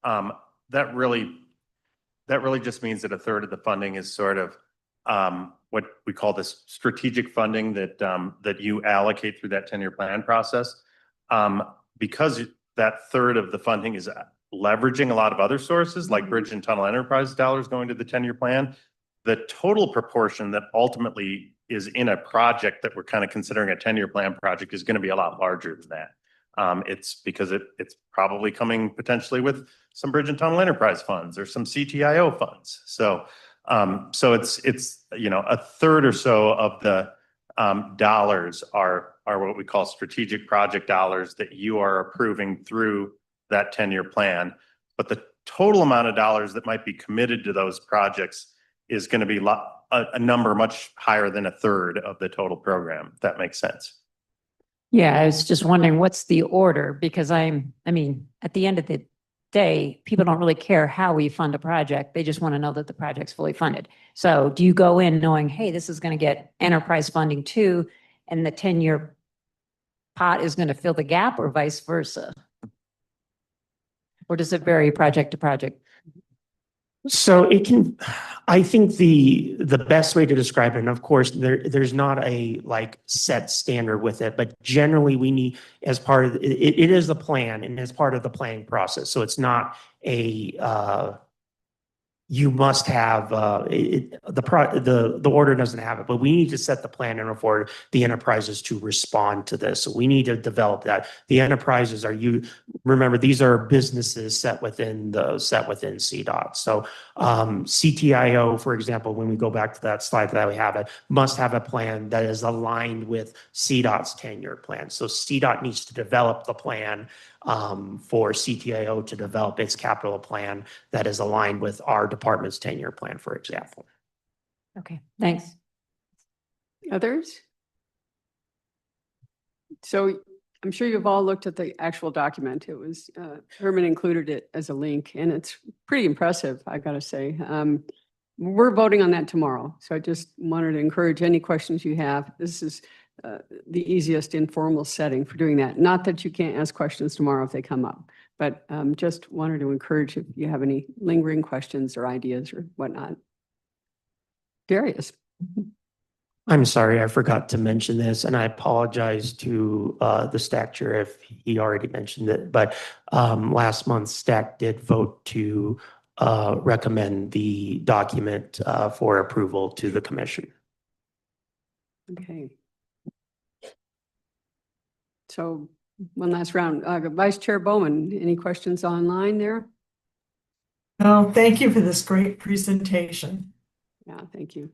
that really just means that a third of the funding is sort of what we call this strategic funding that you allocate through that 10-year plan process. Because that third of the funding is leveraging a lot of other sources like Bridge and Tunnel Enterprise dollars going to the 10-year plan, the total proportion that ultimately is in a project that we're kind of considering a 10-year plan project is going to be a lot larger than that. It's because it's probably coming potentially with some Bridge and Tunnel Enterprise funds or some CTIO funds. So it's a third or so of the dollars are what we call strategic project dollars that you are approving through that 10-year plan. But the total amount of dollars that might be committed to those projects is going to be a number much higher than a third of the total program, if that makes sense. Yeah, I was just wondering what's the order, because I mean, at the end of the day, people don't really care how we fund a project. They just want to know that the project's fully funded. So do you go in knowing, hey, this is going to get enterprise funding too, and the 10-year pot is going to fill the gap, or vice versa? Or does it vary project to project? So I think the best way to describe it, and of course there's not a like set standard with it, but generally we need, as part of it is the plan and as part of the planning process. So it's not a you must have the order doesn't have it, but we need to set the plan in order for the enterprises to respond to this. So we need to develop that. The enterprises remember, these are businesses set within CDOT. So CTIO, for example, when we go back to that slide that we have, it must have a plan that is aligned with CDOT's 10-year plan. So CDOT needs to develop the plan for CTIO to develop its capital plan that is aligned with our department's 10-year plan, for example. Okay, thanks. Others? So I'm sure you've all looked at the actual document. It was, Herman included it as a link, and it's pretty impressive, I gotta say. We're voting on that tomorrow. So I just wanted to encourage any questions you have. This is the easiest informal setting for doing that. Not that you can't ask questions tomorrow if they come up, but just wanted to encourage if you have any lingering questions or ideas or whatnot. Darius. I'm sorry, I forgot to mention this, and I apologize to the STAC chair if he already mentioned it, but last month STAC did vote to recommend the document for approval to the commission. Okay. So one last round. Vice Chair Bowman, any questions online there? No, thank you for this great presentation. Yeah, thank you.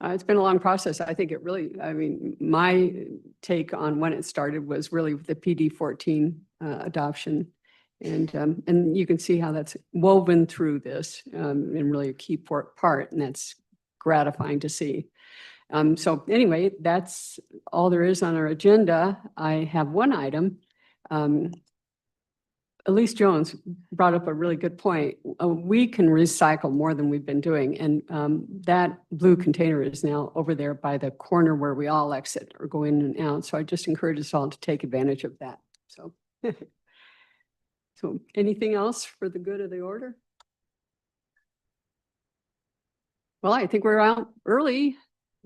It's been a long process. I think it really, I mean, my take on when it started was really the PD14 adoption. And you can see how that's woven through this and really a key part, and that's gratifying to see. So anyway, that's all there is on our agenda. I have one item. Elise Jones brought up a really good point. We can recycle more than we've been doing. And that blue container is now over there by the corner where we all exit or go in and out. So I just encourage us all to take advantage of that. So, so anything else for the good of the order? Well, I think we're out early.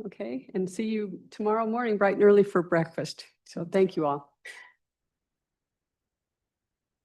Okay, and see you tomorrow morning bright and early for breakfast. So thank you all.